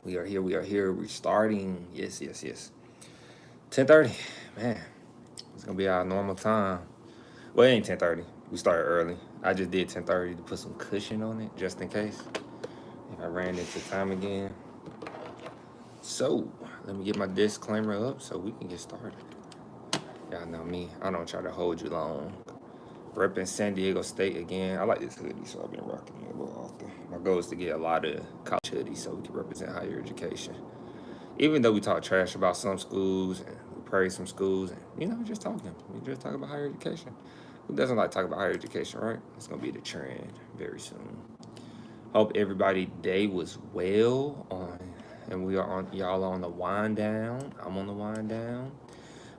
We are here. We are here. We're starting. Yes, yes, yes. 10:30. Man, it's gonna be our normal time. Well, it ain't 10:30. We started early. I just did 10:30 to put some cushion on it, just in case if I ran into time again. So let me get my disclaimer up so we can get started. Y'all know me. I don't try to hold you long. Repping San Diego State again. I like this hoodie, so I've been rocking it a little often. My goal is to get a lot of college hoodies so we can represent higher education. Even though we talk trash about some schools and we praise some schools, and just talking. We just talk about higher education. Who doesn't like talk about higher education, right? It's gonna be the trend very soon. Hope everybody day was well and we are on y'all are on the wind down. I'm on the wind down.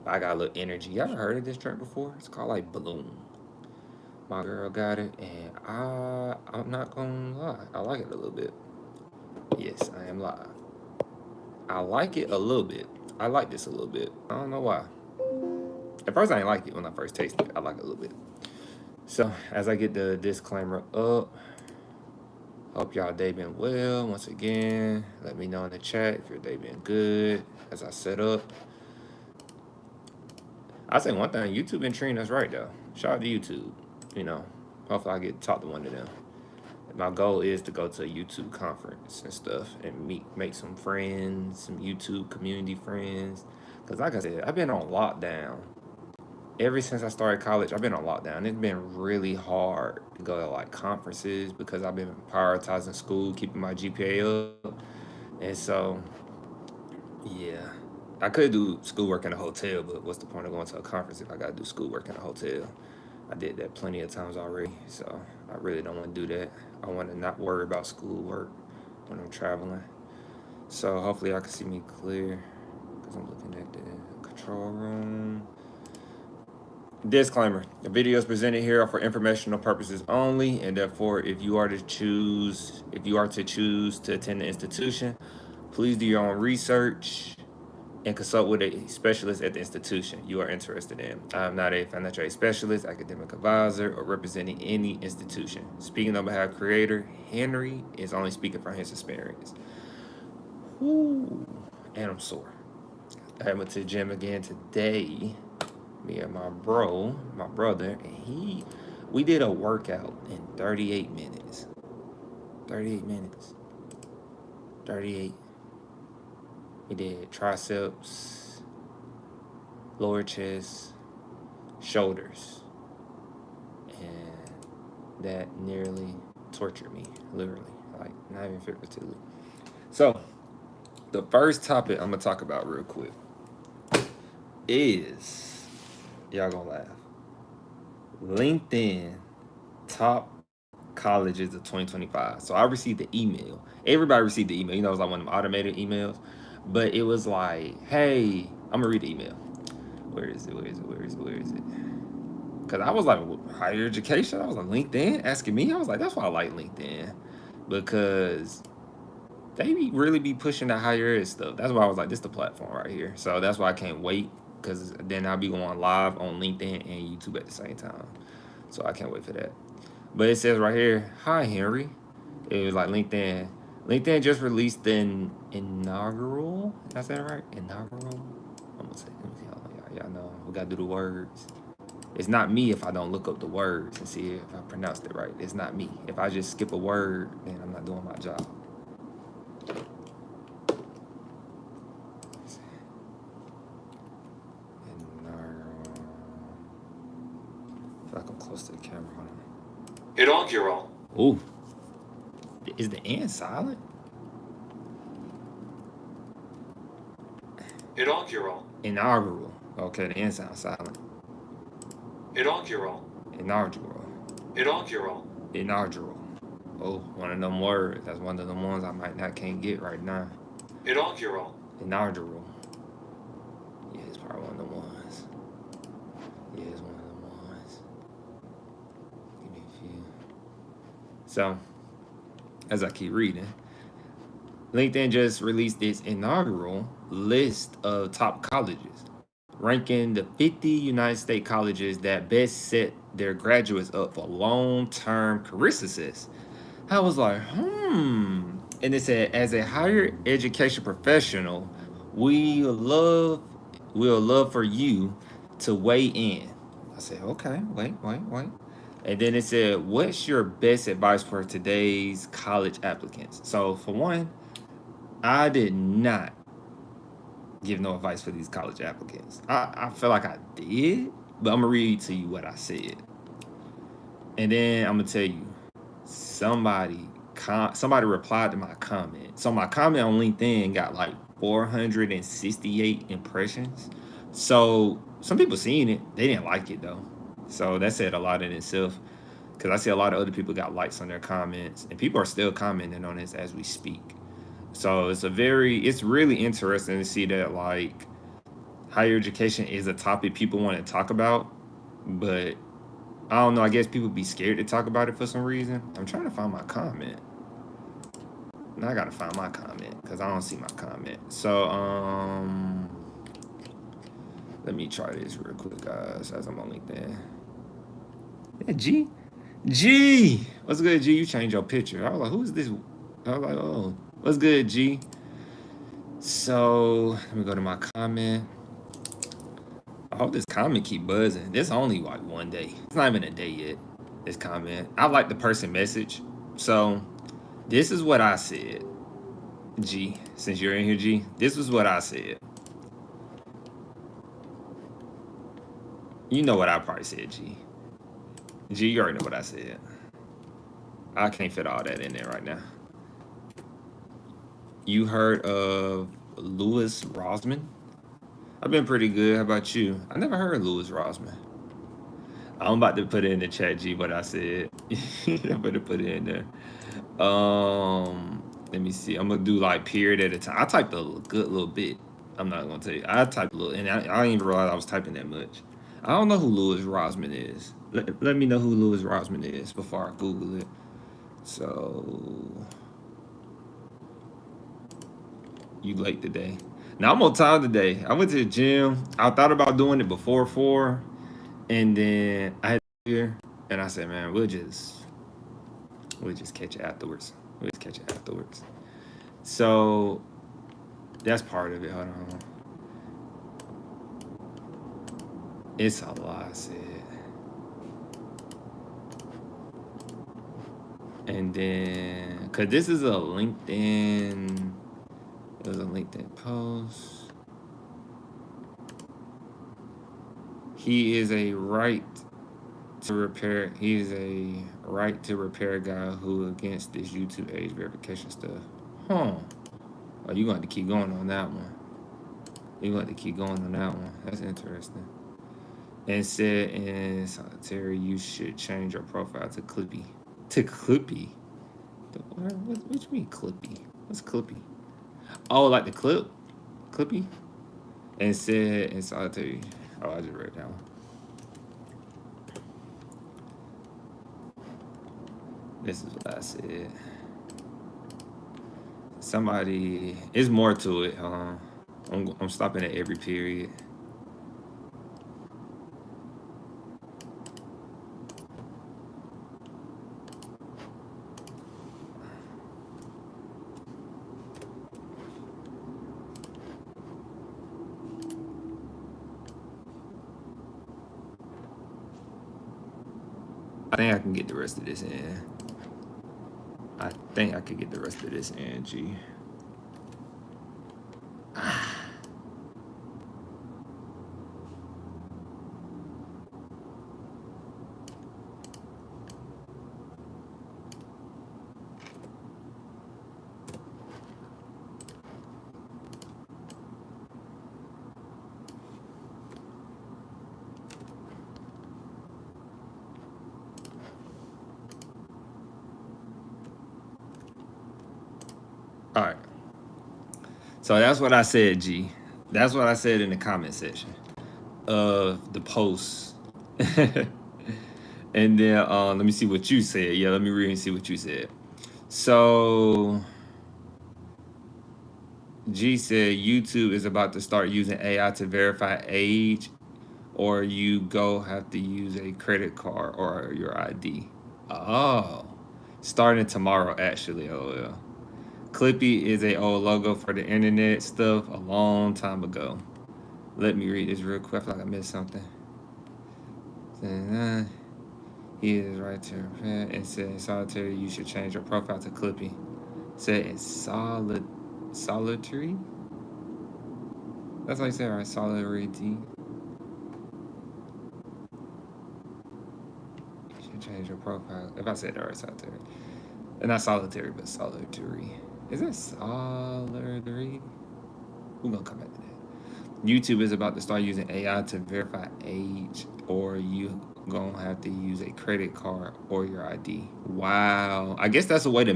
I got a little energy. You ever heard of this drink before? It's called like Bloom. My girl got it, and I'm not gonna lie, I like it a little bit. Yes, I am live. I like it a little bit. I like this a little bit. I don't know why. At first, I didn't like it when I first tasted it. I like it a little bit. So, as I get the disclaimer up, hope y'all day been well. Once again, let me know in the chat if your day been good. As I set up, I say one thing: YouTube been treating us right though. Shout out to YouTube. Hopefully I get to talk to one of them. My goal is to go to a YouTube conference and stuff and make some friends, some YouTube community friends. Because like I said, I've been on lockdown. Ever since I started college, I've been on lockdown. It's been really hard to go to like conferences because I've been prioritizing school, keeping my GPA up. And so, yeah, I could do schoolwork in a hotel, but what's the point of going to a conference if I got to do schoolwork in a hotel? I did that plenty of times already, so I really don't want to do that. I want to not worry about schoolwork when I'm traveling. So hopefully I can see me clear because I'm looking at the control room. Disclaimer: the videos presented here are for informational purposes only, and therefore, if you are to choose to attend the institution, please do your own research and consult with a specialist at the institution you are interested in. I am not a financial aid specialist, academic advisor, or representing any institution. Speaking on behalf of Creator, Henry is only speaking from his experience. Woo. And I'm sore. I went to the gym again today. Me and my brother, and we did a workout in 38 minutes. 38 minutes. 38. We did triceps, lower chest, shoulders, and that nearly tortured me, literally, like not even figuratively. So, the first topic I'm gonna talk about real quick is, y'all gonna laugh, LinkedIn top colleges of 2025. So I received the email. Everybody received the email. It was like one of them automated emails. But it was like, hey, I'm gonna read the email. Where is it? Because I was like, higher education? I was on LinkedIn asking me. I was like, that's why I like LinkedIn. Because they really be pushing the higher ed stuff. That's why I was like, this is the platform right here. So that's why I can't wait. Because then I'll be going live on LinkedIn and YouTube at the same time. So I can't wait for that. But it says right here, hi, Henry. It was like LinkedIn. LinkedIn just released an inaugural. Did I say that right? Inaugural? I'm gonna say, let me see. Y'all know we gotta do the words. It's not me if I don't look up the words and see if I pronounced it right. It's not me. If I just skip a word, then I'm not doing my job. Inaugural. I feel like I'm close to the camera. Hold on. Inaugural. Ooh. Is the N silent? Inaugural. Inaugural. Okay, the N sounds silent. Inaugural. Inaugural. Inaugural. Inaugural. Oh, one of them words. That's one of them ones I can't get right now. Inaugural. Inaugural. Yeah, it's probably one of them ones. Yeah, it's one of them ones. Give me a few. So, as I keep reading, LinkedIn just released its inaugural list of top colleges, ranking the 50 United States colleges that best set their graduates up for long-term career success. I was like, And it said, as a higher education professional, we love we'll love for you to weigh in. I said, okay, wait. And then it said, what's your best advice for today's college applicants? So for one, I did not give no advice for these college applicants. I feel like I did, but I'm gonna read to you what I said. And then I'm gonna tell you, somebody replied to my comment. So my comment on LinkedIn got like 468 impressions. So some people seen it, they didn't like it though. So that said a lot in itself. Because I see a lot of other people got likes on their comments, and people are still commenting on this as we speak. So it's really interesting to see that like higher education is a topic people want to talk about, but I don't know. I guess people be scared to talk about it for some reason. I'm trying to find my comment. Now I gotta find my comment because I don't see my comment. So let me try this real quick, guys, as I'm on LinkedIn. Yeah, G, what's good, G? You changed your picture. I was like, who is this? I was like, oh, what's good, G? So let me go to my comment. I hope this comment keep buzzing. This only like one day. It's not even a day yet. This comment. I like the person message. So this is what I said. G, since you're in here, G, this is what I said. You know what I probably said, G. G, you already know what I said. I can't fit all that in there right now. You heard of Louis Rosman? I've been pretty good. How about you? I never heard of Louis Rosman. I'm about to put it in the chat, G, what I said. I'm about to put it in there. Let me see. I'm gonna do like period at a time. I typed a good little bit. I'm not gonna tell you. I typed a little, and I didn't even realize I was typing that much. I don't know who Louis Rosman is. Let me know who Louis Rosman is before I Google it. So you late today? Now I'm on time today. I went to the gym. I thought about doing it before 4, and then I had here, and I said, man, we'll just catch it afterwards. So that's part of it. Hold on. It's a lot, I said. And then, because this is a LinkedIn, it was a LinkedIn post. He is a right to repair guy who against this YouTube age verification stuff. Huh. Oh, you going to keep going on that one. That's interesting. And said in solitary, you should change your profile to Clippy. What you mean Clippy? What's Clippy? Oh, like the clip? Clippy? And said in solitary. Oh, I just read that one. This is what I said. Somebody, it's more to it. I'm stopping at every period. I think I can get the rest of this in. G. All right. So that's what I said, G. That's what I said in the comment section of the post. And then let me see what you said. Yeah, let me read and see what you said. So G said YouTube is about to start using AI to verify age, or you have to use a credit card or your ID. Oh, starting tomorrow, actually. Oh, yeah. Clippy is a old logo for the internet stuff a long time ago. Let me read this real quick. I feel like I missed something. He is right to repent and said in solitary you should change your profile to Clippy. Said in solitary? That's how you say it, right? Solitary. You should change your profile. If I said that right, solitary. Not solitary, but solitary. Is it solitary? We're gonna come back to that. YouTube is about to start using AI to verify age, or you gonna have to use a credit card or your ID. Wow. I guess that's a way to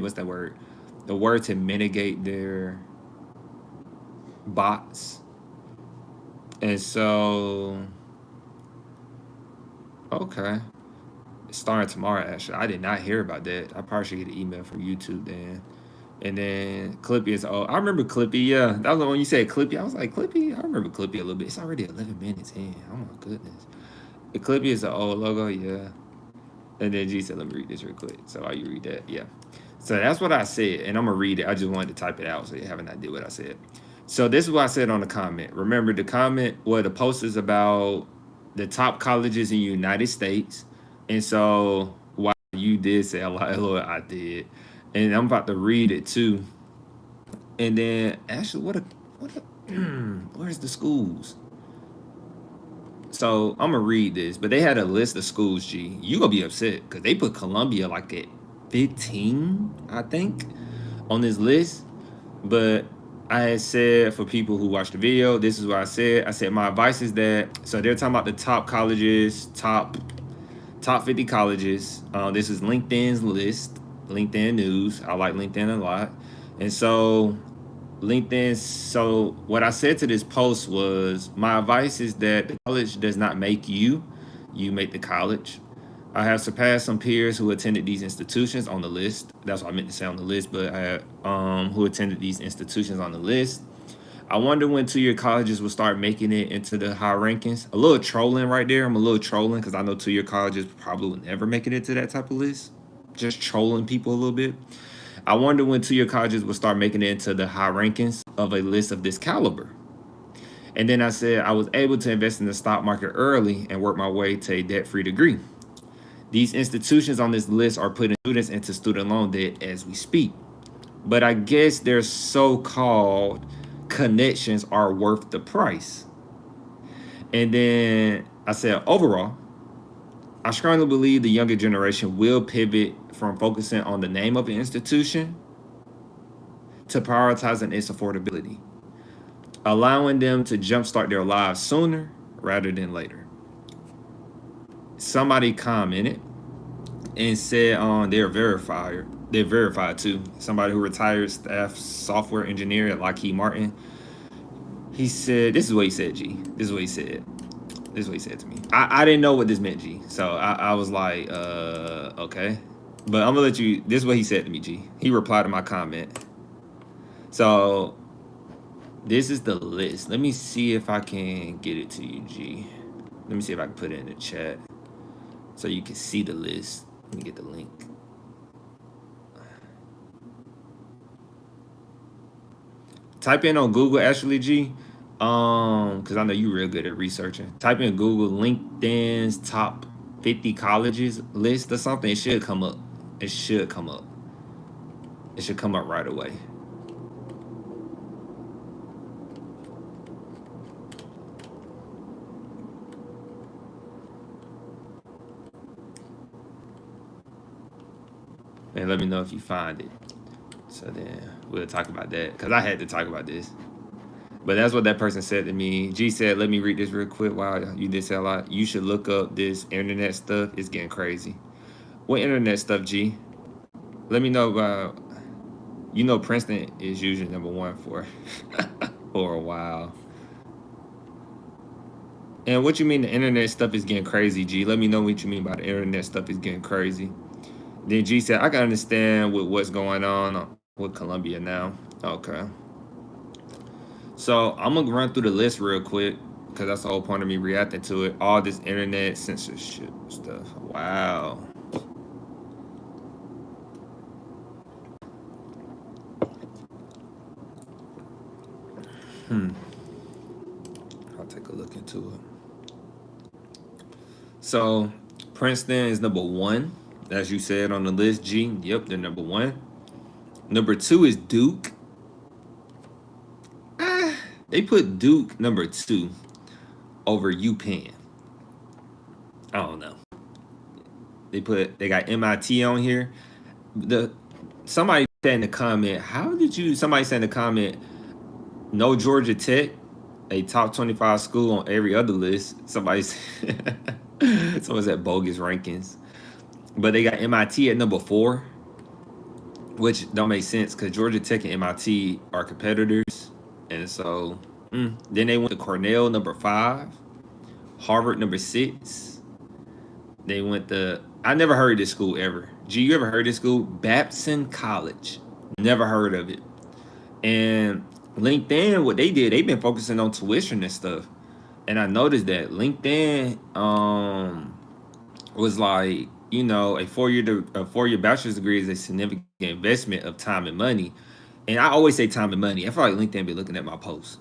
what's that word? The word to mitigate their bots. And so, okay. Starting tomorrow, actually. I did not hear about that. I probably should get an email from YouTube then. And then Clippy is, oh, I remember Clippy, yeah. That was the one you said Clippy. I was like, Clippy? I remember Clippy a little bit. It's already 11 minutes in. Oh my goodness. The Clippy is the old logo, yeah. And then G said, let me read this real quick. So while you read that, yeah. So that's what I said, and I'm gonna read it. I just wanted to type it out so you have an idea what I said. So this is what I said on the comment. Remember the comment, well, the post is about the top colleges in the United States. And so while you did say a lot, I did. And I'm about to read it too. And then actually where's the schools? So I'm gonna read this, but they had a list of schools, G. You gonna be upset because they put Columbia like at 15, I think, on this list. But I had said for people who watched the video, this is what I said. I said my advice is that, so they're talking about the top colleges, top 50 colleges. This is LinkedIn's list, LinkedIn news. I like LinkedIn a lot. And so LinkedIn, so what I said to this post was, my advice is that the college does not make you, you make the college. I have surpassed some peers who attended these institutions on the list. That's what I meant to say on the list, but I had, who attended these institutions on the list. I wonder when two-year colleges will start making it into the high rankings. A little trolling right there. I'm a little trolling because I know two-year colleges probably will never make it into that type of list. Just trolling people a little bit. I wonder when two-year colleges will start making it into the high rankings of a list of this caliber. And then I said I was able to invest in the stock market early and work my way to a debt-free degree. These institutions on this list are putting students into student loan debt as we speak. But I guess their so-called connections are worth the price. And then I said, overall, I strongly believe the younger generation will pivot from focusing on the name of an institution to prioritizing its affordability, allowing them to jumpstart their lives sooner rather than later. Somebody commented and said they're verified too. Somebody who retired staff software engineer at Lockheed Martin. He said, this is what he said, G. This is what he said. This is what he said to me. I didn't know what this meant, G. So I was like, okay. But I'm gonna let you, this is what he said to me, G. He replied to my comment. So this is the list. Let me see if I can get it to you, G. Let me see if I can put it in the chat so you can see the list. Let me get the link. Type in on Google, actually, G. Because I know you're real good at researching. Type in Google LinkedIn's top 50 colleges list or something. It should come up. It should come up. It should come up right away. And let me know if you find it. So then we'll talk about that. Because I had to talk about this. But that's what that person said to me. G said, let me read this real quick while you did say a lot. You should look up this internet stuff. It's getting crazy. What internet stuff, G? Let me know about, you know, Princeton is usually #1 for a while. And what you mean the internet stuff is getting crazy, G? Let me know what you mean by the internet stuff is getting crazy. Then G said, I can understand with what's going on with Columbia now. Okay. So I'm gonna run through the list real quick because that's the whole point of me reacting to it. All this internet censorship stuff. Wow. I'll take a look into it. So Princeton is number one, as you said on the list, G. Yep, they're number one. Number two is Duke. They put Duke number two over UPenn. I don't know. They got MIT on here. Somebody said in the comment, somebody said in the comment, no Georgia Tech, a top 25 school on every other list. Someone said bogus rankings. But they got MIT at number 4, which don't make sense because Georgia Tech and MIT are competitors. And so then they went to Cornell number 5, Harvard number 6. They went to, I never heard of this school ever. G, you ever heard of this school? Babson College. Never heard of it. And LinkedIn, what they did, they've been focusing on tuition and stuff. And I noticed that LinkedIn was like, you know, a four-year bachelor's degree is a significant investment of time and money. And I always say time and money. I feel like LinkedIn be looking at my posts.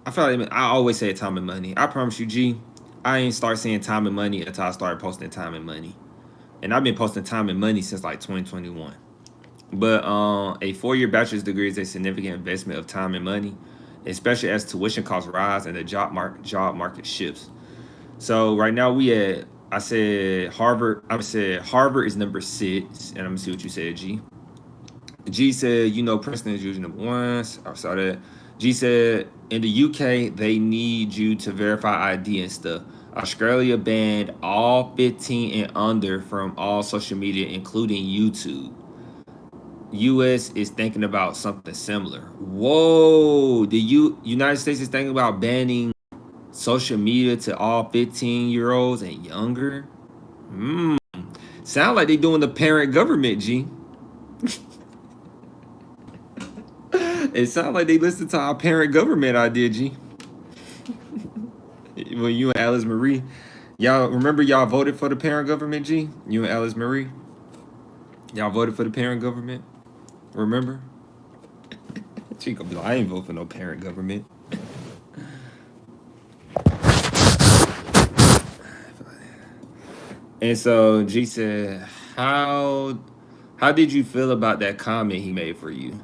I always say time and money. I promise you, G, I ain't start saying time and money until I started posting time and money. And I've been posting time and money since like 2021. But a 4-year bachelor's degree is a significant investment of time and money, especially as tuition costs rise and the job market shifts. So right now I said Harvard is number 6, and I'm gonna see what you said, G. G said, you know, Princeton is usually number 1. I saw that. G said, in the UK, they need you to verify ID and stuff. Australia banned all 15 and under from all social media, including YouTube. US is thinking about something similar. Whoa, the United States is thinking about banning social media to all 15-year-olds and younger. Sound like they doing the parent government, G. It sounds like they listened to our parent government idea, G. Well, you and Alice Marie, y'all voted for the parent government, G? You and Alice Marie, y'all voted for the parent government. Remember? She gonna be like, I ain't vote for no parent government. And so G said, how did you feel about that comment he made for you?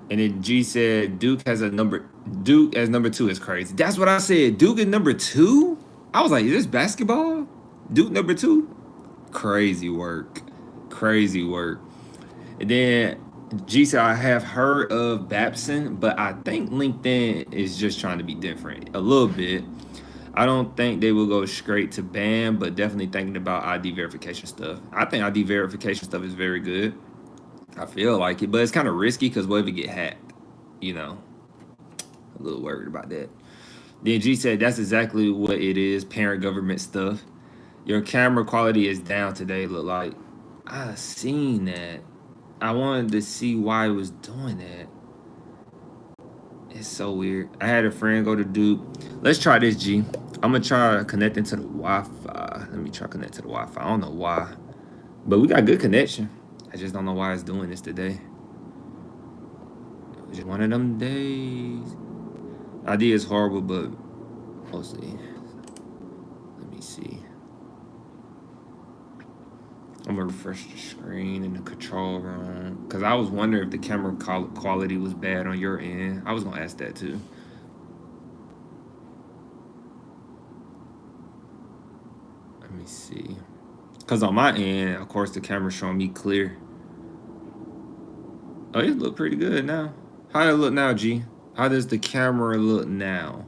And then G said, Duke as number 2 is crazy. That's what I said. Duke is number 2? I was like, is this basketball? Duke number 2? Crazy work. And then G said, I have heard of Babson, but I think LinkedIn is just trying to be different a little bit. I don't think they will go straight to ban, but definitely thinking about ID verification stuff. I think ID verification stuff is very good. I feel like it, but it's kind of risky because what if it get hacked? You know, a little worried about that. Then G said, that's exactly what it is, parent government stuff. Your camera quality is down today, look like. I seen that. I wanted to see why it was doing that. It's so weird. I had a friend go to Duke. Let's try this, G. I'm going to try connecting to the Wi-Fi. Let me try connect to the Wi-Fi. I don't know why, but we got good connection. I just don't know why it's doing this today. It was just one of them days. Idea is horrible, but we'll see. Let me see. I'm gonna refresh the screen in the control room because I was wondering if the camera quality was bad on your end. I was gonna ask that too. Let me see. Because on my end, of course, the camera's showing me clear. Oh, it look pretty good now. How does it look now, G? How does the camera look now?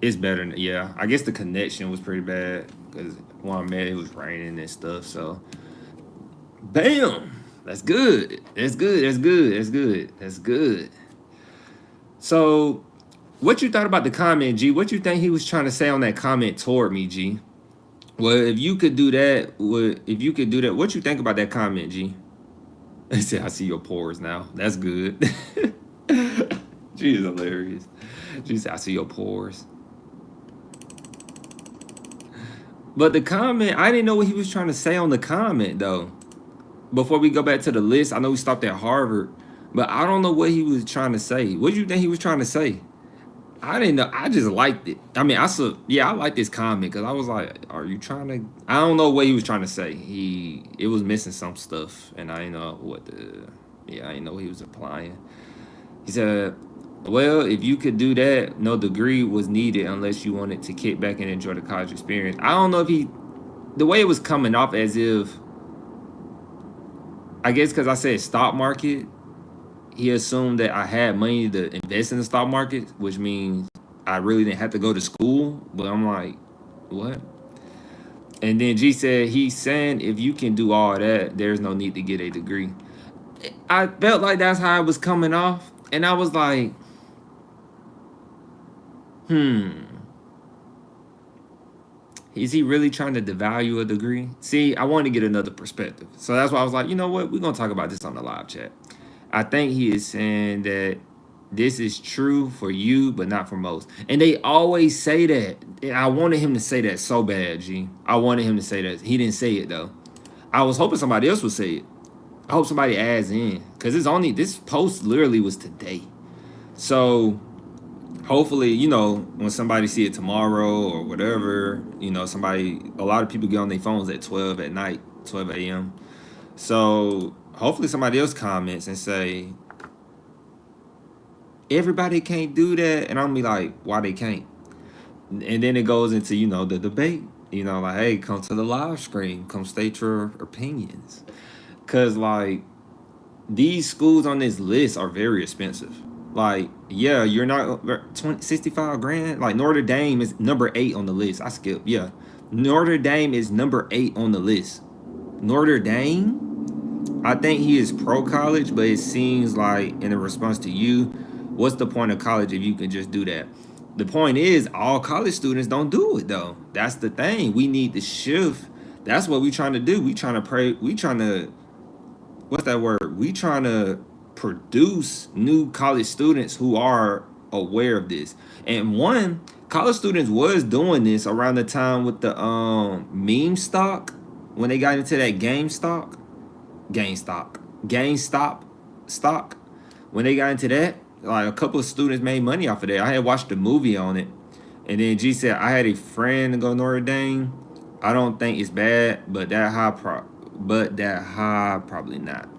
It's better. Yeah, I guess the connection was pretty bad because when I met, it was raining and stuff. So, bam. That's good. That's good. So, what you thought about the comment, G? What you think he was trying to say on that comment toward me, G? Well, if you could do that, what you think about that comment, G? He said, I see your pores now. That's good. She is hilarious. She said, I see your pores. But the comment, I didn't know what he was trying to say on the comment, though. Before we go back to the list, I know we stopped at Harvard, but I don't know what he was trying to say. What do you think he was trying to say? I didn't know. I just liked it. I mean, I like this comment because I was like, "Are you trying to?" I don't know what he was trying to say. It was missing some stuff, and I didn't know what the. Yeah, I didn't know what he was implying. He said, "Well, if you could do that, no degree was needed unless you wanted to kick back and enjoy the college experience." I don't know if the way it was coming off as if, I guess because I said stock market, he assumed that I had money to invest in the stock market, which means I really didn't have to go to school. But I'm like, what? And then G said he's saying if you can do all that, there's no need to get a degree. I felt like that's how it was coming off, and I was like, is he really trying to devalue a degree? See, I want to get another perspective. So that's why I was like, you know what? We're going to talk about this on the live chat. I think he is saying that this is true for you, but not for most. And they always say that. And I wanted him to say that so bad, G. I wanted him to say that. He didn't say it, though. I was hoping somebody else would say it. I hope somebody adds in. Because this post literally was today. So hopefully, when somebody see it tomorrow or whatever, a lot of people get on their phones at 12 at night, 12 a.m. So hopefully somebody else comments and say, everybody can't do that. And I'm be like, why they can't? And then it goes into, the debate, like, hey, come to the live stream, come state your opinions. Because, like, these schools on this list are very expensive. Like, yeah, you're not 65 grand. Like, Notre Dame is number 8 on the list. I skipped. Yeah. Notre Dame is number 8 on the list. Notre Dame, I think he is pro college, but it seems like in a response to you, what's the point of college if you can just do that? The point is, all college students don't do it, though. That's the thing. We need to shift. That's what we trying to do. We trying to pray. We trying to, what's that word? We trying to produce new college students who are aware of this. And college students was doing this around the time with the meme stock, when they got into that GameStop stock. When they got into that, like, a couple of students made money off of that. I had watched a movie on it, and then G said I had a friend go Notre Dame. I don't think it's bad, but that high probably not.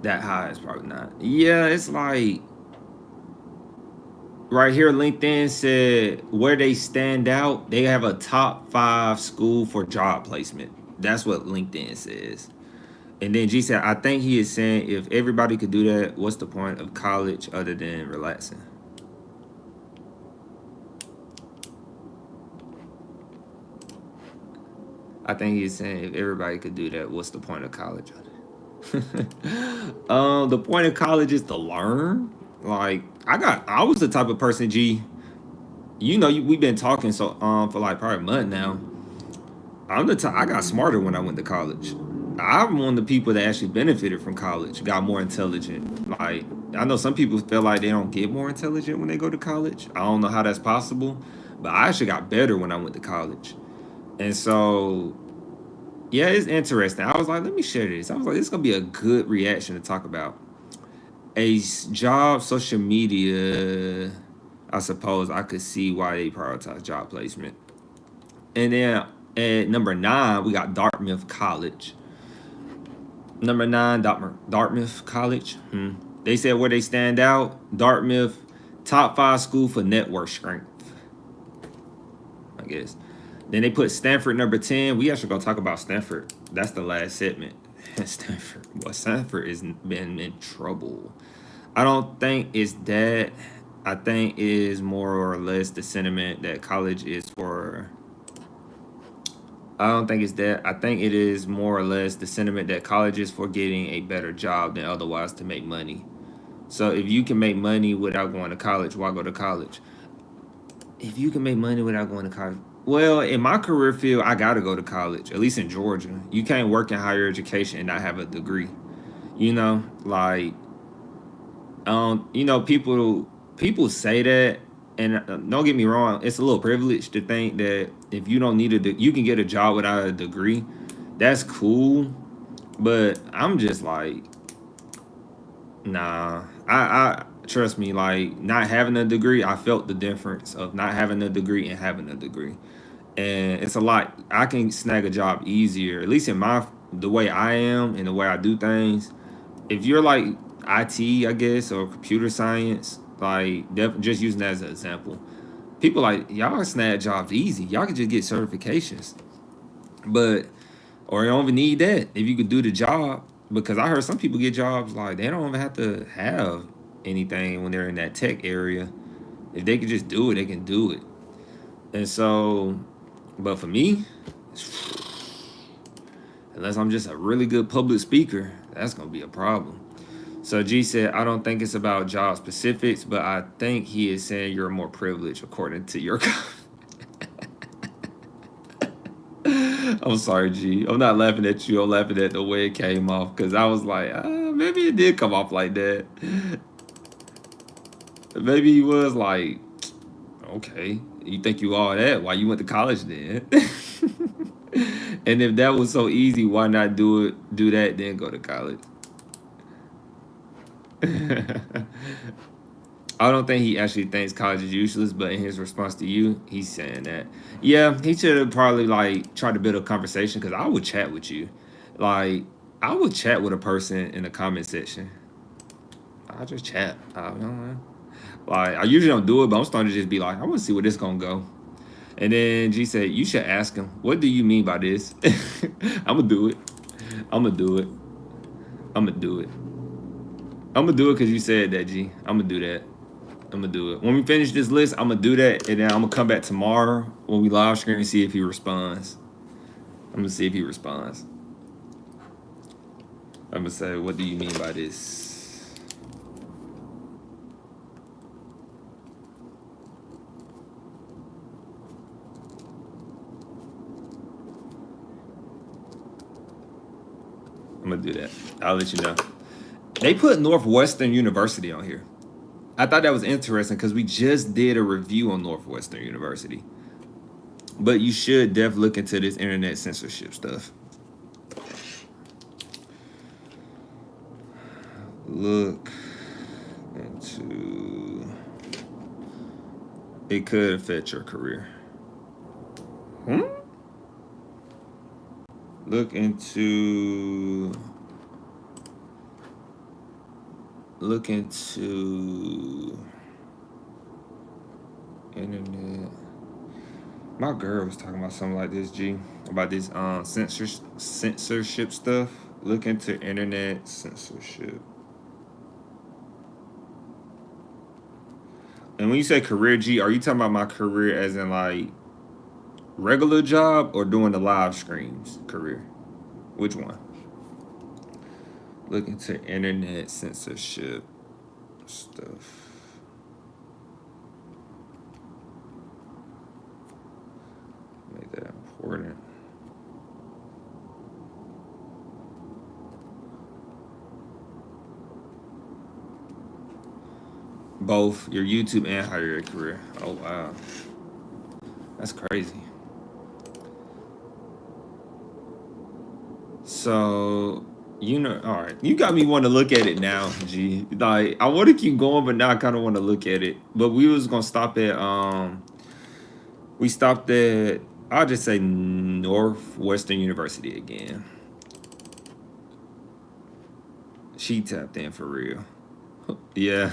That high is probably not. Yeah, it's like right here, LinkedIn said where they stand out, they have a top 5 school for job placement. That's what LinkedIn says. And then G said, I think he is saying if everybody could do that, what's the point of college other than relaxing? I think he's saying if everybody could do that, what's the point of college? The point of college is to learn. Like, I was the type of person, G. We've been talking for like probably a month now. I got smarter when I went to college. I'm one of the people that actually benefited from college, got more intelligent. Like, I know some people feel like they don't get more intelligent when they go to college. I don't know how that's possible, but I actually got better when I went to college. And so, yeah, it's interesting. I was like, let me share this. I was like, this is going to be a good reaction to talk about. Job, social media, I suppose I could see why they prioritize job placement. And then at number 9, we got Dartmouth College. Number 9, Dartmouth College. They said where they stand out. Dartmouth, top 5 school for network strength, I guess. Then they put Stanford number 10. We actually gonna talk about Stanford. That's the last segment. Stanford. Well, Stanford has been in trouble. I don't think it's that. I think it is more or less the sentiment that college is for. I don't think it's that. I think it is more or less the sentiment that college is for getting a better job than otherwise to make money. So if you can make money without going to college, why go to college? If you can make money without going to college. Well, in my career field, I got to go to college, at least in Georgia. You can't work in higher education and not have a degree. Like, people say that, and don't get me wrong, it's a little privilege to think that if you don't need you can get a job without a degree. That's cool, but I'm just like, nah. Trust me, like not having a degree, I felt the difference of not having a degree and having a degree. And it's a lot. I can snag a job easier, at least in the way I am and the way I do things. If you're like IT, I guess, or computer science, like just using that as an example, people like y'all can snag jobs easy. Y'all can just get certifications, but or you don't even need that if you could do the job. Because I heard some people get jobs like they don't even have to have anything when they're in that tech area. If they can just do it, they can do it. And so, but for me, unless I'm just a really good public speaker, that's gonna be a problem. So G said, I don't think it's about job specifics, but I think he is saying you're more privileged according to your. I'm sorry, G. I'm not laughing at you. I'm laughing at the way it came off because I was like, maybe it did come off like that. Maybe he was like, okay, you think you all that? Why you went to college then? And if that was so easy, why not do it? Do that, then go to college. I don't think he actually thinks college is useless, but in his response to you, he's saying that. Yeah, he should have probably like tried to build a conversation because I would chat with you. Like, I would chat with a person in the comment section. I just chat. I don't know. Like, I usually don't do it, but I'm starting to just be like, I want to see where this gonna go. And then G said, you should ask him, what do you mean by this? I'm gonna do it. I'm gonna do it. I'm gonna do it. I'm gonna do it because you said that, G. I'm gonna do that. I'm gonna do it. When we finish this list, I'm gonna do that, and then I'm gonna come back tomorrow when we live stream and see if he responds. I'm gonna see if he responds. I'm gonna say, what do you mean by this? I'm gonna do that. I'll let you know. They put Northwestern University on here. I thought that was interesting because we just did a review on Northwestern University. But you should definitely look into this internet censorship stuff. Look into it could affect your career. Look into internet. My girl was talking about something like this, G, about this censorship stuff. Look into internet censorship. And when you say career, G, are you talking about my career as in like regular job or doing the live streams career? Which one? Look into internet censorship stuff. Make that important. Both your YouTube and higher ed career. Oh wow, that's crazy. So all right, you got me want to look at it now, G. Like I want to keep going, but now I kind of want to look at it. But we was gonna stop at we stopped at, I'll just say Northwestern University again. She tapped in for real. Yeah.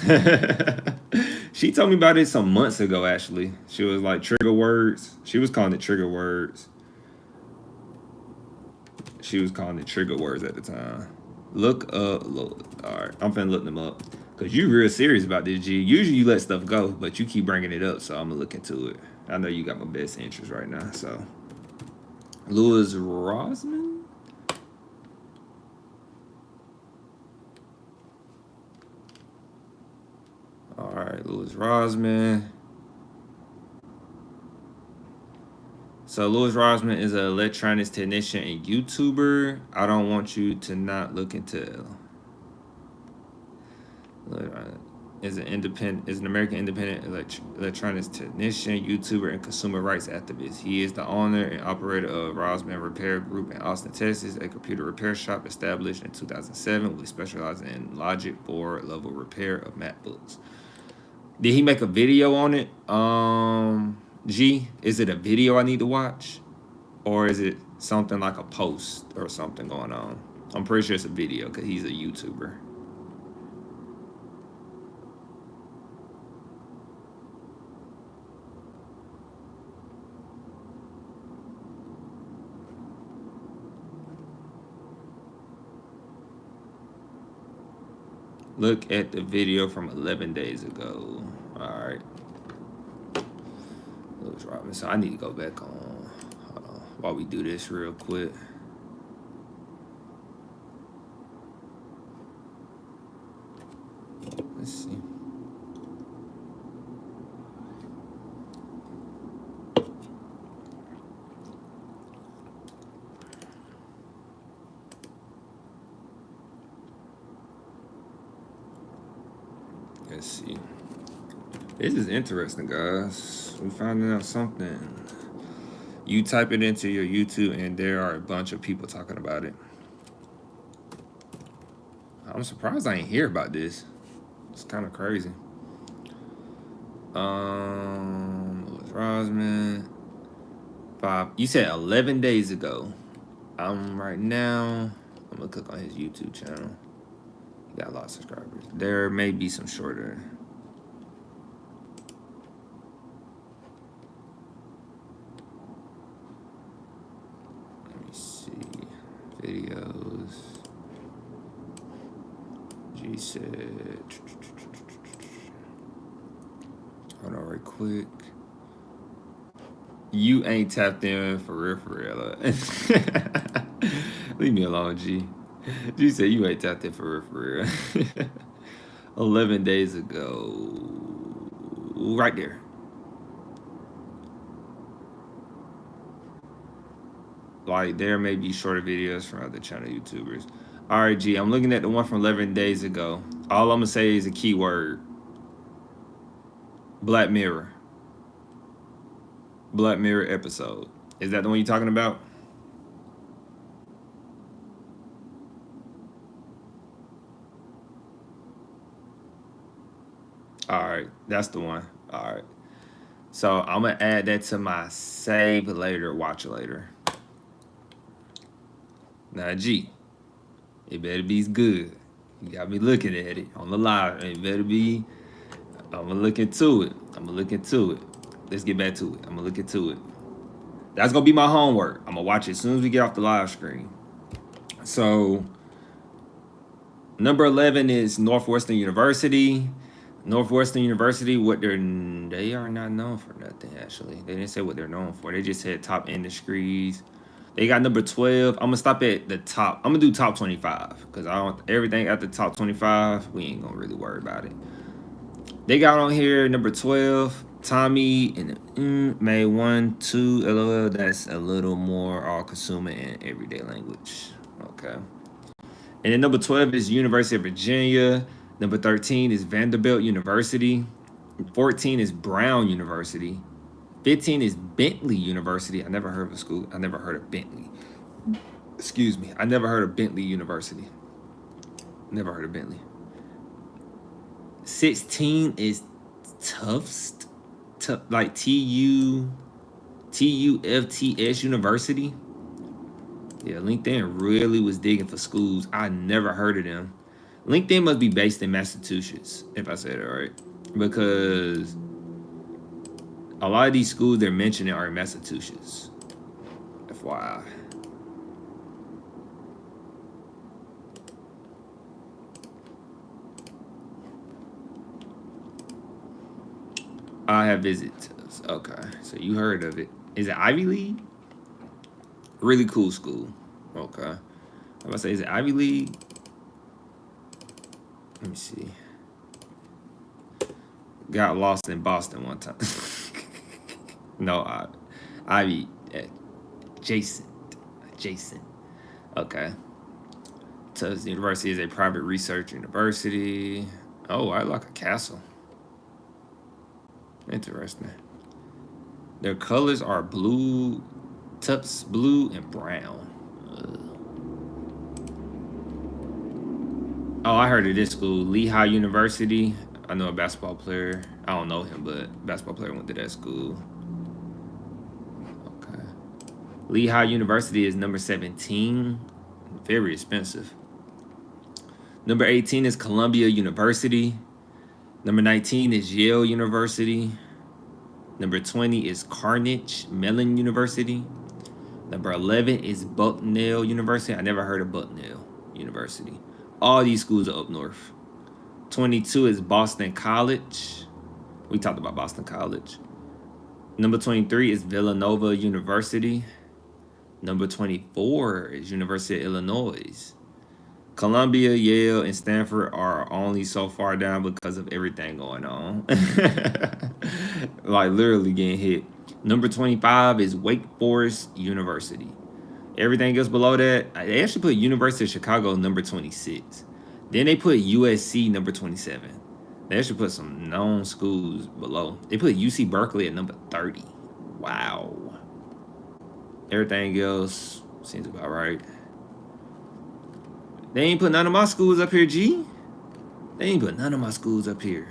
She told me about it some months ago, actually. She was like trigger words. She was calling it trigger words. She was calling it trigger words at the time. Look up. All right, I'm finna look them up. Because you real serious about this, G. Usually you let stuff go, but you keep bringing it up, so I'm going to look into it. I know you got my best interest right now, so. Louis Rosman? All right, Louis Rosman. So Louis Rosman is an electronics technician and YouTuber. I don't want you to not look into is an American independent electronics technician, YouTuber, and consumer rights activist. He is the owner and operator of Rosman Repair Group in Austin, Texas, a computer repair shop established in 2007, which specializes in logic board level repair of MacBooks. Did he make a video on it? G, is it a video I need to watch, or is it something like a post or something going on? I'm pretty sure it's a video because he's a YouTuber. Look at the video from 11 days ago. All right. Lewis Robinson. I need to go back on. Hold on. While we do this real quick. Let's see. Let's see. This is interesting, guys. We finding out something. You type it into your YouTube, and there are a bunch of people talking about it. I'm surprised I ain't hear about this. It's kind of crazy. Rosman. Bob, you said 11 days ago. Right now, I'm gonna click on his YouTube channel. He got a lot of subscribers. There may be some shorter. Let me see. Videos. G said. Hold on right quick. You ain't tapped in for real. Leave me alone, G. G said you ain't tapped in for real. 11 days ago. Right there. Like, there may be shorter videos from other channel YouTubers. All right, G, I'm looking at the one from 11 days ago. All I'm going to say is a keyword. Black Mirror. Black Mirror episode. Is that the one you're talking about? All right, that's the one. All right. So I'm going to add that to my save later, watch later. Now, G, it better be good. You got me looking at it on the live. It better be. I'm going to look into it. Let's get back to it. I'm going to look into it. That's going to be my homework. I'm going to watch it as soon as we get off the live screen. So, number 11 is Northwestern University. Northwestern University, they are not known for nothing, actually. They didn't say what they're known for. They just said top industries. They got number 12. I'm going to stop at the top. I'm going to do top 25 because everything at the top 25, we ain't going to really worry about it. They got on here number 12, Tommy, and May 1, 2, LOL. That's a little more all-consuming and everyday language. Okay. And then number 12 is University of Virginia. Number 13 is Vanderbilt University. 14 is Brown University. 15 is Bentley University. I never heard of a school. I never heard of Bentley. Excuse me. I never heard of Bentley University. Never heard of Bentley. 16 is Tufts, like TUFTS University. Yeah, LinkedIn really was digging for schools. I never heard of them. LinkedIn must be based in Massachusetts, if I said it right, because a lot of these schools they're mentioning are in Massachusetts. FYI. I have visitors. Okay, so you heard of it. Is it Ivy League? Really cool school. Okay. I'm about to say, is it Ivy League? Let me see. Got lost in Boston one time. No, Ivy. Adjacent. Okay. Tufts University is a private research university. Oh, I like a castle. Interesting. Their colors are blue, tups blue, and brown. Oh, I heard of this school, Lehigh University. I know a basketball player. I don't know him, but basketball player went to that school. Okay. Lehigh University is number 17. Very expensive. Number 18 is Columbia University. Number 19 is Yale University. Number 20 is Carnegie Mellon University. Number 11 is Bucknell University. I never heard of Bucknell University. All these schools are up north. 22 is Boston College. We talked about Boston College. Number 23 is Villanova University. Number 24 is University of Illinois. Columbia, Yale, and Stanford are only so far down because of everything going on. Like literally getting hit. Number 25 is Wake Forest University. Everything else below that, they actually put University of Chicago number 26. Then they put USC number 27. They actually put some known schools below. They put UC Berkeley at number 30. Wow. Everything else seems about right. They ain't put none of my schools up here, G. They ain't put none of my schools up here.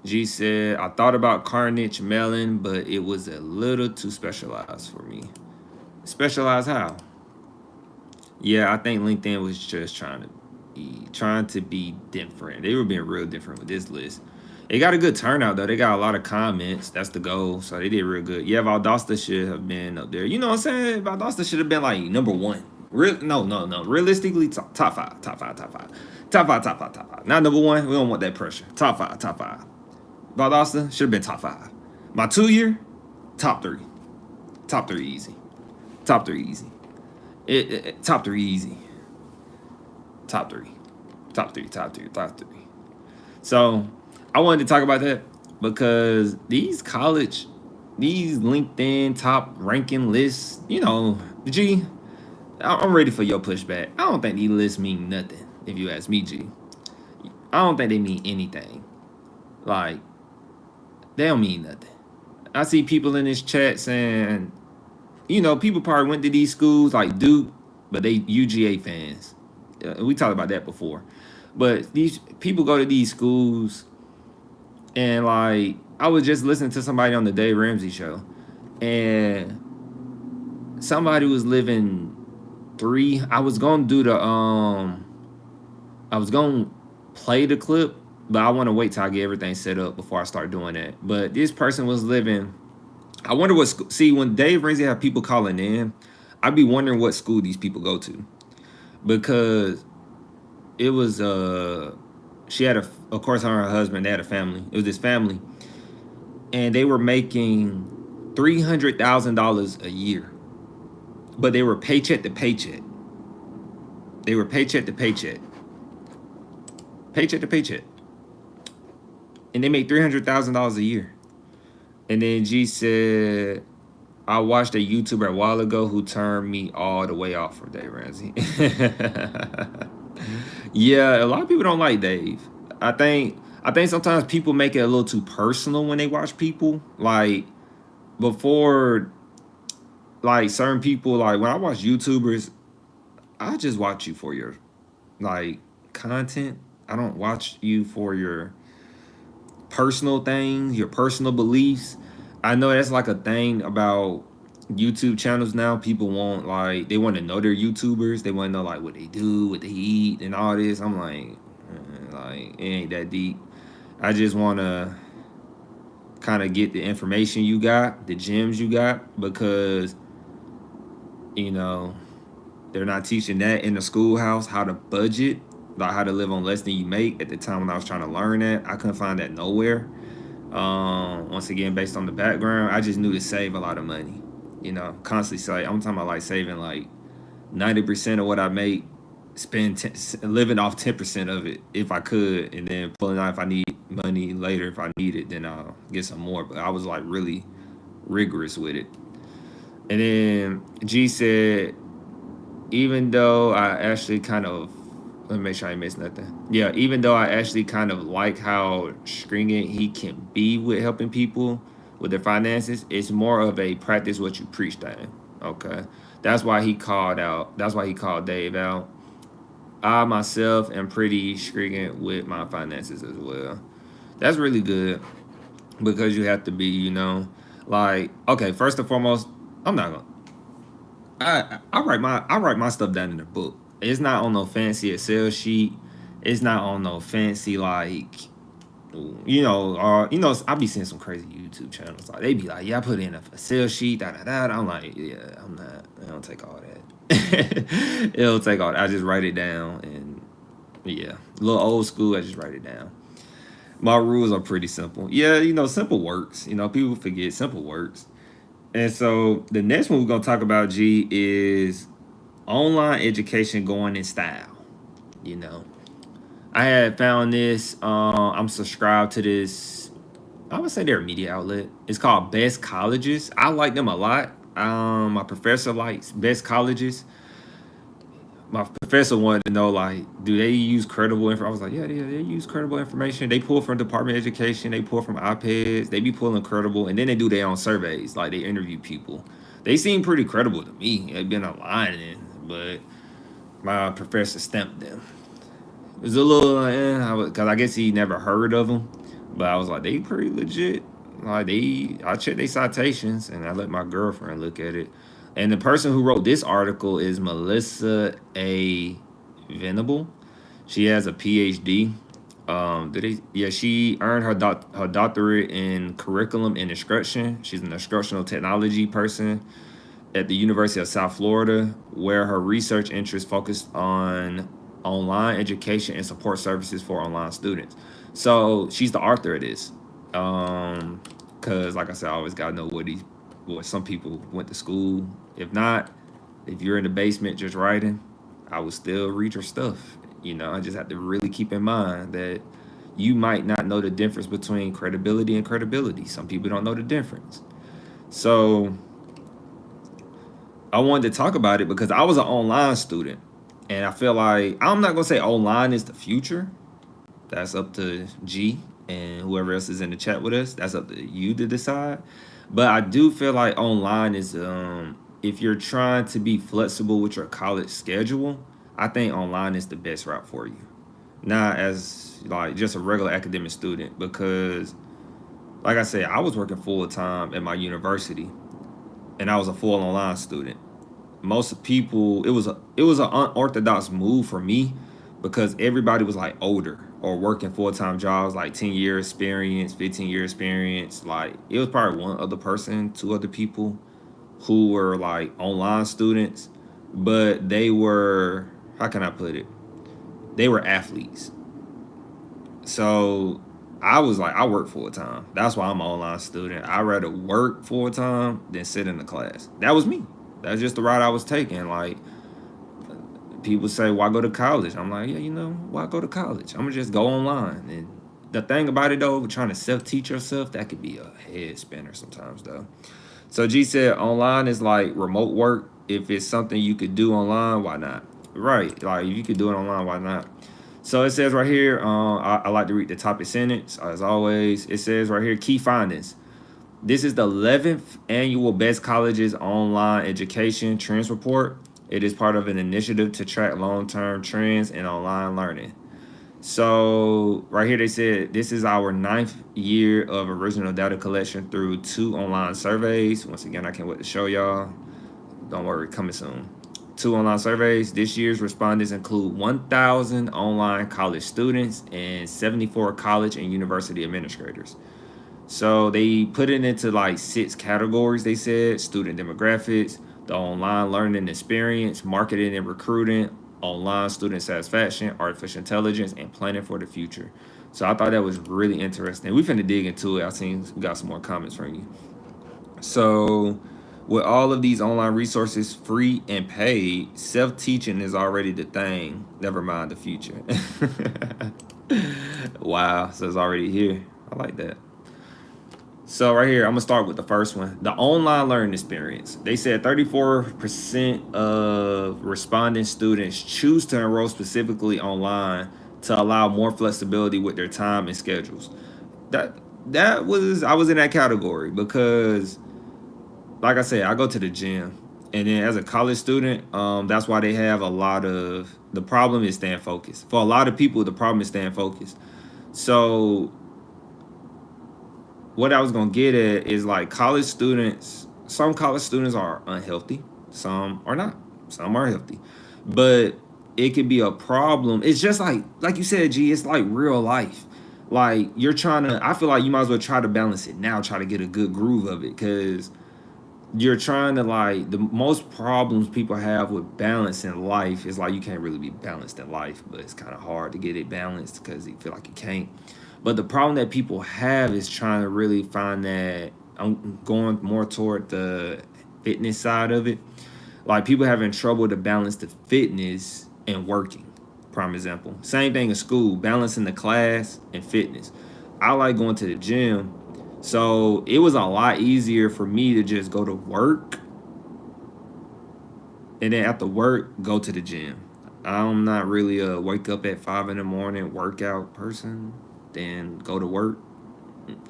G said, I thought about Carnegie Mellon, but it was a little too specialized for me. Specialized how? Yeah, I think LinkedIn was just trying to be different. They were being real different with this list. They got a good turnout though. They got a lot of comments. That's the goal. So they did real good. Yeah, Valdosta should have been up there. You know what I'm saying? Valdosta should have been like number one. No. Realistically, top five. Not number one. We don't want that pressure. Top five. Valdosta should have been top five. My 2 year, top three. Top three easy. Top three easy. Top three easy. Top three. So I wanted to talk about that because these LinkedIn top ranking lists, you know, G, I'm ready for your pushback. I don't think these lists mean nothing, if you ask me, G. I don't think they mean anything. Like, they don't mean nothing. I see people in this chat saying, you know, people probably went to these schools like Duke, but they UGA fans. We talked about that before. But these people go to these schools, and like I was just listening to somebody on the Dave Ramsey show, and somebody was living I was gonna do the I was gonna play the clip, but I want to wait till I get everything set up before I start doing that. But this person was living. I wonder what school. See, when Dave Ramsey have people calling in, I'd be wondering what school these people go to, because it was she had of course, her and her husband, they had a family. It was this family, and they were making $300,000 a year, but they were paycheck to paycheck. And they make $300,000 a year. And then G said, I watched a YouTuber a while ago who turned me all the way off from Dave Ramsey. Yeah, a lot of people don't like Dave. I think sometimes people make it a little too personal when they watch people. Like before, like certain people, like when I watch YouTubers, I just watch you for your like content. I don't watch you for your personal things, your personal beliefs. I know that's like a thing about YouTube channels now. People want they want to know their YouTubers. They want to know like what they do, what they eat, and all this. I'm like it ain't that deep. I just want to kind of get the information you got, the gems you got, because you know they're not teaching that in the schoolhouse, how to budget, like how to live on less than you make. At the time when I was trying to learn that, I couldn't find that nowhere. Once again, based on the background, I just knew to save a lot of money. You know, constantly say, I'm talking about like saving like 90% of what I make, living off 10% of it if I could, and then pulling out if I need money later. If I need it, then I'll get some more. But I was like really rigorous with it. And then G said, even though I actually kind of, let me make sure I ain't missed nothing. Yeah, even though I actually kind of like how stringent he can be with helping people with their finances, it's more of a practice what you preach thing. Okay. That's why he called out, that's why he called Dave out. I myself am pretty stringent with my finances as well. That's really good because you have to be, like, okay, first and foremost, I'm not gonna I write my stuff down in the book. It's not on no fancy Excel sheet. It's not on no fancy like I be seeing some crazy YouTube channels like they be like, yeah, I put in a Excel sheet, da da da. I'm like, yeah, I'm not. I don't take all that. It'll take all that. I just write it down and yeah, a little old school. I just write it down. My rules are pretty simple. Yeah, simple works. People forget simple works. And so the next one we're gonna talk about, G, is online education going in style. You know, I had found this. I'm subscribed to this. I would say they're a media outlet. It's called Best Colleges. I like them a lot. My professor likes Best Colleges. My professor wanted to know, like, do they use credible info? I was like, yeah, they use credible information. They pull from Department of Education. They pull from iPads. They be pulling credible, and then they do their own surveys. Like, they interview people. They seem pretty credible to me. They've been lying, but my professor stamped them. It was a little, because I guess he never heard of them. But I was like, they pretty legit. Like, I checked their citations, and I let my girlfriend look at it. And the person who wrote this article is Melissa A. Venable. She has a PhD. She earned her doctorate in curriculum and instruction. She's an instructional technology person at the University of South Florida, where her research interests focused on online education and support services for online students. So she's the author of this. Because like I said, I always gotta know what some people went to school. If not, if you're in the basement just writing, I would still read your stuff. I just have to really keep in mind that you might not know the difference between credibility and credibility. Some people don't know the difference. So I wanted to talk about it because I was an online student. And I feel like I'm not going to say online is the future. That's up to G and whoever else is in the chat with us. That's up to you to decide. But I do feel like online is, if you're trying to be flexible with your college schedule, I think online is the best route for you. Not as like just a regular academic student, because like I said, I was working full time at my university and I was a full online student. Most people, it was an unorthodox move for me because everybody was like older or working full-time jobs, like 10-year experience, 15-year experience. Like it was probably one other person, two other people who were like online students, but they were, how can I put it? They were athletes. So I was like, I work full time. That's why I'm an online student. I'd rather work full time than sit in the class. That was me. That's just the route I was taking. Like, people say, why go to college? I'm like, yeah, why go to college? I'm gonna just go online. And the thing about it though, trying to self-teach yourself, that could be a head spinner sometimes though. So G said online is like remote work. If it's something you could do online, why not? Right, like if you could do it online, why not? So it says right here, I like to read the topic sentence as always. It says right here, key findings. This is the 11th annual Best Colleges Online Education Trends Report. It is part of an initiative to track long-term trends in online learning. So right here they said this is our 9th year of original data collection through 2 online surveys. Once again, I can't wait to show y'all. Don't worry, coming soon. 2 online surveys. This year's respondents include 1,000 online college students and 74 college and university administrators. So they put it into like 6 categories, they said: student demographics, the online learning experience, marketing and recruiting, online student satisfaction, artificial intelligence, and planning for the future. So I thought that was really interesting. We finna dig into it. I seen we got some more comments from you. So with all of these online resources free and paid, self-teaching is already the thing. Never mind the future. Wow, so it's already here. I like that. So right here, I'm gonna start with the first one. The online learning experience. They said 34% of responding students choose to enroll specifically online to allow more flexibility with their time and schedules. That that was I was in that category because, like I said, I go to the gym, and then as a college student, that's why they have a lot of the problem is staying focused. For a lot of people, the problem is staying focused. So what I was gonna get at is like college students. Some college students are unhealthy. Some are not. Some are healthy, but it could be a problem. It's just like you said, G. It's like real life. Like you're trying to. I feel like you might as well try to balance it now. Try to get a good groove of it, because you're trying to like the most problems people have with balance in life is like you can't really be balanced in life, but it's kind of hard to get it balanced because you feel like you can't. But the problem that people have is trying to really find that. I'm going more toward the fitness side of it. Like people having trouble to balance the fitness and working. Prime example. Same thing in school, balancing the class and fitness. I like going to the gym, so it was a lot easier for me to just go to work and then after work go to the gym. I'm not really a wake up at 5 in the morning workout person. Then go to work.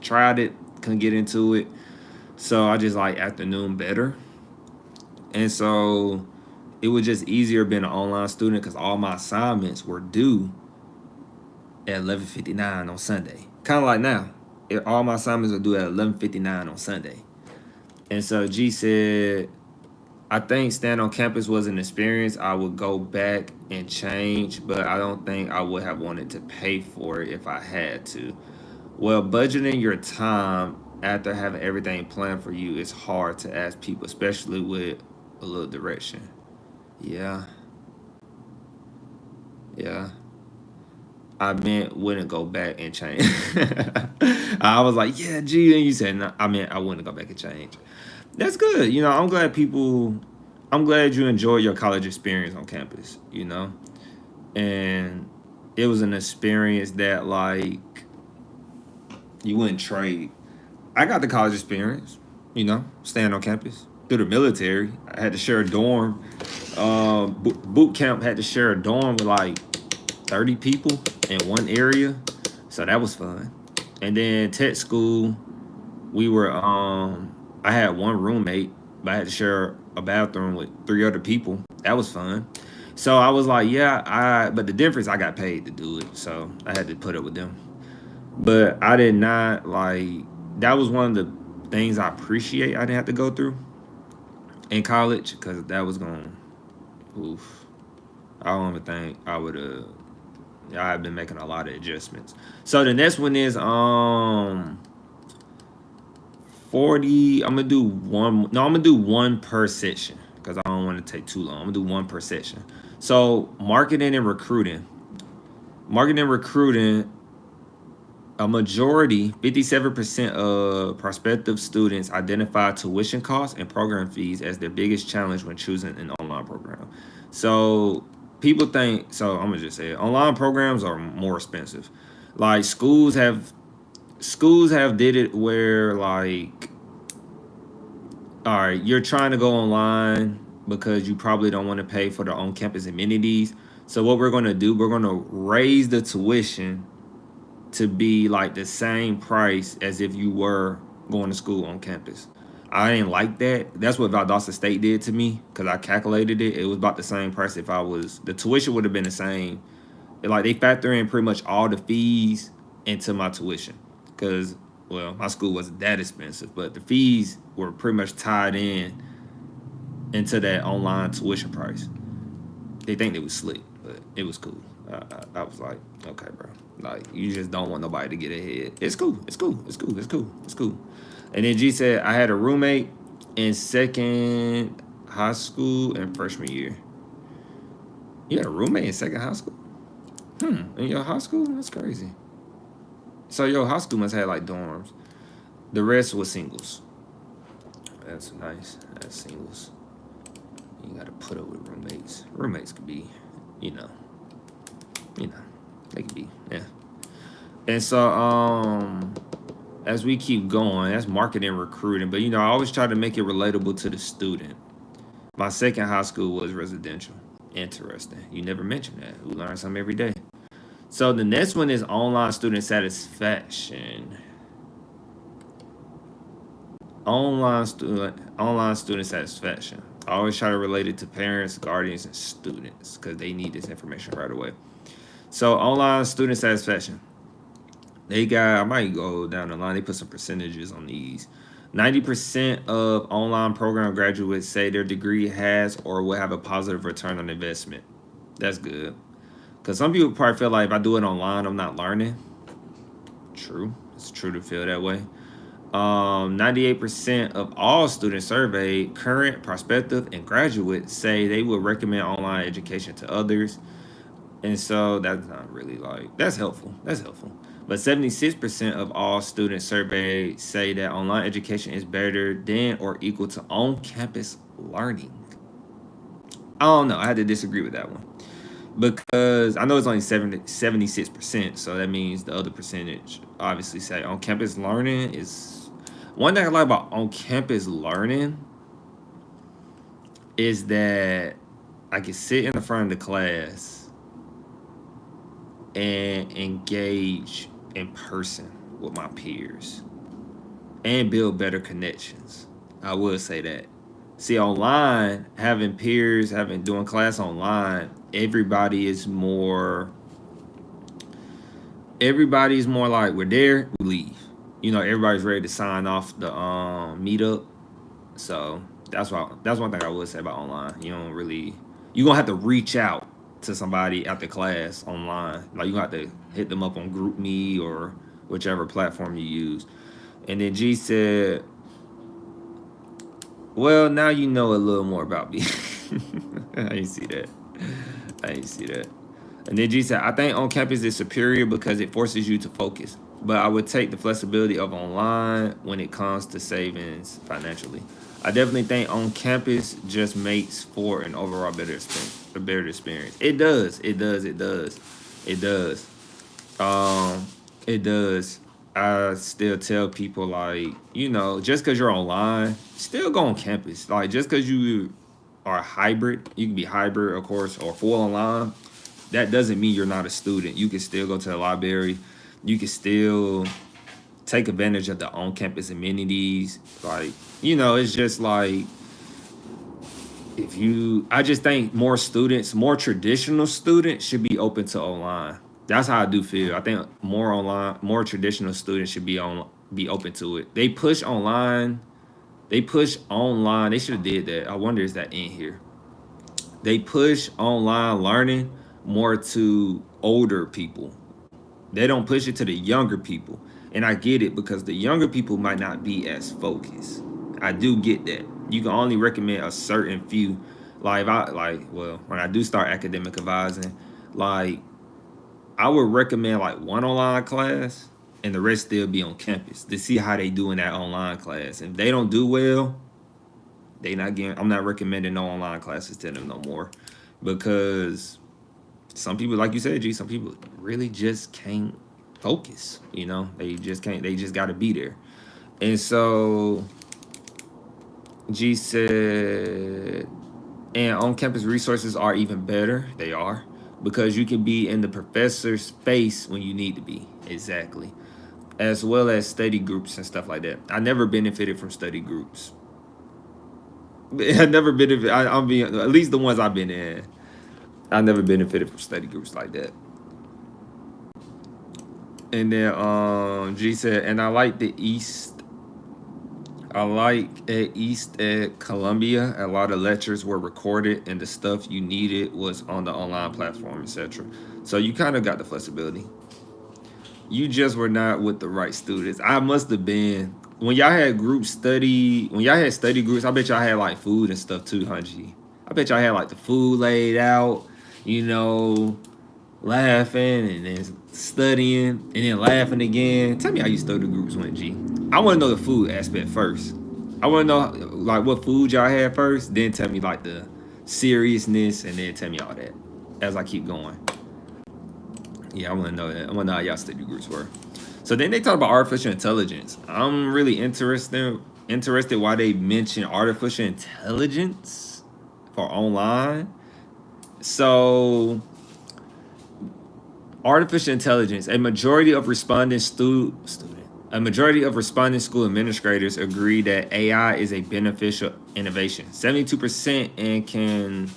Tried it, couldn't get into it. So I just like afternoon better. And so it was just easier being an online student because all my assignments were due at 11:59 on Sunday. Kind of like now. All my assignments are due at 11:59 on Sunday. And so G said, I think staying on campus was an experience I would go back and change, but I don't think I would have wanted to pay for it if I had to. Well, budgeting your time after having everything planned for you is hard to ask people, especially with a little direction. Yeah, yeah. I meant wouldn't go back and change. I was like, yeah, G, and you said no. I meant I wouldn't go back and change. That's good. I'm glad people. I'm glad you enjoyed your college experience on campus. And it was an experience that like you wouldn't trade. I got the college experience. Staying on campus through the military. I had to share a dorm. Boot camp had to share a dorm with like 30 people in one area, so that was fun. And then tech school, we were I had one roommate, but I had to share a bathroom with 3 other people. That was fun. So I was like, yeah, but the difference, I got paid to do it, so I had to put up with them. But I did not like. That was one of the things I appreciate I didn't have to go through in college, because that was going. Oof. I don't even think I would have. I've been making a lot of adjustments. So the next one is 40. I'm gonna do one. No, I'm gonna do one per section because I don't want to take too long. I'm gonna do one per section. So marketing and recruiting. Marketing and recruiting. A majority, 57% of prospective students identify tuition costs and program fees as their biggest challenge when choosing an online program. So people think, so I'm gonna just say it, online programs are more expensive. Like schools have did it where like, all right, you're trying to go online because you probably don't want to pay for the on-campus amenities. So what we're gonna do, we're gonna raise the tuition to be like the same price as if you were going to school on campus. I didn't like that. That's what Valdosta State did to me because I calculated it. It was about the same price if the tuition would have been the same. Like they factor in pretty much all the fees into my tuition because, well, my school wasn't that expensive, but the fees were pretty much tied into that online tuition price. They think they was slick, but it was cool. I was like, okay, bro. Like, you just don't want nobody to get ahead. It's cool. It's cool. It's cool. It's cool. It's cool. And then G said, I had a roommate in second high school and freshman year. You had a roommate in second high school? In your high school? That's crazy. So your high school must have like dorms. The rest was singles. That's nice. That's singles. You gotta put up with roommates. Roommates could be, they could be, yeah. And so, as we keep going, that's marketing and recruiting. But I always try to make it relatable to the student. My second high school was residential. Interesting. You never mentioned that. We learn something every day. So the next one is online student satisfaction. Online student satisfaction. I always try to relate it to parents, guardians, and students because they need this information right away. So online student satisfaction. I might go down the line. They put some percentages on these. 90% of online program graduates say their degree has or will have a positive return on investment. That's good. Because some people probably feel like if I do it online, I'm not learning. True. It's true to feel that way. 98% of all students surveyed, current, prospective, and graduates say they would recommend online education to others. And so that's not really that's helpful. That's helpful. But 76% of all students surveyed say that online education is better than or equal to on-campus learning. I don't know. I had to disagree with that one. Because I know it's only 76%, so that means the other percentage obviously say on-campus learning is... One thing I like about on-campus learning is that I can sit in the front of the class and engage in person with my peers and build better connections. I will say that. See, online, having peers, doing class online, everybody's more like, we're there, we leave. Everybody's ready to sign off the meetup. So that's one thing I would say about online. You're gonna have to reach out to somebody after class online. Like, you have to hit them up on GroupMe or whichever platform you use. And then G said, well, now you know a little more about me. I didn't see that. And then G said, I think on campus is superior because it forces you to focus. But I would take the flexibility of online when it comes to savings financially. I definitely think on campus just makes for an overall better experience. It does. I still tell people, just because you're online, still go on campus. Like, just because you are hybrid, you can be hybrid, of course, or full online. That doesn't mean you're not a student. You can still go to the library. You can still take advantage of the on-campus amenities. It's just like, I just think more traditional students should be open to online. That's how I do feel. I think more traditional students should be open to it. They push online. They should have did that. I wonder, is that in here? They push online learning more to older people. They don't push it to the younger people. And I get it, because the younger people might not be as focused. I do get that. You can only recommend a certain few. When I do start academic advising, I would recommend one online class and the rest still be on campus to see how they do in that online class. If they don't do well, I'm not recommending no online classes to them no more, because some people, like you said, G, some people really just can't focus. They just can't. They just got to be there. And so G said, and on-campus resources are even better. They are, because you can be in the professor's face when you need to be. Exactly. As well as study groups and stuff like that. I never benefited from study groups. I never benefited. I'll be, at least the ones I've been in, I never benefited from study groups like that. And then G said, and I like at East at Columbia, a lot of lectures were recorded and the stuff you needed was on the online platform, etc. So you kind of got the flexibility. You just were not with the right students. I must have been. When y'all had study groups, I bet y'all had food and stuff too, huh, G? I bet y'all had the food laid out, laughing and then studying and then laughing again. Tell me how you study groups went, G. I want to know the food aspect first. I want to know what food y'all had first, then tell me the seriousness, and then tell me all that as I keep going. Yeah, I want to know that. I want to know how y'all study groups were. So then they talk about artificial intelligence. I'm really interested why they mention artificial intelligence for online. So artificial intelligence, a majority of responding school administrators agree that AI is a beneficial innovation. 72%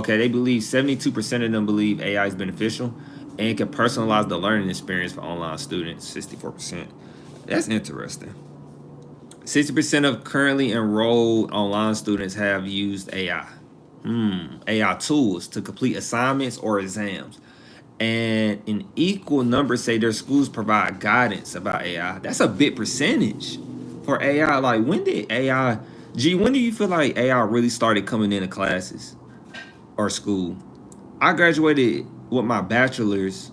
they believe 72% of them believe AI is beneficial and can personalize the learning experience for online students. 64%. That's interesting. 60% of currently enrolled online students have used AI. AI tools to complete assignments or exams. And an equal number say their schools provide guidance about AI. That's a big percentage for AI. Like, when do you feel like AI really started coming into classes or school? I graduated with my bachelor's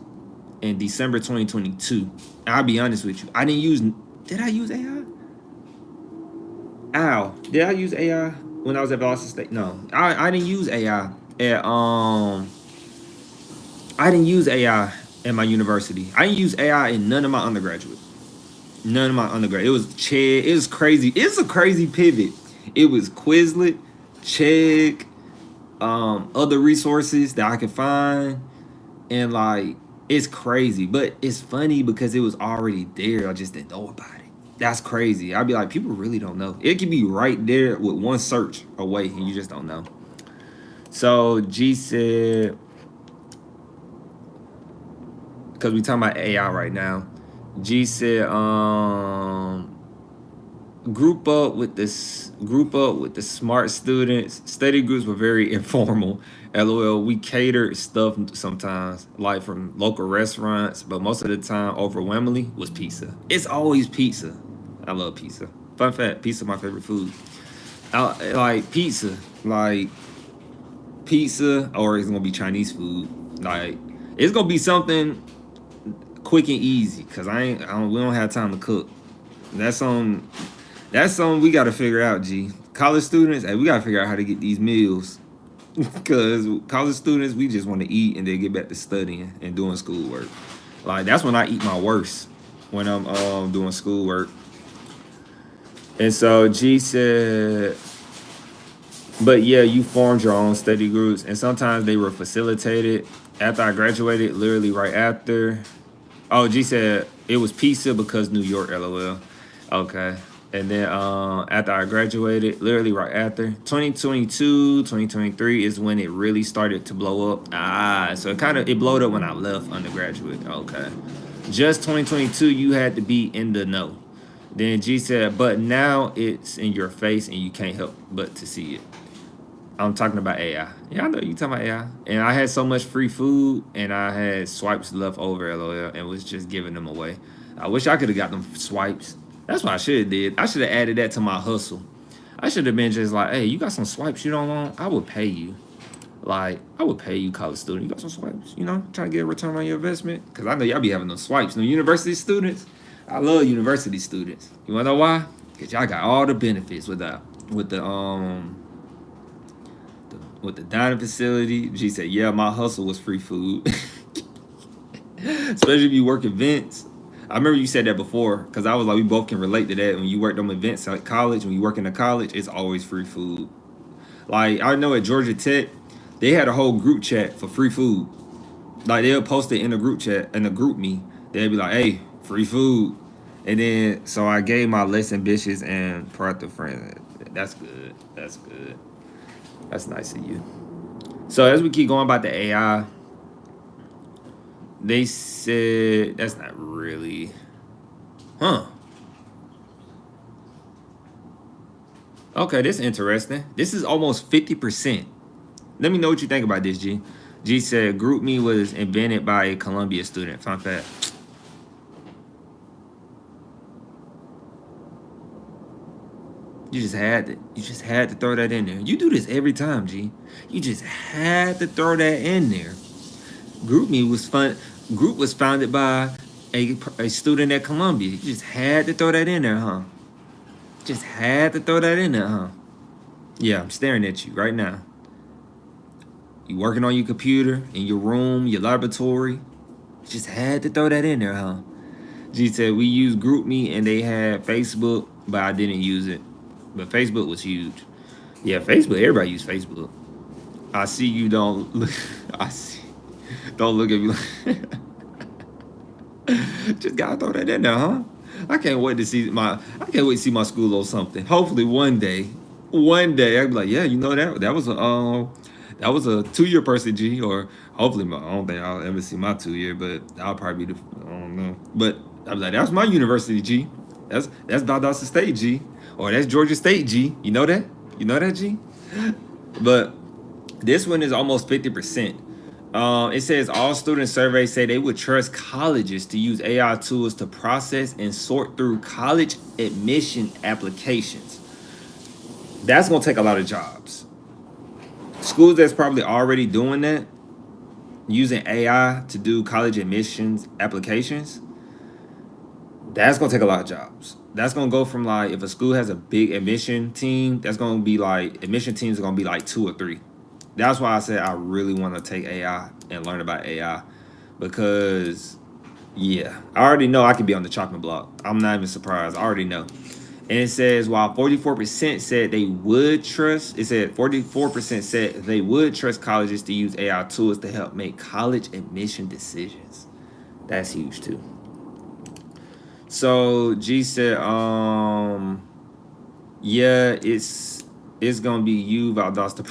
in December 2022. I'll be honest with you. Did I use AI? Did I use AI when I was at Boston State? No, I didn't use AI I didn't use AI at my university. I didn't use AI in none of my undergraduate. None of my undergrad. It was Chegg. It was crazy. It's a crazy pivot. It was Quizlet, Chegg, other resources that I could find, and like, it's crazy. But it's funny because it was already there. I just didn't know about it. That's crazy. I'd be like, people really don't know. It could be right there with one search away, and you just don't know. So G said, because we talking about AI right now. G said, group up with the smart students. Study groups were very informal. LOL, we catered stuff sometimes, like from local restaurants, but most of the time, overwhelmingly, was pizza. It's always pizza. I love pizza. Fun fact, pizza my favorite food. Like pizza, or it's gonna be Chinese food. Like, it's gonna be something quick and easy, cause we don't have time to cook. That's something we got to figure out, G. College students, we got to figure out how to get these meals, because college students, we just want to eat and then get back to studying and doing schoolwork. Like, that's when I eat my worst, when I'm doing schoolwork. And so G said, but yeah, you formed your own study groups, and sometimes they were facilitated. After I graduated, literally right after. Oh, G said it was pizza because New York, LOL. Okay. And then after I graduated, literally right after, 2022, 2023 is when it really started to blow up. So it blowed up when I left undergraduate. Okay. Just 2022, you had to be in the know. Then G said, but now it's in your face and you can't help but to see it. I'm talking about AI. Yeah, I know you talking about AI. And I had so much free food, and I had swipes left over, LOL, and was just giving them away. I wish I could have got them swipes. That's what I should have did. I should have added that to my hustle. I should have been just like, hey, you got some swipes you don't want? I would pay you. Like, I would pay you, college student. You got some swipes, trying to get a return on your investment? Because I know y'all be having those swipes. No, university students, I love university students. You want to know why? Because y'all got all the benefits with the dining facility. She said, yeah, my hustle was free food. Especially if you work events. I remember you said that before, because I was like, we both can relate to that. When you work on events at college, when you work in a college, it's always free food. Like, I know at Georgia Tech, they had a whole group chat for free food. Like, they'll post it in a group chat, in a group me. They'll be like, hey, free food. And then, so I gave my less ambitious and productive friends. That's good. That's good. That's nice of you. So as we keep going about the AI, they said that's not really, Okay, this is interesting. This is almost 50%. Let me know what you think about this, G. G said GroupMe was invented by a Columbia student. Fun fact. You just had to throw that in there. You do this every time, G. You just had to throw that in there. GroupMe was fun. Group was founded by a student at Columbia. You just had to throw that in there, huh? Just had to throw that in there, huh? Yeah, I'm staring at you right now. You working on your computer, in your room, your laboratory. Just had to throw that in there, huh? G said we used GroupMe and they had Facebook, but I didn't use it. But Facebook was huge. Yeah, Facebook. Everybody use Facebook. I see you don't look. I see. Don't look at me. Just gotta throw that in there, huh? I can't wait to see my. I can't wait to see my school or something. Hopefully one day, I'll be like, yeah, you know that was a 2 year person G, or hopefully I don't think I'll ever see my 2 year, but I'll probably be the I don't know. But I was like, that's my university G. That's Valdosta State G, or that's Georgia State G. You know that? You know that G? But this one is almost 50%. It says all student surveys say they would trust colleges to use AI tools to process and sort through college admission applications. That's gonna take a lot of jobs. Schools that's probably already doing that, using AI to do college admissions applications, that's gonna take a lot of jobs. That's gonna go from like if a school has a big admission team, that's gonna be like admission teams are gonna be like 2 or 3. That's why I said I really want to take AI and learn about AI because, yeah, I already know I could be on the chopping block. I'm not even surprised. I already know. And it says while 44% said they would trust, it said 44% said they would trust colleges to use AI tools to help make college admission decisions. That's huge too. So G said, yeah, it's gonna be you, Valdosta.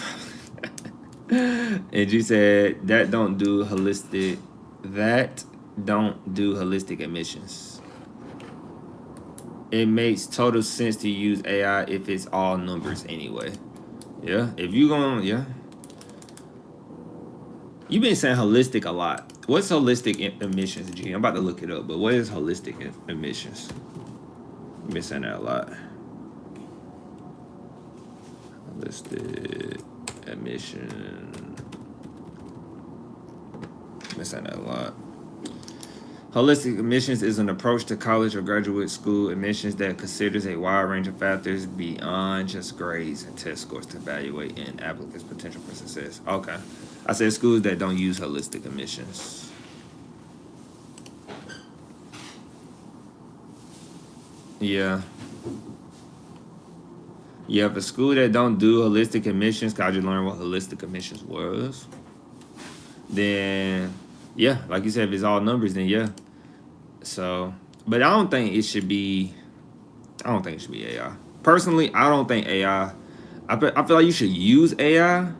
And G said that don't do holistic admissions. It makes total sense to use AI if it's all numbers anyway. Yeah, if you gonna you've been saying holistic a lot. What's holistic admissions, G? I'm about to look it up, but what is holistic admissions? You've been saying that a lot. Holistic admission. Been saying that a lot. Holistic admissions is an approach to college or graduate school admissions that considers a wide range of factors beyond just grades and test scores to evaluate an applicant's potential for success. Okay. I said schools that don't use holistic admissions. Yeah. Yeah, if a school that don't do holistic admissions, cause I just learned what holistic admissions was. Then, yeah, like you said, if it's all numbers, then yeah. So, but I don't think it should be AI. Personally, I don't think AI. I feel like you should use AI,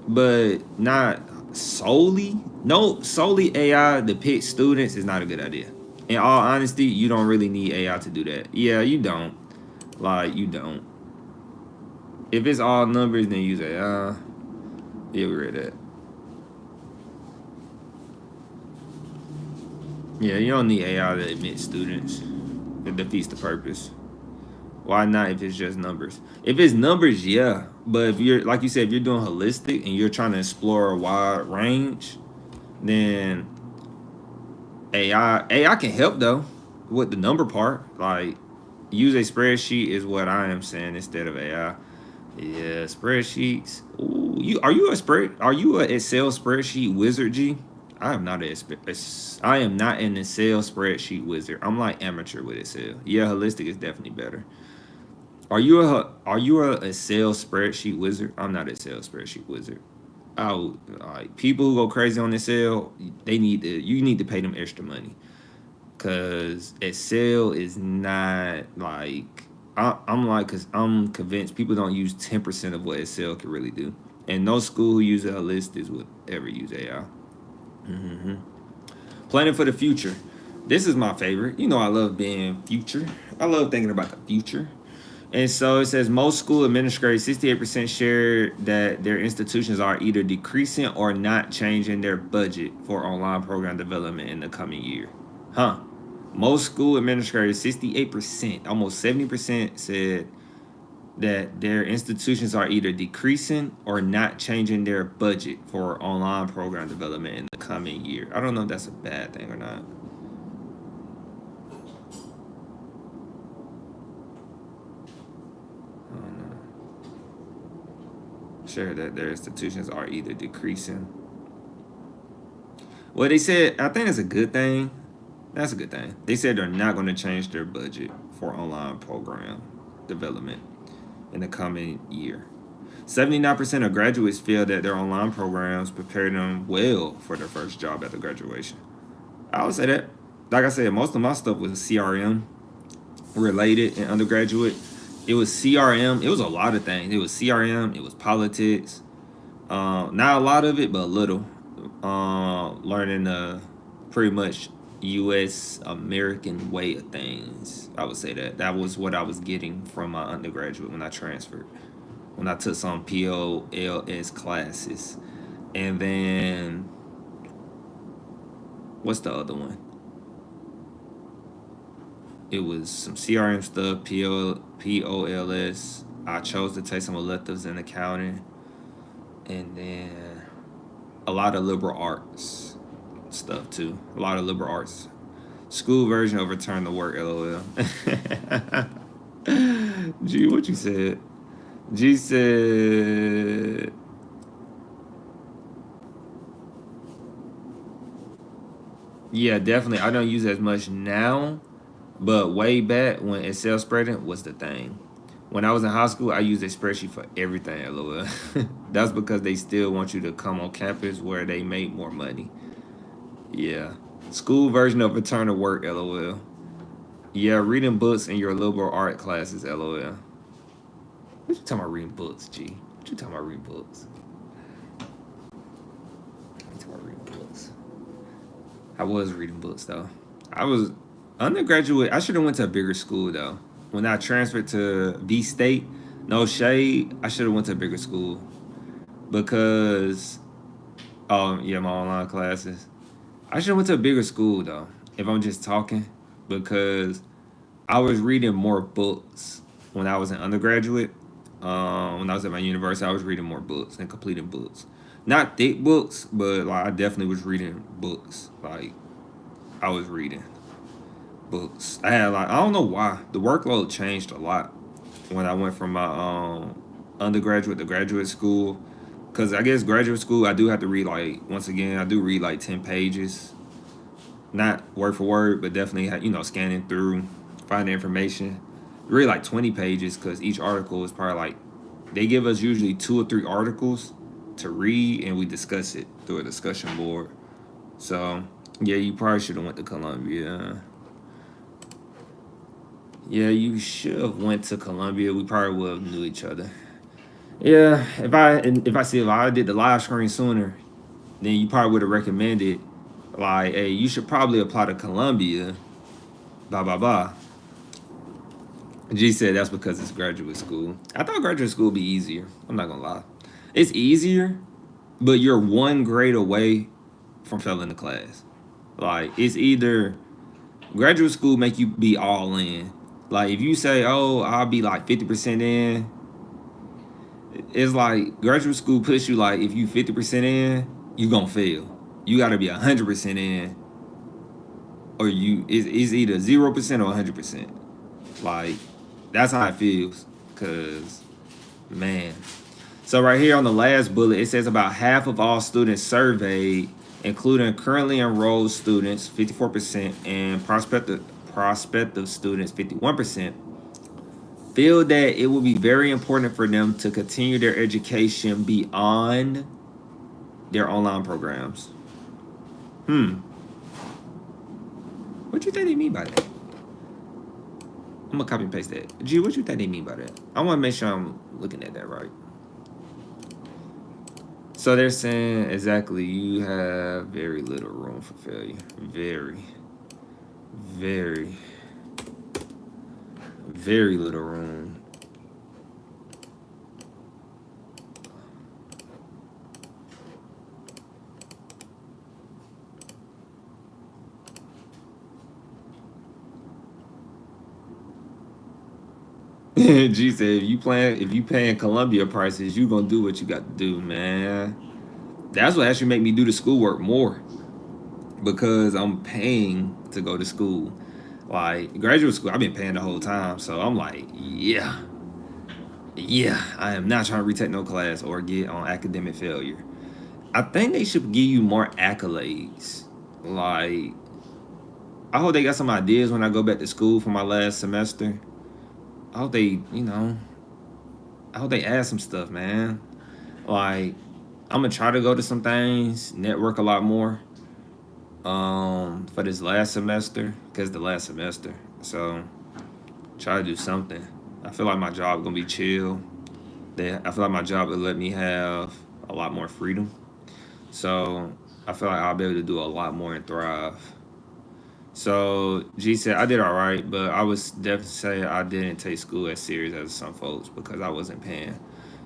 but not solely. No, solely AI to pick students is not a good idea. In all honesty, you don't really need AI to do that. Yeah, you don't. Like, you don't. If it's all numbers, then use AI. Yeah, we read that. Yeah, you don't need AI to admit students. It defeats the purpose. Why not if it's just numbers? If it's numbers, yeah. But if you're, like you said, if you're doing holistic and you're trying to explore a wide range, then AI can help though with the number part. Like use a spreadsheet is what I am saying instead of AI. Yeah, spreadsheets. Ooh, are you an Excel spreadsheet wizard, G? I am not an Excel spreadsheet wizard. I'm like amateur with Excel. Yeah, holistic is definitely better. Are you a Excel spreadsheet wizard? I'm not an Excel spreadsheet wizard. Like people who go crazy on Excel, you need to pay them extra money. Cause Excel is not like cause I'm convinced people don't use 10% of what Excel can really do. And no school who uses holistic would ever use AI. Planning for the future. This is my favorite. You know I love being future. I love thinking about the future. And so it says most school administrators, 68% share that their institutions are either decreasing or not changing their budget for online program development in the coming year. Huh. Most school administrators, 68%, almost 70% said that their institutions are either decreasing or not changing their budget for online program development in the coming year. I don't know if that's a bad thing or not. I don't know. Sure that their institutions are either decreasing. Well, they said, I think it's a good thing That's a good thing. They said they're not going to change their budget for online program development in the coming year. 79% of graduates feel that their online programs prepare them well for their first job after graduation. I would say that. Like I said, most of my stuff was CRM related in undergraduate. It was CRM. It was a lot of things. It was CRM. It was politics. Not a lot of it, but a little. Learning pretty much U.S. American way of things. I would say that was what I was getting from my undergraduate when I transferred. When I took some POLS classes, and then what's the other one? It was some CRM stuff, POLS. I chose to take some electives in accounting, and then a lot of liberal arts stuff too. A lot of liberal arts. School version of return to work, LOL. Gee, what you said? G said, yeah, definitely. I don't use it as much now, but way back when Excel spreading was the thing. When I was in high school, I used a spreadsheet for everything, LOL. That's because they still want you to come on campus where they make more money. Yeah. School version of return to work, LOL. Yeah, reading books in your liberal art classes, LOL. What you talking about reading books, G? What you talking about reading books? What you talking about reading books? I was reading books though. I was undergraduate. I should have went to a bigger school though. When I transferred to V State, no shade, I should have went to a bigger school because, yeah, my online classes. I should have went to a bigger school though. If I'm just talking, because I was reading more books when I was an undergraduate. When I was at my university, I was reading more books and completing books. Not thick books, but like I definitely was reading books. Like I was reading books. I had like I don't know why the workload changed a lot when I went from my undergraduate to graduate school. Cause I guess graduate school I do have to read like once again I do read like 10 pages, not word for word, but definitely scanning through, finding information. Read like 20 pages because each article is probably like they give us usually 2 or 3 articles to read and we discuss it through a discussion board. So yeah, you probably should have went to Columbia. Yeah, you should have went to Columbia. We probably would have knew each other. Yeah, if I did the live screen sooner, then you probably would have recommended like, hey, you should probably apply to Columbia. Blah blah blah. G said that's because it's graduate school. I thought graduate school would be easier. I'm not gonna lie. It's easier, but you're one grade away from failing the class. Like it's either graduate school make you be all in. Like if you say, oh, I'll be like 50% in, it's like graduate school puts you like if you 50% in, you gonna fail. You gotta be 100% in, or it's either 0% or 100%. Like that's how it feels. Cause man. So right here on the last bullet, it says about half of all students surveyed, including currently enrolled students, 54%, and prospective students, 51%, feel that it will be very important for them to continue their education beyond their online programs. What do you think they mean by that? I'm gonna copy and paste that. Gee, what do you think they mean by that? I want to make sure I'm looking at that right. So they're saying exactly you have very little room for failure. Very, very, very little room. G said, if you paying Columbia prices, you gonna do what you got to do, man. That's what actually make me do the schoolwork more, because I'm paying to go to school. Like graduate school, I've been paying the whole time, so I'm like, yeah, I am not trying to retake no class or get on academic failure. I think they should give you more accolades. Like, I hope they got some ideas when I go back to school for my last semester. I hope they, I hope they add some stuff, man. Like, I'm gonna try to go to some things, network a lot more, for this last semester, because the last semester. So try to do something. I feel like my job gonna be chill. I feel like my job will let me have a lot more freedom. So I feel like I'll be able to do a lot more and thrive. So G said I did all right, but I was definitely say I didn't take school as serious as some folks because I wasn't paying.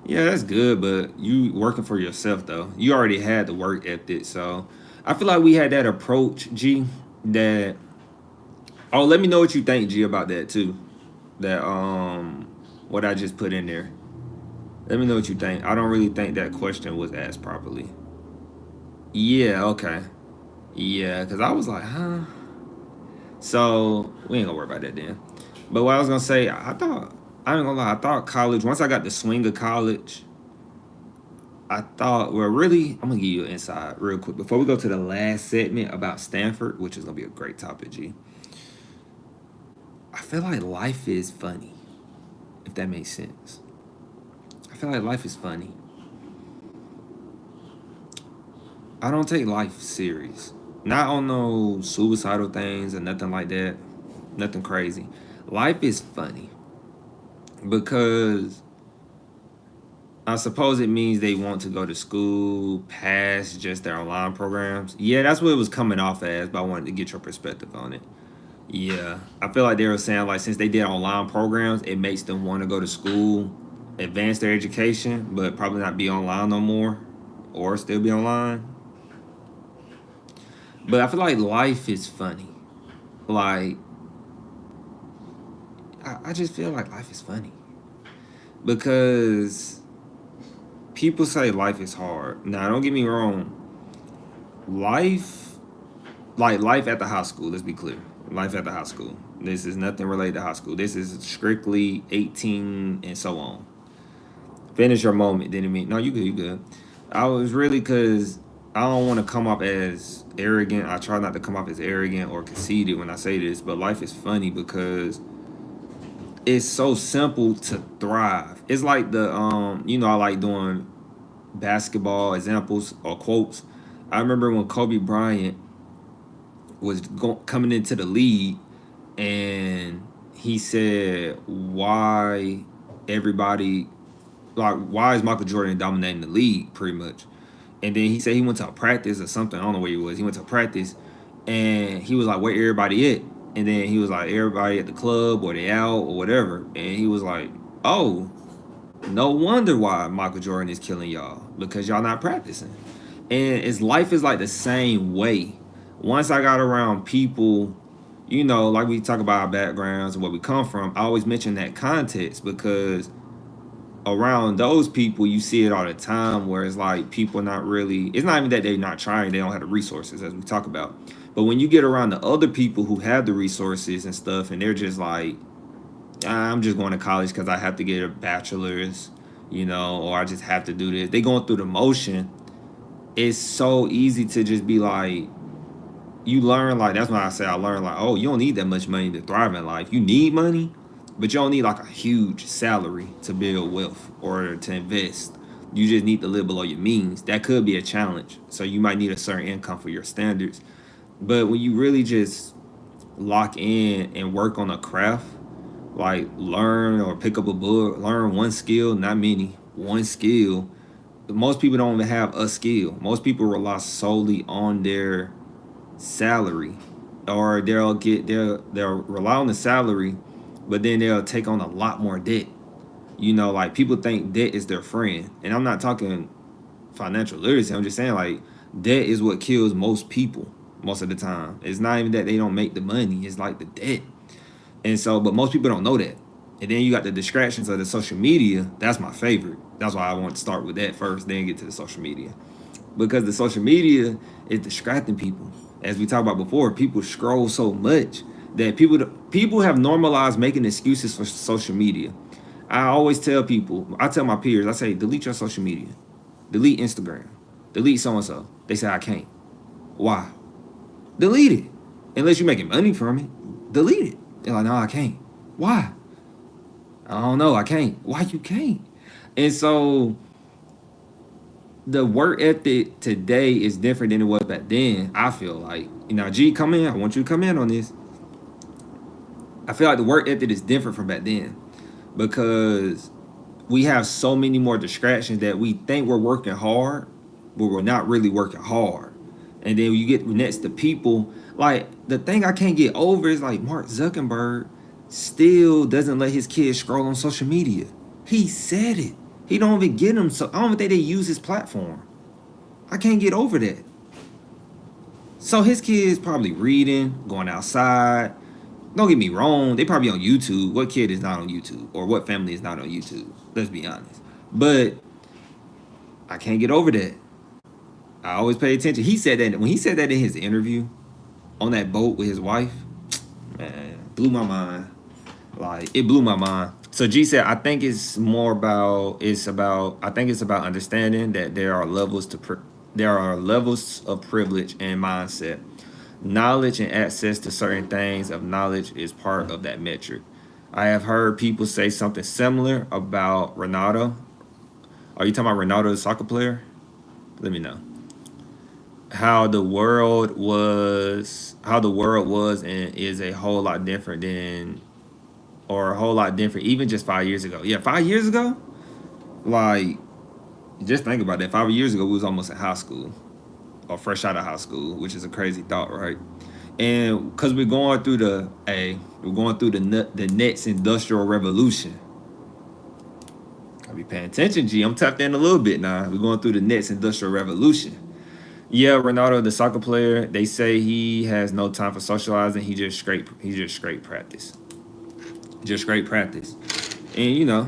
Yeah, that's good, but you working for yourself though. You already had the work ethic, so I feel like we had that approach, G. That let me know what you think, G, about that too. That what I just put in there. Let me know what you think. I don't really think that question was asked properly. Yeah, okay. Yeah, because I was like, huh? So we ain't gonna worry about that then. But what I was gonna say, I ain't gonna lie, I thought college, once I got the swing of college, I thought, well, really, I'm gonna give you an insight real quick before we go to the last segment about Stanford, which is gonna be a great topic, G. I feel like life is funny, if that makes sense. I feel like life is funny. I don't take life serious. Not on no suicidal things or nothing like that. Nothing crazy. Life is funny because I suppose it means they want to go to school past just their online programs. Yeah, that's what it was coming off as, but I wanted to get your perspective on it. Yeah, I feel like they were saying like since they did online programs, it makes them want to go to school, advance their education, but probably not be online no more, or still be online. But I feel like life is funny. Like I just feel like life is funny because people say life is hard. Now, don't get me wrong. Life, like life at the high school. Let's be clear. Life at the high school. This is nothing related to high school. This is strictly 18 and so on. Finish your moment. Didn't mean no. You good. You good. I was really because I don't want to come off as arrogant. I try not to come off as arrogant or conceited when I say this. But life is funny because it's so simple to thrive. It's like I like doing basketball examples or quotes. I remember when Kobe Bryant was coming into the league, and he said, "Why everybody why is Michael Jordan dominating the league pretty much?" And then he said he went to a practice or something. I don't know where he was. He went to a practice, and he was like, "Where everybody at?" And then he was like, "Everybody at the club or they out or whatever." And he was like, "Oh, no wonder why Michael Jordan is killing y'all because y'all not practicing." And life is like the same way. Once I got around people, like we talk about our backgrounds and where we come from, I always mention that context because around those people, you see it all the time where it's like people not really, it's not even that they're not trying, they don't have the resources as we talk about. But when you get around the other people who have the resources and stuff, and they're just like, I'm just going to college because I have to get a bachelor's, or I just have to do this. They going through the motion. It's so easy to just be like, you learn, like, that's why I say I learned, like, oh, you don't need that much money to thrive in life. You need money, but you don't need like a huge salary to build wealth or to invest. You just need to live below your means. That could be a challenge. So you might need a certain income for your standards. But when you really just lock in and work on a craft, like learn or pick up a book, learn one skill, not many, one skill. Most people don't even have a skill. Most people rely solely on their salary, or they'll rely on the salary, but then they'll take on a lot more debt. Like people think debt is their friend, and I'm not talking financial literacy. I'm just saying like debt is what kills most people most of the time. It's not even that they don't make the money, it's like the debt. And so, but most people don't know that. And then you got the distractions of the social media. That's my favorite. That's why I want to start with that first, then get to the social media. Because the social media is distracting people. As we talked about before, people scroll so much that people have normalized making excuses for social media. I always tell people, I tell my peers, I say, delete your social media. Delete Instagram. Delete so-and-so. They say, I can't. Why? Delete it. Unless you're making money from it, delete it. They're like, no, I can't. Why? I don't know. I can't. Why you can't? And so the work ethic today is different than it was back then. I feel like, G, come in. I want you to come in on this. I feel like the work ethic is different from back then because we have so many more distractions that we think we're working hard, but we're not really working hard. And then you get next to people, like the thing I can't get over is like Mark Zuckerberg still doesn't let his kids scroll on social media. He said it. He don't even get them. So I don't even think they use his platform. I can't get over that. So his kids probably reading, going outside. Don't get me wrong, they probably on YouTube. What kid is not on YouTube? Or what family is not on YouTube? Let's be honest. But I can't get over that. I always pay attention. He said that when he said that in his interview on that boat with his wife, man, blew my mind. Like it blew my mind. So G said, I think it's about understanding that there are levels of privilege and mindset. Knowledge and access to certain things of knowledge is part of that metric. I have heard people say something similar about Ronaldo. Are you talking about Ronaldo, the soccer player? Let me know. How the world was and is a whole lot different even just 5 years ago. Yeah, 5 years ago? Like, just think about that. 5 years ago, we was almost in high school. Or fresh out of high school, which is a crazy thought, right? And because we're going through the next industrial revolution. I'll be paying attention, G. I'm tapped in a little bit now. We're going through the next industrial revolution. Yeah, Ronaldo, the soccer player, they say he has no time for socializing. He just straight practice. Just great practice. And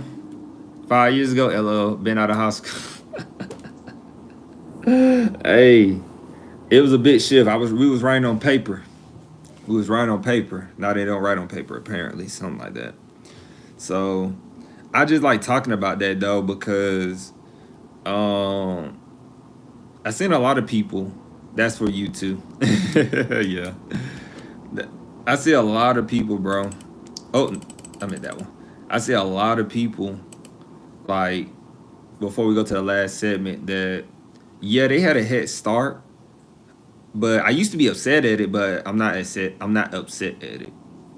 5 years ago, LL been out of high school. Hey, it was a big shift. We was writing on paper. Now they don't write on paper, apparently, something like that. So I just like talking about that though, because I seen a lot of people. That's for you too. Yeah. I see a lot of people, bro. Oh, I meant that one. I see a lot of people, like, before we go to the last segment, that, yeah, they had a head start, but I used to be upset at it, but I'm not upset at it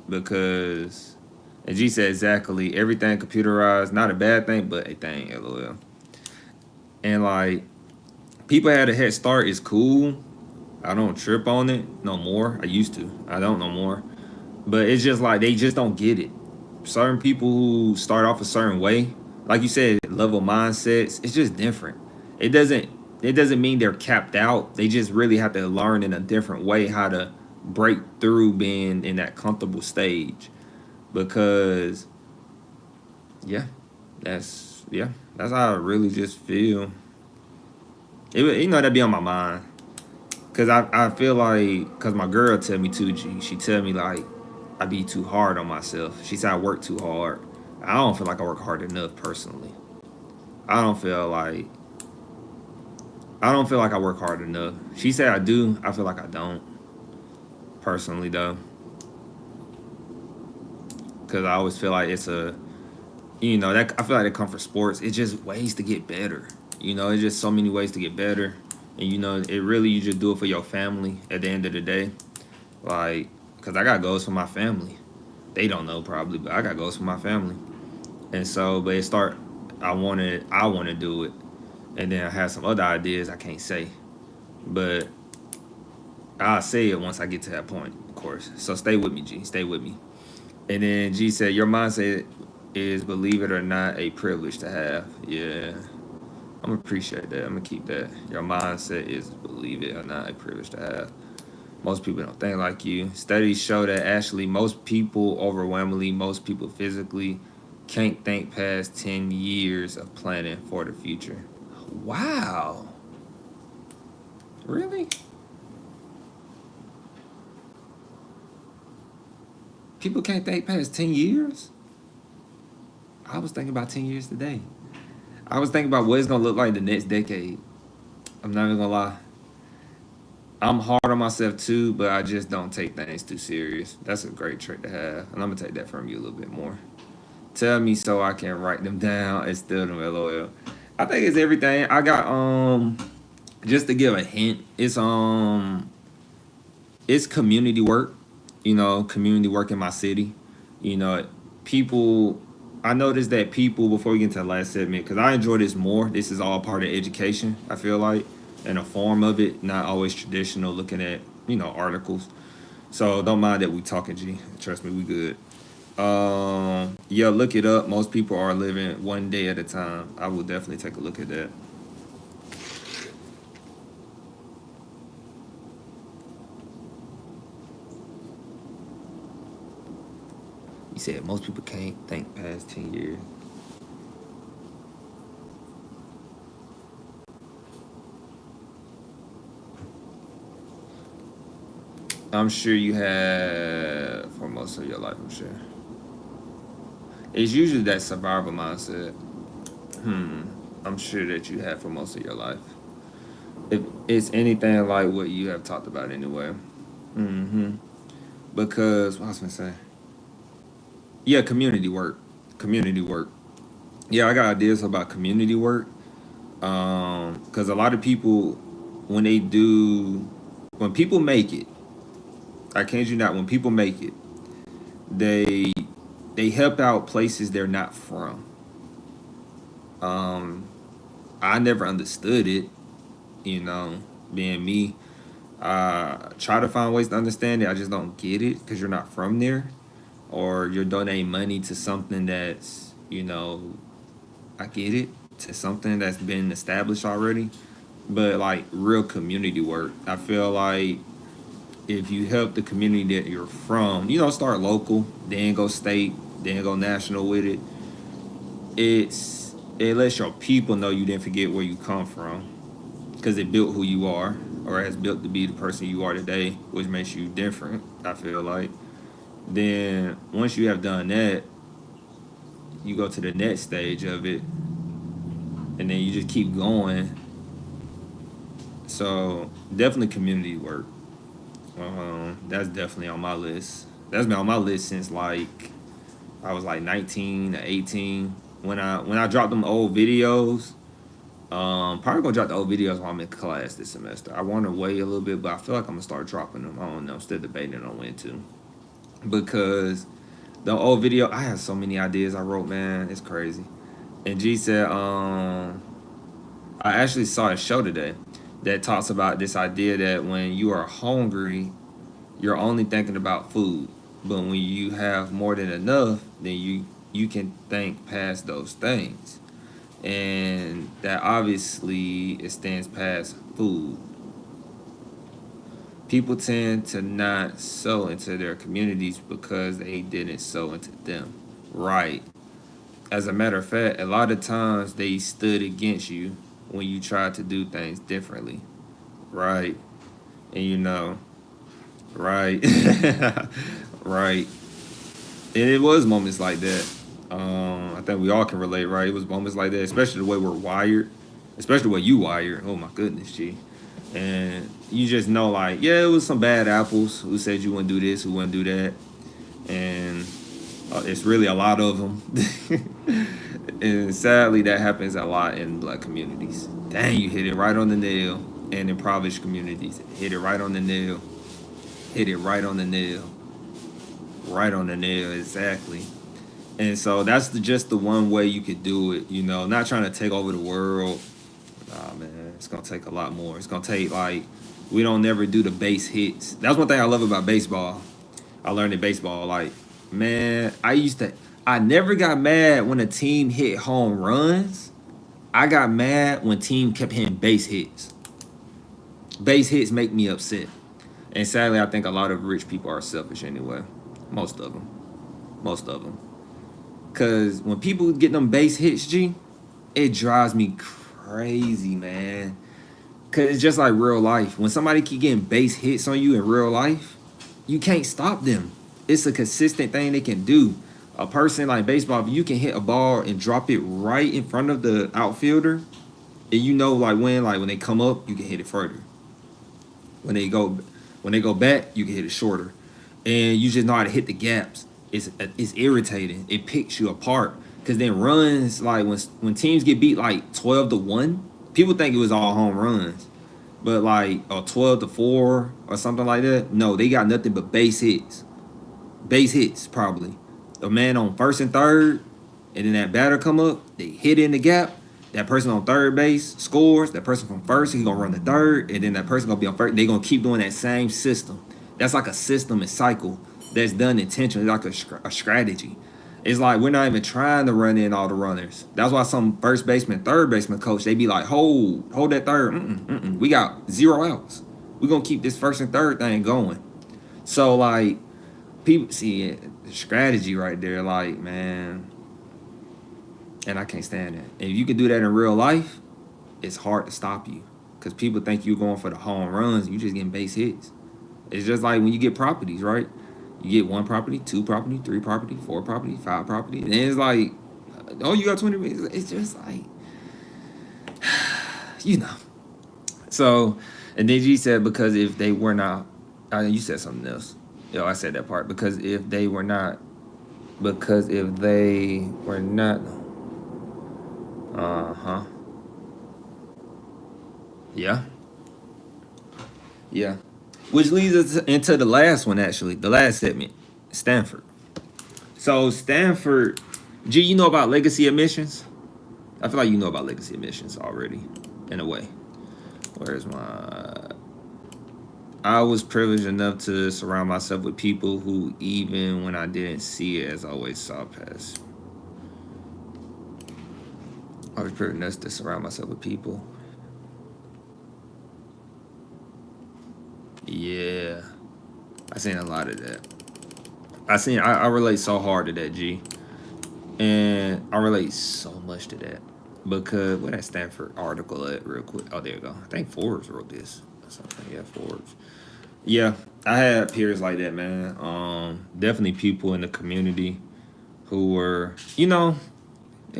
because, as G said exactly, everything computerized, not a bad thing, but a thing, LOL. And, like, people had a head start is cool. I don't trip on it no more. I used to. I don't no more. But it's just like they just don't get it. Certain people who start off a certain way, like you said, level mindsets, it's just different. It doesn't mean they're capped out. They just really have to learn in a different way how to break through being in that comfortable stage. Because that's how I really just feel. That'd be on my mind. Cause I feel like, cause my girl tell me too, G. She tell me like I be too hard on myself. She said I work too hard. I don't feel like I work hard enough personally. I don't feel like I work hard enough. She said I do. I feel like I don't. Personally though. Cause I always feel like it's that I feel like it comes from sports. It's just ways to get better. It's just so many ways to get better. And it really, you just do it for your family at the end of the day. Like, because I got goals for my family. They don't know probably, but I got goals for my family. And so, but I want to do it. And then I have some other ideas I can't say. But I'll say it once I get to that point, of course. So stay with me, G. Stay with me. And then G said, your mindset is, believe it or not, a privilege to have. Yeah. I'm gonna appreciate that. I'm gonna keep that. Your mindset is, believe it or not, a privilege to have. Most people don't think like you. Studies show that actually most people physically can't think past 10 years of planning for the future. Wow. Really? People can't think past 10 years? I was thinking about 10 years today. I was thinking about what it's going to look like the next decade. I'm not even going to lie. I'm hard on myself too, but I just don't take things too serious. That's a great trait to have, and I'm gonna take that from you a little bit more. Tell me so I can write them down and still them LOL. I think it's everything. I got just to give a hint, it's community work, community work in my city. You know, people I noticed that people before we get into the last segment, because I enjoy this more. This is all part of education, I feel like, and a form of it, not always traditional looking at, articles. So don't mind that we talking, G. Trust me, we good. Yeah, look it up. Most people are living one day at a time. I will definitely take a look at that. You said most people can't think past 10 years. I'm sure you have for most of your life, I'm sure. It's usually that survival mindset. I'm sure that you have for most of your life. If it's anything like what you have talked about anyway. hmm Because, what I was going to say? Yeah, community work. Community work. Yeah, I got ideas about community work. Because a lot of people, when they do, when people make it, I kid you not, when people make it, they they help out places they're not from. Um, I never understood it, you know, being me. Try to find ways to understand it. I just don't get it because you're not from there, or you're donating money to something that's, I get it, to something that's been established already. But like real community work, I feel like if you help the community that you're from, start local, then go state, then go national with it. It lets your people know you didn't forget where you come from, because it built who you are, or has built to be the person you are today, which makes you different. I feel like. Then once you have done that, you go to the next stage of it, and then you just keep going. So definitely community work. That's definitely on my list. That's been on my list since like I was like 19 to 18. When I dropped them old videos, probably gonna drop the old videos while I'm in class this semester. I want to wait a little bit, but I feel like I'm gonna start dropping them. I don't know. I'm still debating on when to, because the old video, I have so many ideas I wrote, man. It's crazy. And G said, I actually saw a show today that talks about this idea that when you are hungry, you're only thinking about food. But when you have more than enough, then you can think past those things. And that obviously extends past food. People tend to not sow into their communities because they didn't sow into them. Right. As a matter of fact, a lot of times they stood against you when you tried to do things differently. Right. And right. Right. And it was moments like that. I think we all can relate, right? It was moments like that, especially the way we're wired, especially the way you wired. Oh my goodness, G. And you just know, like, yeah, it was some bad apples who said you wouldn't do this, who wouldn't do that. And it's really a lot of them. And sadly, that happens a lot in black communities. Dang, you hit it right on the nail. And in impoverished communities, hit it right on the nail. Hit it right on the nail. Right on the nail, exactly. And so that's just the one way you could do it, not trying to take over the world. Nah, man, it's going to take a lot more. It's going to take, like, we don't never do the base hits. That's one thing I love about baseball. I learned in baseball, like, man, I never got mad when a team hit home runs. I got mad when team kept hitting base hits. Base hits make me upset. And sadly, I think a lot of rich people are selfish anyway. Most of them. Most of them. Because when people get them base hits, G, it drives me crazy, man. Because it's just like real life. When somebody keep getting base hits on you in real life, you can't stop them. It's a consistent thing they can do. A person like baseball, if you can hit a ball and drop it right in front of the outfielder, and like when they come up, you can hit it further. When they go back, you can hit it shorter, and you just know how to hit the gaps. It's irritating. It picks you apart because then runs like when teams get beat like 12-1, people think it was all home runs, but like or 12-4 or something like that. No, they got nothing but base hits probably. A man on first and third, and then that batter come up, they hit in the gap. That person on third base scores. That person from first, he's gonna run the third, and then that person gonna be on first. They gonna keep doing that same system. That's like a system and cycle that's done intentionally, like a strategy. It's like we're not even trying to run in all the runners. That's why some first baseman, third baseman coach, they be like, hold that third. We got 0 outs. We're gonna keep this first and third thing going. So like people see the strategy right there, like, man. And I can't stand that. And if you can do that in real life, it's hard to stop you. Because people think you're going for the home runs, you just getting base hits. It's just like when you get properties, right? You get 1 property, 2 property, 3 property, 4 property, 5 property. And it's like, oh, you got 20. It's just like, you know. So, and then you said because if they were not, you said something else. Yo, I said that part. Because if they were not, Yeah. Yeah. Which leads us into the last one, actually. The last segment. Stanford. So Stanford, G, you know about legacy admissions? I feel like you know about legacy admissions already, in a way. Where's my... I was privileged enough to surround myself with people who, even when I didn't see it, as always saw past. I was privileged enough to surround myself with people. Yeah. I seen a lot of that. I relate so hard to that, G. And I relate so much to that. Because, where that Stanford article at real quick? Oh, there you go. I think Forbes wrote this. Or something. Yeah, Forbes. Yeah, I had peers like that, man. Definitely people in the community who were, they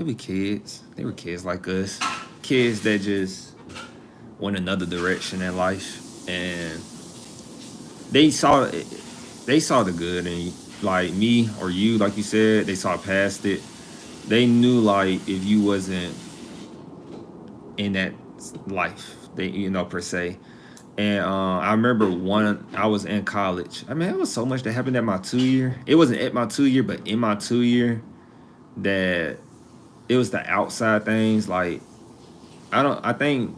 were kids. They were kids like us. Kids that just went another direction in life. And they saw the good in, like, me or you, like you said, they saw past it. They knew, like, if you wasn't in that life, they, per se. And I remember I was in college. I mean, it was so much that happened at my 2-year. It wasn't at my 2-year, but in my 2-year, that it was the outside things. Like, I think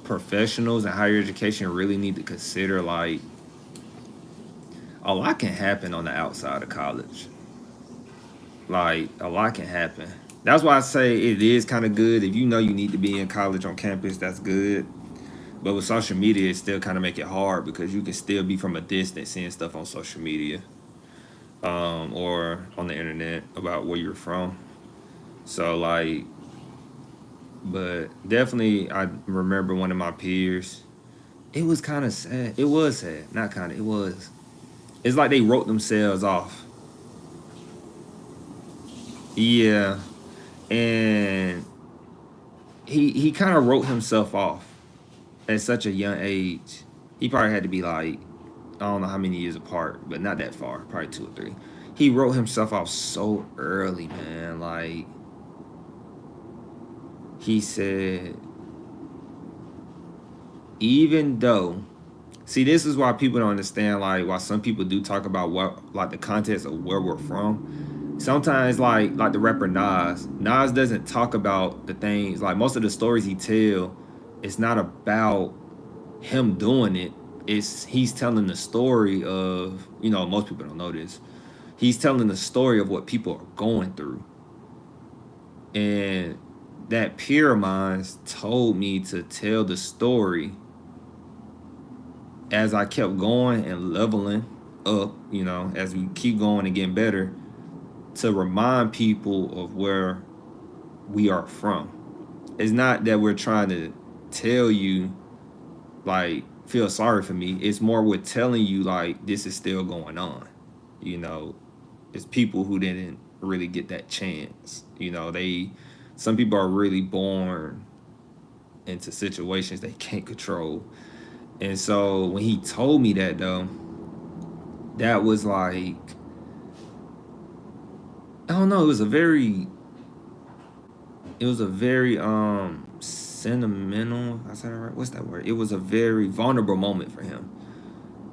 professionals in higher education really need to consider, like, a lot can happen on the outside of college. Like, a lot can happen. That's why I say it is kind of good. If you know you need to be in college on campus, that's good. But with social media, it still kind of make it hard because you can still be from a distance seeing stuff on social media or on the internet about where you're from. So, like, but definitely I remember one of my peers. It was kind of sad. It was sad. Not kind of. It was. It's like they wrote themselves off. Yeah. And he kind of wrote himself off at such a young age. He probably had to be like, I don't know how many years apart, but not that far, probably 2 or 3. He wrote himself off so early, man. Like, he said, even though, see, this is why people don't understand, like, why some people do talk about what, like, the context of where we're from. Sometimes, like the rapper Nas doesn't talk about the things, like, most of the stories he tell, it's not about him doing it. He's telling the story of, most people don't know this. He's telling the story of what people are going through. And that peer of mine told me to tell the story as I kept going and leveling up, as we keep going and getting better, to remind people of where we are from. It's not that we're trying to tell you, like, feel sorry for me. It's more with telling you, like, this is still going on. It's people who didn't really get that chance. Some people are really born into situations they can't control. And so when he told me that though, that was like, I don't know, it was a very sentimental, I said it right, what's that word? It was a very vulnerable moment for him.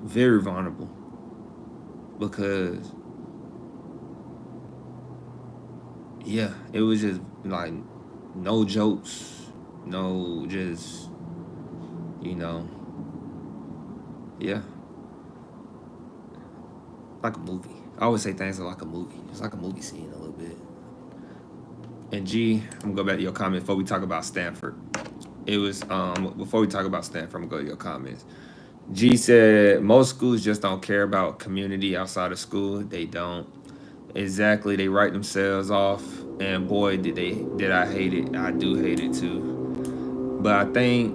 Very vulnerable. Because yeah, it was just like no jokes, no just, you know, yeah, like a movie. I always say things are like a movie. It's like a movie scene a little bit. And G, I'm gonna go back to your comment before we talk about Stanford. It was before we talk about Stanford, I'm gonna go to your comments. G said most schools just don't care about community outside of school. They don't. Exactly, they write themselves off, and boy, did I hate it. I do hate it too. But I think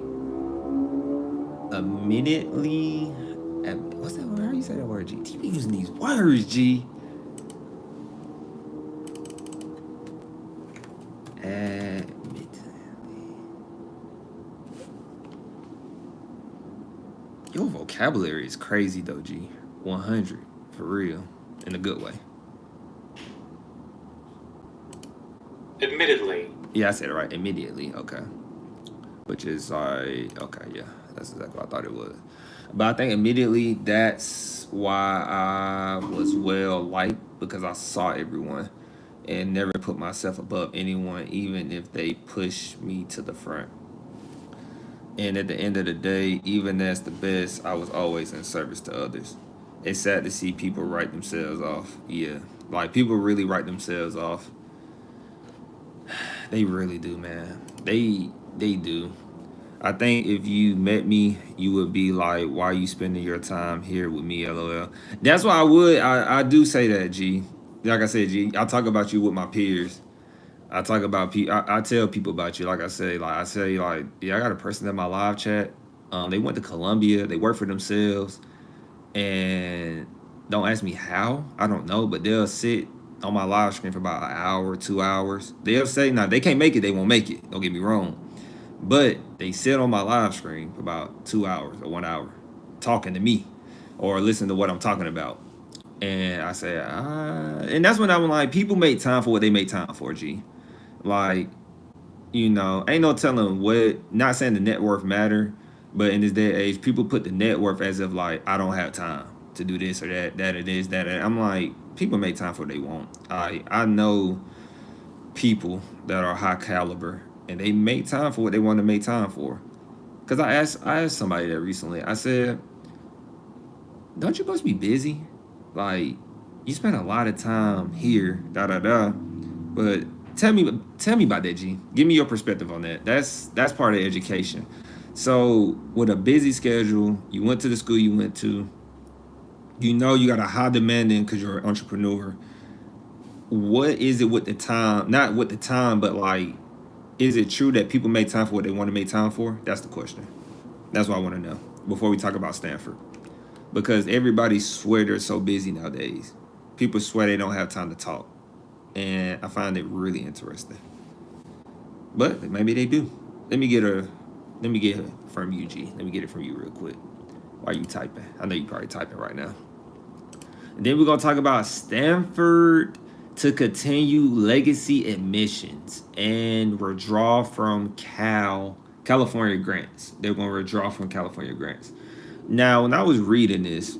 immediately, what's that word? How you say that word, G? You be using these words, G. Admittedly. Your vocabulary is crazy though, G. 100 for real, in a good way. Admittedly. Yeah, I said it right. Immediately. Okay. Which is like, okay, yeah, that's exactly what I thought it was. But I think immediately that's why I was well liked, because I saw everyone and never put myself above anyone, even if they push me to the front. And at the end of the day, even as the best, I was always in service to others. It's sad to see people write themselves off. Yeah, like people really write themselves off. They really do, man. They do. I think if you met me, you would be like, "Why are you spending your time here with me?" LOL. That's why I would. I do say that, G. Like I said, G. I talk about you with my peers. I talk about I tell people about you. Like I say, like, yeah, I got a person in my live chat. They went to Columbia. They work for themselves, and don't ask me how. I don't know, but they'll sit on my live stream for about an hour, 2 hours. They'll say, "Now they can't make it. They won't make it. Don't get me wrong." But they sit on my live stream for about 2 hours or 1 hour talking to me or listen to what I'm talking about. And I say, and that's when I'm like, people make time for what they make time for, G. Like, ain't no telling what, not saying the net worth matter, but in this day and age, people put the net worth as if like, I don't have time to do this or that or this, that. I'm like, people make time for what they want. I know people that are high caliber and they make time for what they want to make time for. Cause I asked somebody that recently. I said, "Don't you supposed to be busy? Like, you spend a lot of time here, da da da." But tell me about that, G. Give me your perspective on that. That's part of education. So with a busy schedule, you went to the school you went to. You got a high demanding because you're an entrepreneur. What is it with the time? Not with the time, but like, is it true that people make time for what they want to make time for? That's the question. That's what I want to know before we talk about Stanford. Because everybody swear they're so busy nowadays. People swear they don't have time to talk. And I find it really interesting. But maybe they do. Let me get it from you, G. Let me get it from you real quick. Why are you typing? I know you're probably typing right now. And then we're going to talk about Stanford to continue legacy admissions and withdraw from California grants. They're going to withdraw from California grants. Now, when I was reading this,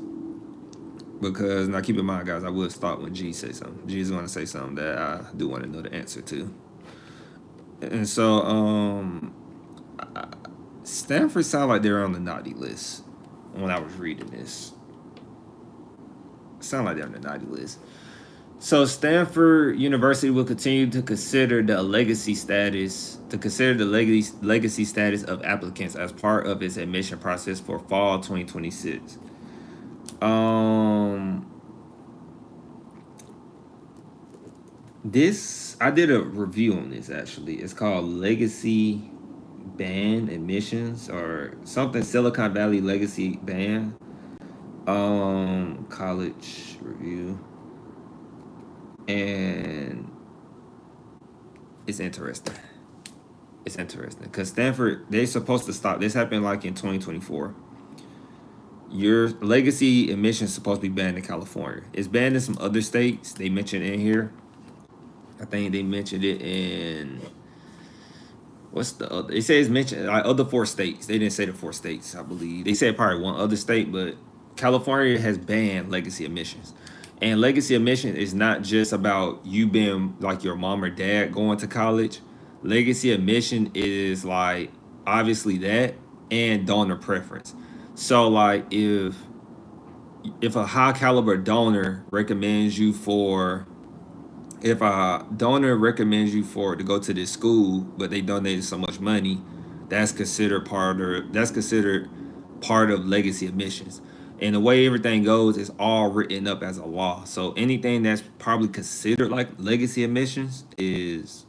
because now keep in mind, guys, I will start when G say something. G is going to say something that I do want to know the answer to. And so, Stanford sound like they're on the naughty list when I was reading this. Sound like they're on the naughty list. So Stanford University will continue to consider the legacy status of applicants as part of its admission process for fall 2026. This, I did a review on this actually. It's called Legacy Band Admissions or something, Silicon Valley Legacy Band. College review. And it's interesting. It's interesting because Stanford, they're supposed to stop. This happened like in 2024. your legacy admission is supposed to be banned in California. It's banned in some other states. They mentioned in here. I think they mentioned it in what's the other? It says mentioned like other 4 states. They didn't say the 4 states. I believe they said probably one other state, but California has banned legacy admissions. And legacy admission is not just about you being like your mom or dad going to college. Legacy admission is like obviously that and donor preference. So like if a high caliber donor recommends you for if a donor recommends you for to go to this school, but they donated so much money, that's considered part of legacy admissions. And the way everything goes is all written up as a law. So anything that's probably considered like legacy admissions is,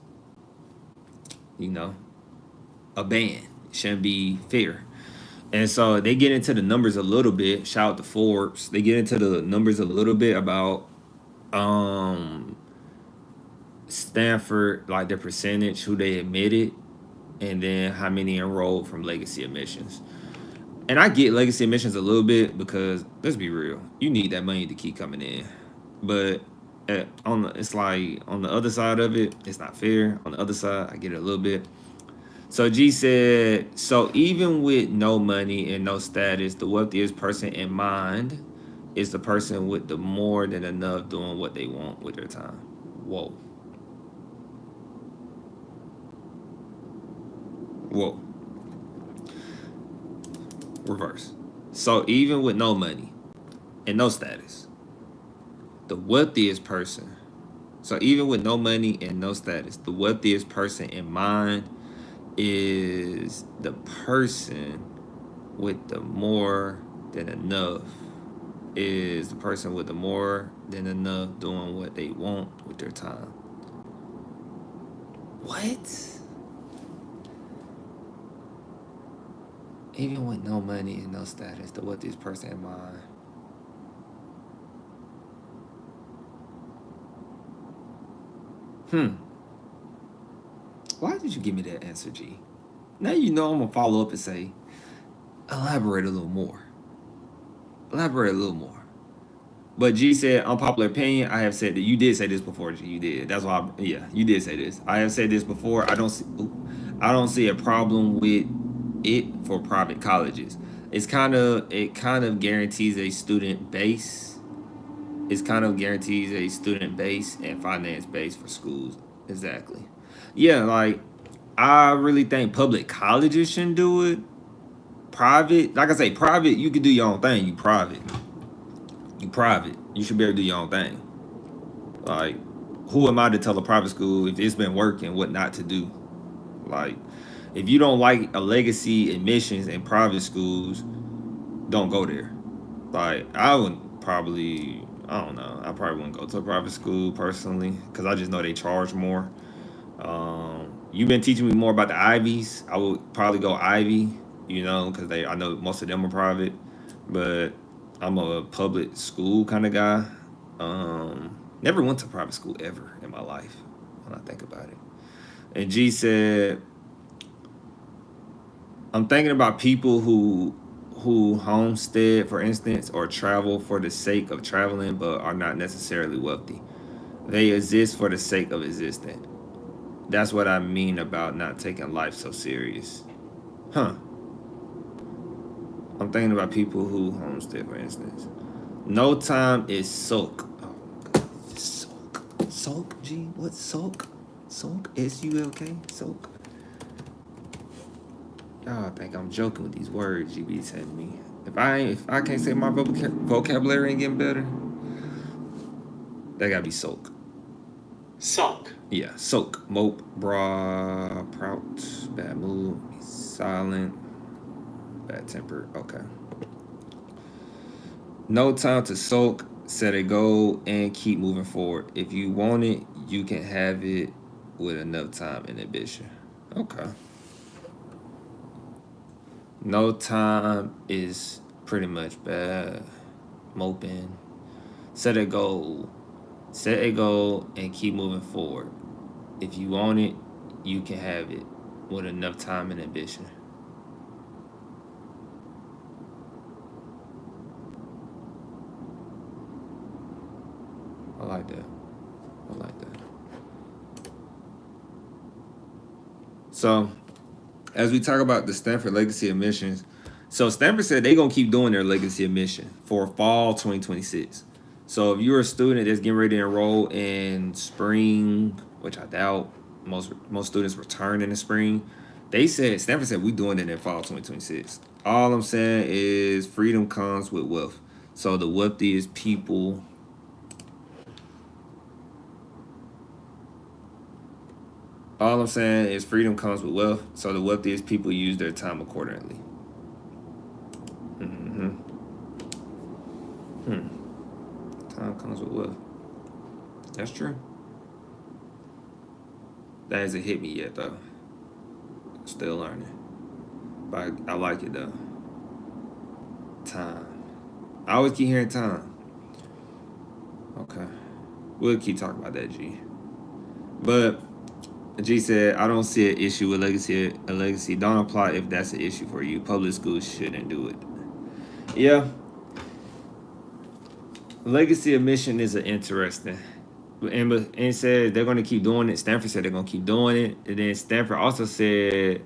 you know, a ban. It shouldn't be fair. And so they get into the numbers a little bit. Shout out to Forbes. They get into the numbers a little bit about um Stanford, like their percentage, who they admitted, and then how many enrolled from legacy admissions. And I get legacy admissions a little bit because let's be real, you need that money to keep coming in. But it's like on the other side of it, it's not fair. On the other side, I get it a little bit. So G said, so even with no money and no status, the wealthiest person in mind is the person with the more than enough doing what they want with their time. Whoa. Whoa. Reverse. So even with no money and no status, the wealthiest person. So even with no money and no status, the wealthiest person in mind is the person with the more than enough. Is the person with the more than enough doing what they want with their time. What? Even with no money and no status, the wealthiest person in mind. Why did you give me that answer, G? Now you know I'm gonna follow up and say, elaborate a little more. Elaborate a little more. But G said, unpopular opinion. I have said that you did say this before, G. You did. That's why. You did say this. I have said this before. I don't see a problem with it for private colleges. It kind of guarantees a student base. It kind of guarantees a student base and finance base for schools. Exactly. Yeah, like I really think public colleges shouldn't do it. Private, like I say, private, you can do your own thing. You private. You should be able to do your own thing. Like, who am I to tell a private school if it's been working what not to do? Like, if you don't like a legacy admissions in private schools, don't go there. Like, I don't know. I probably wouldn't go to a private school personally because I just know they charge more. You've been teaching me more about the Ivies. I would probably go Ivy, because I know most of them are private, but I'm a public school kind of guy. Never went to private school ever in my life when I think about it. And G said, I'm thinking about people who homestead, for instance, or travel for the sake of traveling, but are not necessarily wealthy. They exist for the sake of existing. That's what I mean about not taking life so serious. I'm thinking about people who homestead, for instance. No time is soak. Oh, God. Soak. Soak, G? What's soak? Soak? S-U-L-K? Soak? Y'all think I'm joking with these words you be telling me. If I can't say my vocabulary ain't getting better, that gotta be soak. Soak. Yeah, soak. Mope, bra, prout, bad mood, silent, bad temper. Okay. No time to soak. Set a goal and keep moving forward. If you want it, you can have it with enough time and ambition. Okay. No time is pretty much bad. Moping. Set a goal. Set a goal and keep moving forward. If you want it, you can have it with enough time and ambition. I like that. I like that. So, as we talk about the Stanford legacy admissions, so Stanford said they're gonna keep doing their legacy admission for fall 2026. So if you're a student that's getting ready to enroll in spring, which I doubt most students return in the spring, Stanford said we doing it in fall 2026. All I'm saying is freedom comes with wealth. So the wealthiest people. All I'm saying is freedom comes with wealth. So the wealthiest people use their time accordingly. Time comes with wealth. That's true. That hasn't hit me yet though. Still learning. But I like it though. Time. I always keep hearing time. Okay. We'll keep talking about that, G. But G said, I don't see an issue with legacy. Don't apply if that's an issue for you. Public schools shouldn't do it. Yeah. Legacy admission is an interesting. And it said they're going to keep doing it. Stanford said they're going to keep doing it. And then Stanford also said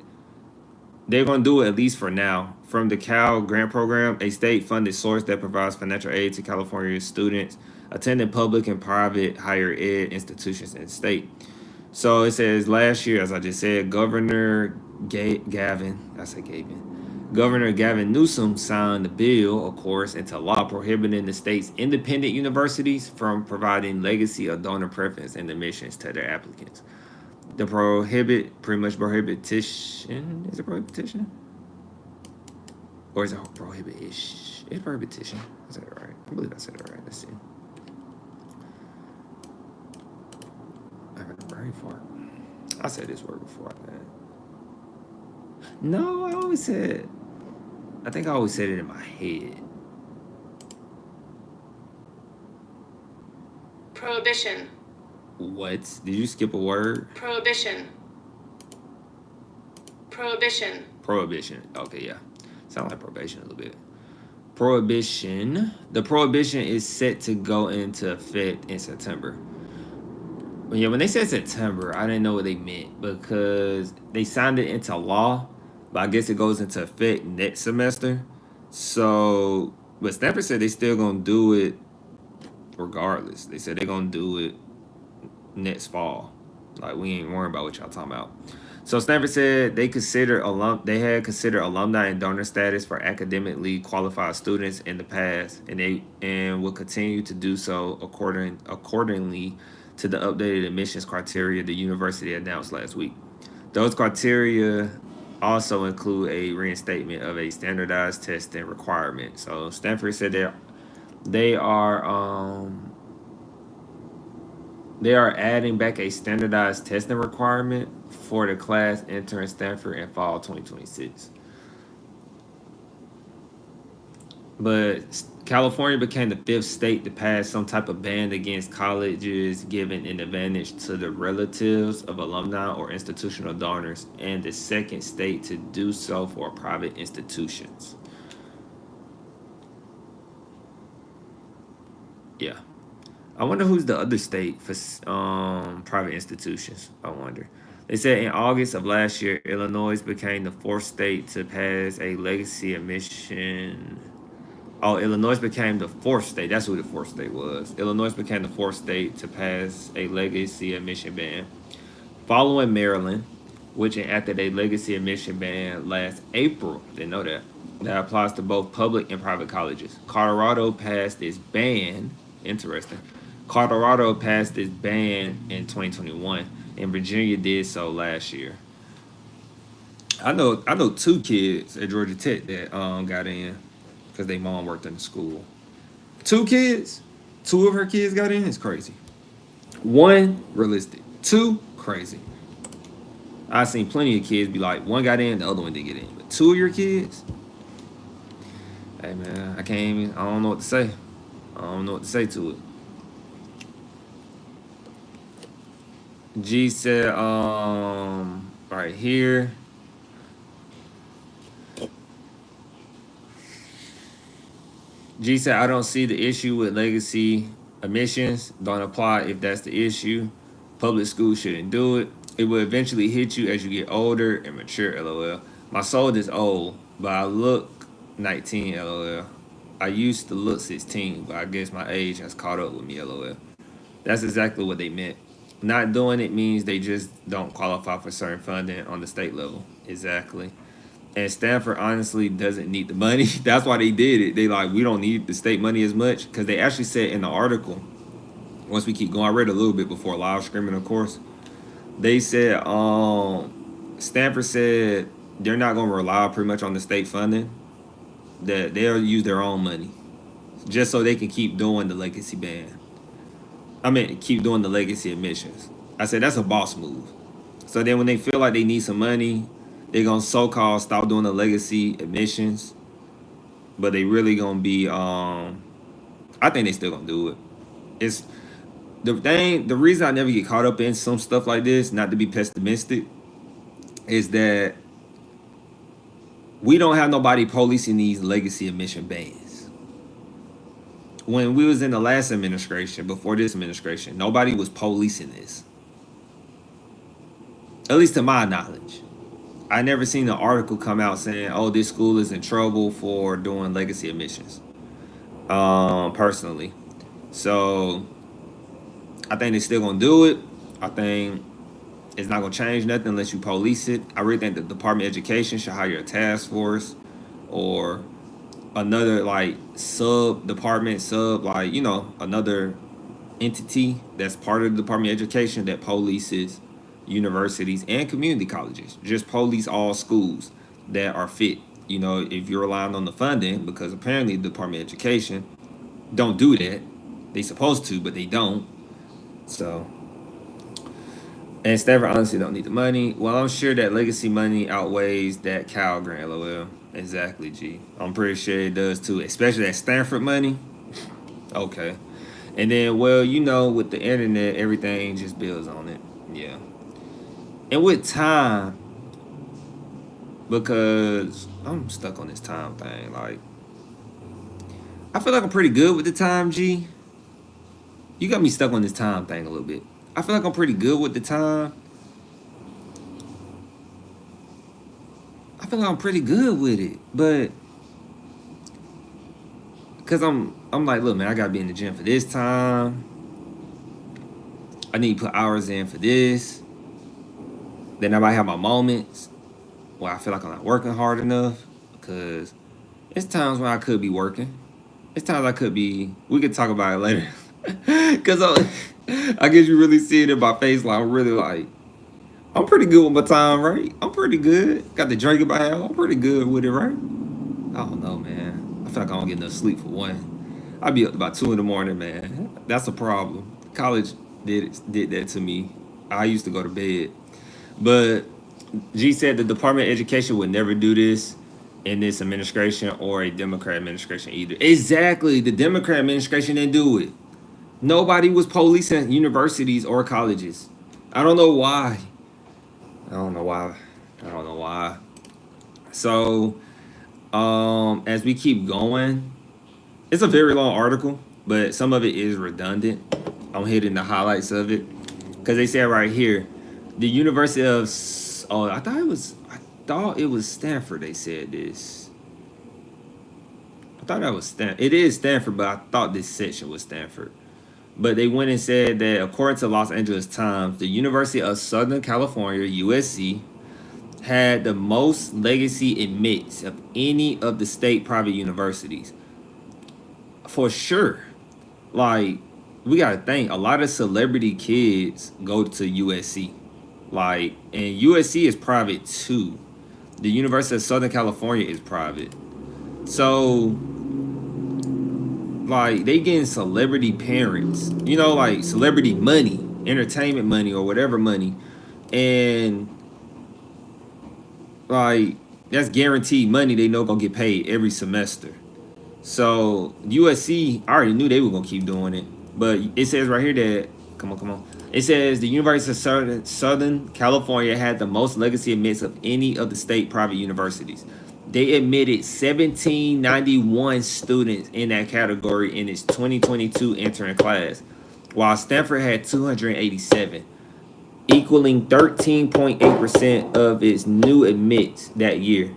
they're going to do it at least for now. From the Cal Grant Program, a state-funded source that provides financial aid to California students attending public and private higher ed institutions in the state. So it says last year, as I just said, Governor Gavin Newsom signed the bill, of course, into law prohibiting the state's independent universities from providing legacy or donor preference in admissions to their applicants. The prohibition, is it prohibition? Or is it prohibit-ish? It's prohibition. I said it right. I believe I said it right. Let's see. I heard a brain fart. I said this word before, man. No, I think I always said it in my head. Prohibition. What? Did you skip a word? Prohibition. Prohibition. Prohibition. Okay, yeah. Sound like probation a little bit. Prohibition. The prohibition is set to go into effect in September. Yeah, when they said September, I didn't know what they meant because they signed it into law, but I guess it goes into effect next semester. So, but Stanford said they still gonna do it regardless. They said they're gonna do it next fall. Like we ain't worrying about what y'all talking about. So Stanford said they had considered alumni and donor status for academically qualified students in the past, and will continue to do so accordingly to the updated admissions criteria the university announced last week. Those criteria also include a reinstatement of a standardized testing requirement. So Stanford said they are adding back a standardized testing requirement for the class entering Stanford in fall 2026. But California became the 5th state to pass some type of ban against colleges giving an advantage to the relatives of alumni or institutional donors, and the 2nd state to do so for private institutions. Yeah. I wonder who's the other state for private institutions. I wonder. They said in August of last year, Illinois became the 4th state to pass a legacy admission. Oh, Illinois became the 4th state. That's who the 4th state was. Illinois became the 4th state to pass a legacy admission ban, following Maryland, which enacted a legacy admission ban last April. Didn't know that. That applies to both public and private colleges. Colorado passed its ban. Interesting. Colorado passed its ban in 2021, and Virginia did so last year. I know 2 kids at Georgia Tech that got in because their mom worked in the school. 2 kids, 2 of her kids got in. It's crazy. 1 realistic, 2 crazy. I've seen plenty of kids be like, 1 got in, the other one didn't get in, but 2 of your kids. Hey man, I don't know what to say. I don't know what to say to it. G said, right here. G said, I don't see the issue with legacy Admissions don't apply if that's the issue. Public school shouldn't do it. It will eventually hit you as you get older and mature, lol. My soul is old, but I look 19, lol. I used to look 16, but I guess my age has caught up with me, lol. That's exactly what they meant. Not doing it means they just don't qualify for certain funding on the state level. Exactly. And Stanford honestly doesn't need the money. That's why they did it. They like, we don't need the state money as much, because they actually said in the article, once we keep going, I read a little bit before live streaming, of course. They said Stanford said they're not going to rely pretty much on the state funding, that they'll use their own money just so they can keep doing the legacy band. I mean, keep doing the legacy admissions. I said that's a boss move. So then when they feel like they need some money, they're going to so-called stop doing the legacy admissions, but they really going to be, I think they still going to do it. It's the reason I never get caught up in some stuff like this, not to be pessimistic, is that we don't have nobody policing these legacy admission bans. When we was in the last administration, before this administration, nobody was policing this. At least to my knowledge. I never seen an article come out saying, oh, this school is in trouble for doing legacy admissions. Personally. So I think they're still gonna do it. I think it's not gonna change nothing unless you police it. I really think the Department of Education should hire a task force or another like like, you know, another entity that's part of the Department of Education that polices universities and community colleges. Just police all schools that are fit. You know, if you're relying on the funding, because apparently the Department of Education don't do that. They supposed to, but they don't. So, and Stanford honestly don't need the money. Well, I'm sure that legacy money outweighs that Cal grant, lol. Exactly, G. I'm pretty sure it does too, especially that Stanford money. Okay. And then, well, you know, with the internet, everything just builds on it. Yeah. And with time, because I'm stuck on this time thing. Like, I feel like I'm pretty good with the time, G. You got me stuck on this time thing a little bit. I feel like I'm pretty good with the time. I feel like I'm pretty good with it, but because I'm like, look, man, I gotta be in the gym for this time. I need to put hours in for this. Then I might have my moments where I feel like I'm not working hard enough, because it's times when I could be working. It's times I could be. We could talk about it later, because I guess you really see it in my face. Like, I'm really like, I'm pretty good with my time, right? I'm pretty good. Got the drink in my hand. I'm pretty good with it, right? I don't know, man. I feel like I don't get enough sleep for one. I'll be up about 2 in the morning, man. That's a problem. College did that to me. I used to go to bed. But G said the Department of Education would never do this in this administration or a Democrat administration either. Exactly. The Democrat administration didn't do it. Nobody was policing universities or colleges. I don't know why. So, as we keep going, it's a very long article, but some of it is redundant. I'm hitting the highlights of it because they said right here, the University of I thought it was Stanford. They said this. I thought that was Stanford. It is Stanford, but I thought this section was Stanford. But they went and said that according to Los Angeles Times, the University of Southern California, USC, had the most legacy admits of any of the state private universities. For sure. Like, we got to think, a lot of celebrity kids go to USC. Like, and USC is private too. The University of Southern California is private. So, like, they getting celebrity parents, you know, like celebrity money, entertainment money or whatever money. And like, that's guaranteed money they know gonna get paid every semester. So USC, I already knew they were gonna keep doing it. But it says right here that, come on. It says the University of Southern California had the most legacy admits of any of the state private universities. They admitted 1,791 students in that category in its 2022 entering class, while Stanford had 287, equaling 13.8% of its new admits that year.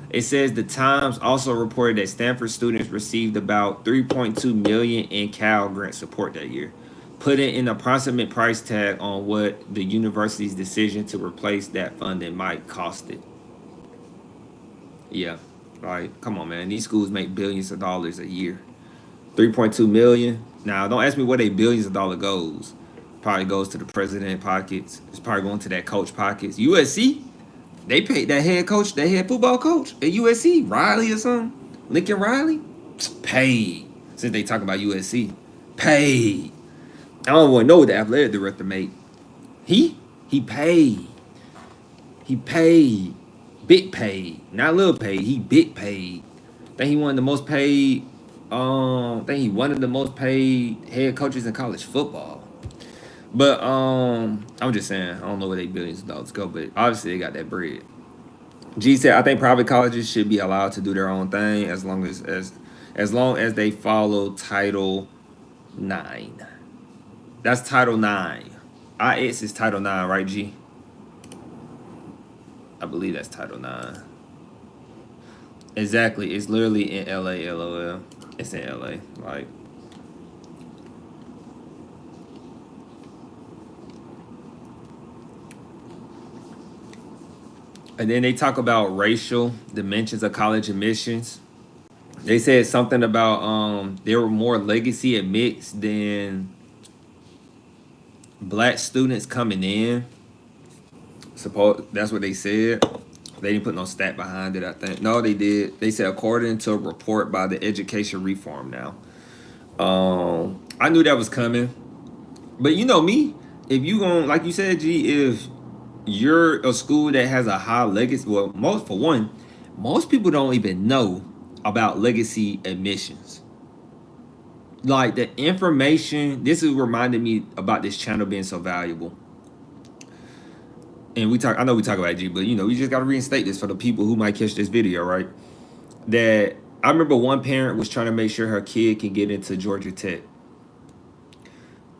It says the Times also reported that Stanford students received about 3.2 million in Cal grant support that year, putting an approximate price tag on what the university's decision to replace that funding might cost it. Yeah, like come on, man. These schools make billions of dollars a year. 3.2 million. Now, don't ask me where they billions of dollars goes. Probably goes to the president pockets. It's probably going to that coach pockets. USC, they paid that head coach, that head football coach at USC, Riley or something. Lincoln Riley, paid. Since they talking about USC, paid. I don't want to know what the athletic director made. He paid. He paid. Big paid. Not little paid. He big paid. I think he one of the most paid. I think he one of the most paid head coaches in college football. But I'm just saying, I don't know where they billions of dollars go, but obviously they got that bread. G said, I think private colleges should be allowed to do their own thing as long as they follow Title 9. That's Title 9. IX is Title 9, right, G? I believe that's Title 9. Exactly. It's literally in LA, LOL. It's in LA. Like, and then they talk about racial dimensions of college admissions. They said something about there were more legacy admits than black students coming in. Suppose that's what they said. They didn't put no stat behind it, I think. No, they did. They said according to a report by the Education Reform Now. I knew that was coming. But you know me, if you going like you said, G, if you're a school that has a high legacy, well, most people don't even know about legacy admissions. Like the information, this is reminding me about this channel being so valuable. And I know we talk about it, G, but you know, you just gotta reinstate this for the people who might catch this video, right? That I remember one parent was trying to make sure her kid could get into Georgia Tech.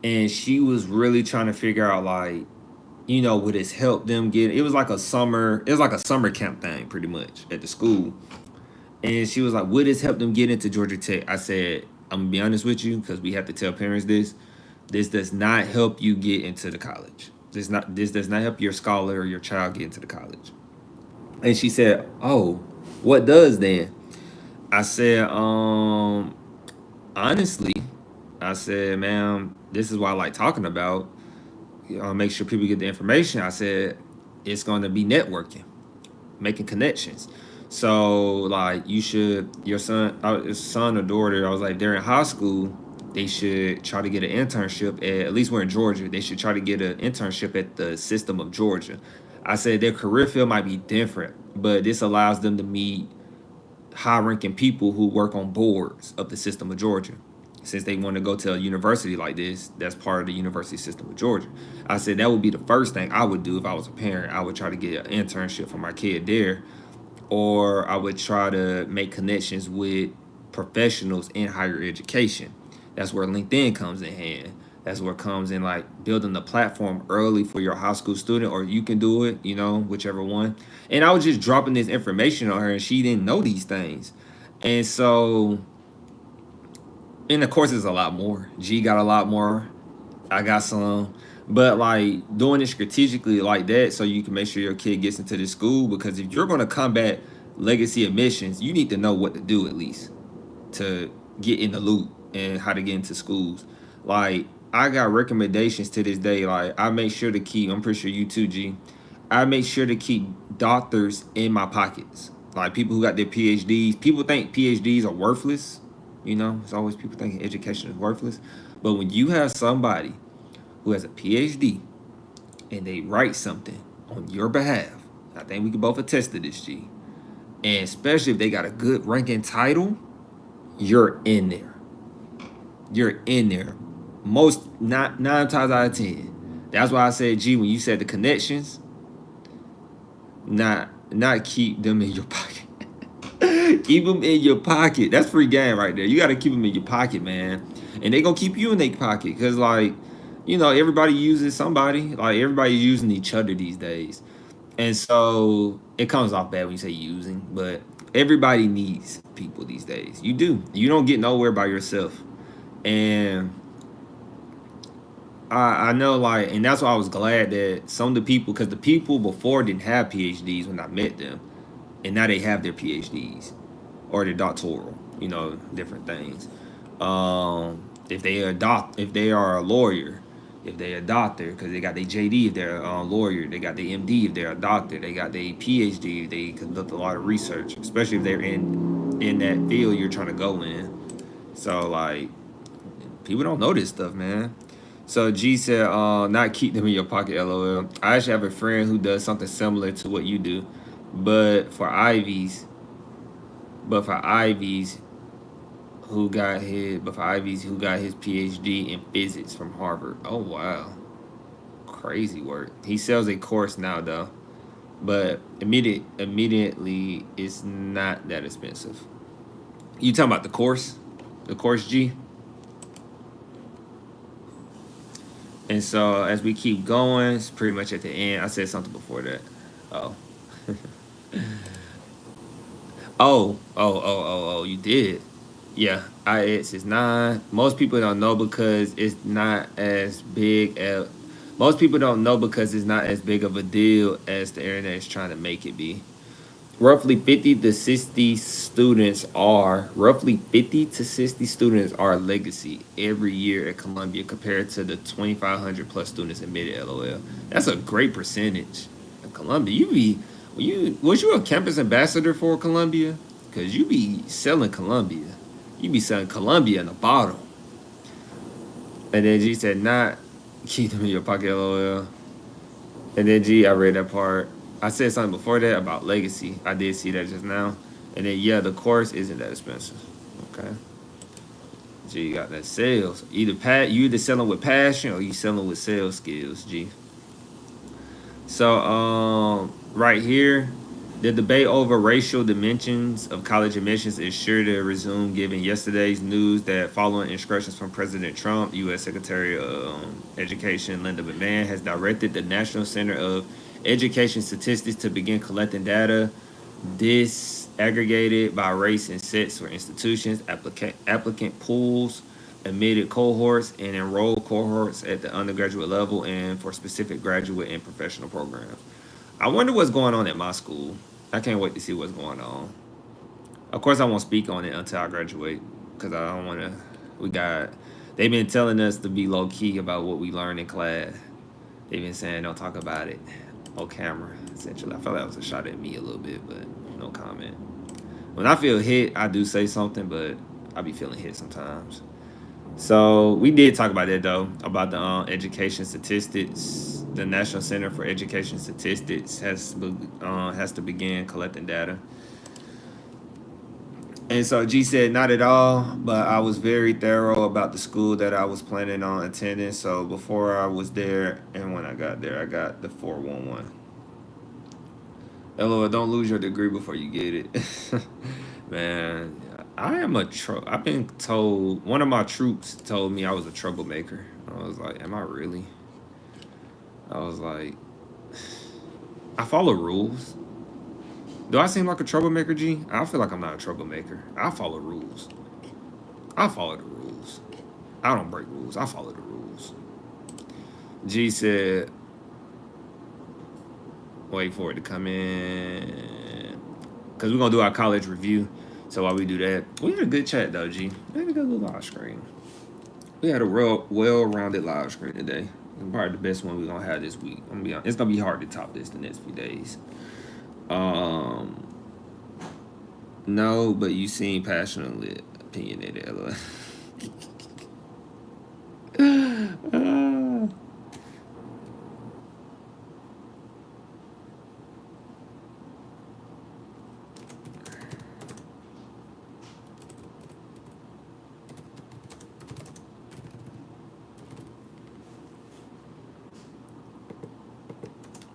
And she was really trying to figure out, like, you know, would this help them get it was like a summer camp thing pretty much at the school. And she was like, would this help them get into Georgia Tech? I said, I'm gonna be honest with you, because we have to tell parents this does not help you get into the college. This does not help your scholar or your child get into the college. And she said, oh, what does then? I said, honestly, I said, ma'am, this is what I like talking about. Make sure people get the information. I said, it's going to be networking, making connections. So, like, you should, your son or daughter, I was like, they're in high school, they should try to get an internship at least we're in Georgia, they should try to get an internship at the system of Georgia. I said their career field might be different, but this allows them to meet high-ranking people who work on boards of the system of Georgia. Since they want to go to a university like this, that's part of the university system of Georgia. I said that would be the first thing I would do if I was a parent. I would try to get an internship for my kid there, or I would try to make connections with professionals in higher education. That's where LinkedIn comes in hand. That's where it comes in, like building the platform early for your high school student, or you can do it, you know, whichever one. And I was just dropping this information on her, and she didn't know these things. And so, and of course, there's a lot more. G got a lot more. I got some. But like doing it strategically like that, so you can make sure your kid gets into this school. Because if you're going to combat legacy admissions, you need to know what to do at least to get in the loop and how to get into schools. Like, I got recommendations to this day. Like, I make sure to keep, I'm pretty sure you too, G. I make sure to keep doctors in my pockets. Like, people who got their PhDs. People think PhDs are worthless. You know, it's always people thinking education is worthless. But when you have somebody who has a PhD and they write something on your behalf, I think we can both attest to this, G. And especially if they got a good ranking title, you're in there. You're in there. Most, nine times out of 10. That's why I said, G, when you said the connections, not keep them in your pocket. Keep them in your pocket. That's free game right there. You got to keep them in your pocket, man. And they gonna keep you in their pocket because, like, everybody uses somebody. Like, everybody's using each other these days. And so it comes off bad when you say using, but everybody needs people these days. You do. You don't get nowhere by yourself. And I know, like, and that's why I was glad that some of the people, because the people before didn't have PhDs when I met them, and now they have their PhDs or their doctoral, different things. If they are a lawyer, if they're a doctor, because they got their JD if they're a lawyer, they got their MD if they're a doctor, they got their PhD if they conduct a lot of research, especially if they're in that field you're trying to go in. So, like, people don't know this stuff, man. So G said, not keep them in your pocket, LOL. I actually have a friend who does something similar to what you do, but for Ivies who got his PhD in physics from Harvard. Oh wow. Crazy work. He sells a course now though. But immediately it's not that expensive. You talking about the course? The course, G? And so as we keep going, it's pretty much at the end. I said something before that. Oh. Oh, you did. Yeah, IX is 9. Most people don't know because it's not as big as most people don't know because it's not as big of a deal as the internet is trying to make it be. Roughly 50 to 60 students are legacy every year at Columbia compared to the 2,500 plus students admitted. LOL. That's a great percentage. At Columbia, was you a campus ambassador for Columbia? Cause you be selling Columbia. You be selling Columbia in a bottle. And then G said, not keep them in your pocket, LOL. And then G, I read that part. I said something before that about legacy. I did see that just now. And then, yeah, the course isn't that expensive. Okay. G, you got that sales. You either selling with passion or you selling with sales skills, G. So, right here, the debate over racial dimensions of college admissions is sure to resume given yesterday's news that following instructions from President Trump, U.S. Secretary of Education Linda McMahon has directed the National Center of Education Statistics to begin collecting data disaggregated by race and sex for institutions, applicant pools, admitted cohorts, and enrolled cohorts at the undergraduate level and for specific graduate and professional programs. I wonder what's going on at my school. I can't wait to see what's going on. Of course, I won't speak on it until I graduate because I don't want to. They've been telling us to be low key about what we learn in class. They've been saying don't talk about it on camera. Essentially, I felt that was a shot at me a little bit, but no comment. When I feel hit, I do say something, but I be feeling hit sometimes. So we did talk about that though, about the education statistics. The National Center for Education Statistics has to begin collecting data. And so G said, not at all, but I was very thorough about the school that I was planning on attending. So before I was there and when I got there, I got the 411. LOL, don't lose your degree before you get it. Man, I've been told, one of my troops told me I was a troublemaker. I was like, am I really? I was like, I follow rules. Do I seem like a troublemaker, G? I feel like I'm not a troublemaker. I follow rules. I follow the rules. I don't break rules. I follow the rules. G said, wait for it to come in. Because we're going to do our college review. So while we do that, we had a good chat, though, G. We had a good little live screen. We had a real well-rounded live screen today. Probably the best one we're going to have this week. I'm gonna be honest. It's going to be hard to top this the next few days. No, but you seem passionately opinionated, LOL.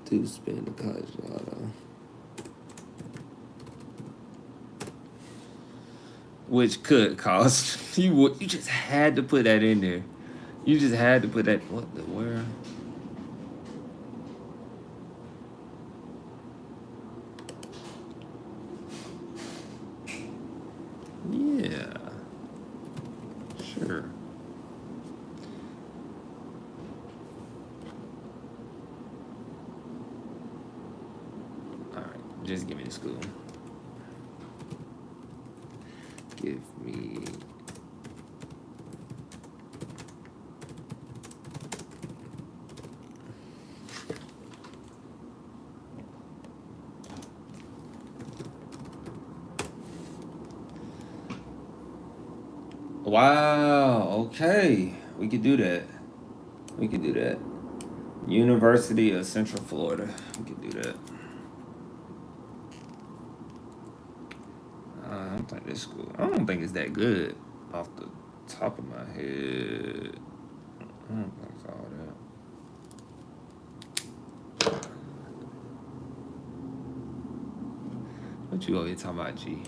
Do spend the college lotto. which could cause you just had to put that in there. You just had to put that. What the world? Yeah. Sure. All right. Just give me the school. Give me. Wow. Okay. We could do that. We could do that. University of Central Florida. We could do that. I don't think this school. I don't think it's that good off the top of my head. I don't think it's all that. What you over here talking about, G?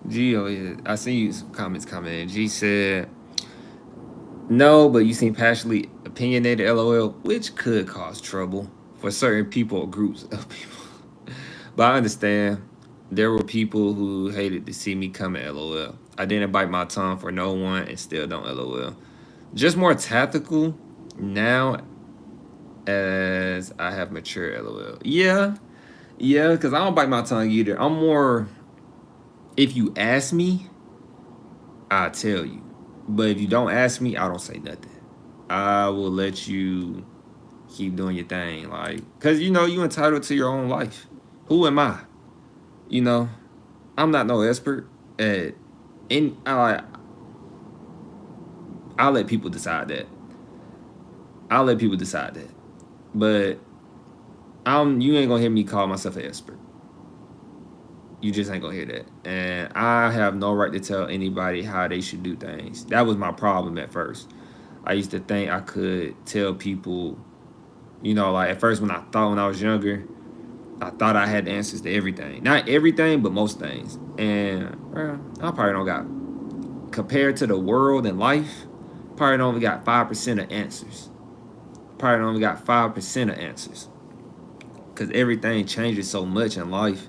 G over here. I seen you some comments coming in. G said, no, but you seem passionately opinionated, LOL, which could cause trouble for certain people or groups of people. But I understand. There were people who hated to see me come at LOL. I didn't bite my tongue for no one and still don't LOL. Just more tactical now as I have matured, LOL. Yeah, because I don't bite my tongue either. I'm more, if you ask me, I'll tell you. But if you don't ask me, I don't say nothing. I will let you keep doing your thing. Like, because, you entitled to your own life. Who am I? I'm not no expert at I'll let people decide that. But you ain't gonna hear me call myself an expert. You just ain't gonna hear that. And I have no right to tell anybody how they should do things. That was my problem at first. I used to think I could tell people, like at first when I was younger, I thought I had the answers to everything. Not everything, but most things. And I probably don't got, compared to the world and life, probably only got 5% of answers. Because everything changes so much in life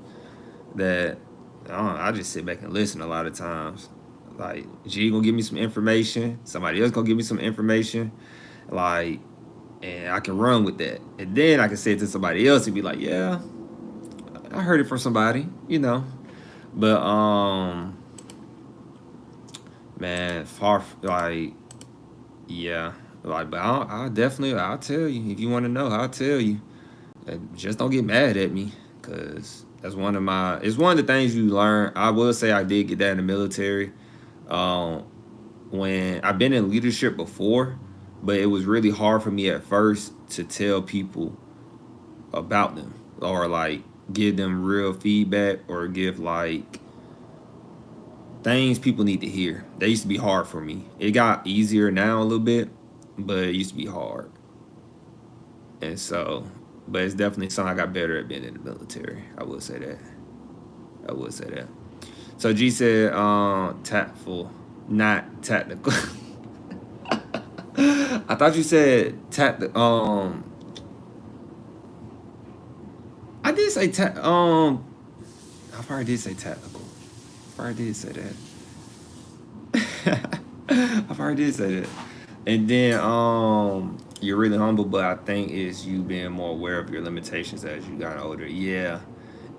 that I just sit back and listen a lot of times. Like, G gonna give me some information. Somebody else gonna give me some information. Like, and I can run with that. And then I can say it to somebody else and be like, yeah, I heard it from somebody, But man, but I'll tell you. If you want to know, I'll tell you. And just don't get mad at me, because it's one of the things you learn. I will say I did get that in the military. When I've been in leadership before, but it was really hard for me at first to tell people about them, or like give them real feedback, or give like things people need to hear. That used to be hard for me. It got easier now a little bit, but it used to be hard. And so, but it's definitely something I got better at being in the military. I would say that. So G said, tactful, not technical. I thought you said I did say I probably did say technical. I probably did say that. And then you're really humble, but I think it's you being more aware of your limitations as you got older. Yeah.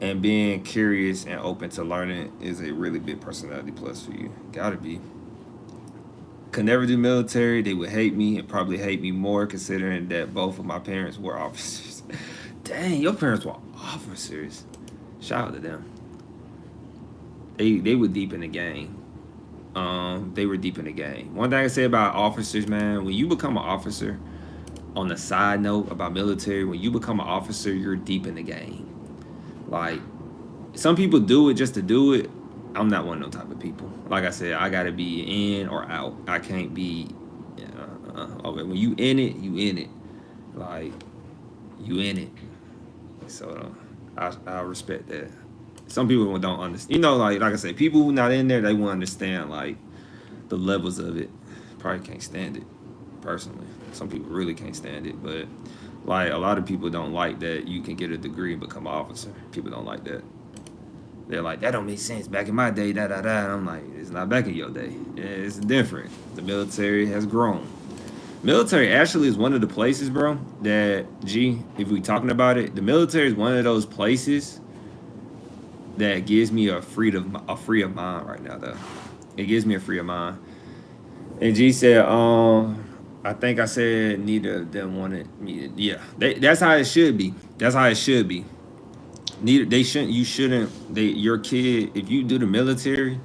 And being curious and open to learning is a really big personality plus for you. Gotta be. Could never do military. They would hate me and probably hate me more, considering that both of my parents were officers. Dang, your parents were officers. Shout out to them. They were deep in the game. They were deep in the game. One thing I say about officers, man, when you become an officer, on the side note about military, when you become an officer, you're deep in the game. Like, some people do it just to do it. I'm not one of those type of people. Like I said, I gotta be in or out. I can't be. Okay, when you in it, you in it. Like, you in it. So I respect that. some people don't understand. You know, like I said, people who not in there, they won't understand like the levels of it. Probably can't stand it personally. Some people really can't stand it, but like a lot of people don't like that you can get a degree and become an officer. People don't like that. They're like, that don't make sense. Back in my day, da da da. And I'm like, it's not back in your day. It's different. The military has grown. Military actually is one of the places, bro, that if we talking about it, the military is one of those places that gives me a free of mind right now, though. It gives me a free of mind. And G said, I think I said neither of them wanted me to, yeah. That's how it should be. That's how it should be. Neither they shouldn't. You shouldn't. Your kid. If you do the military,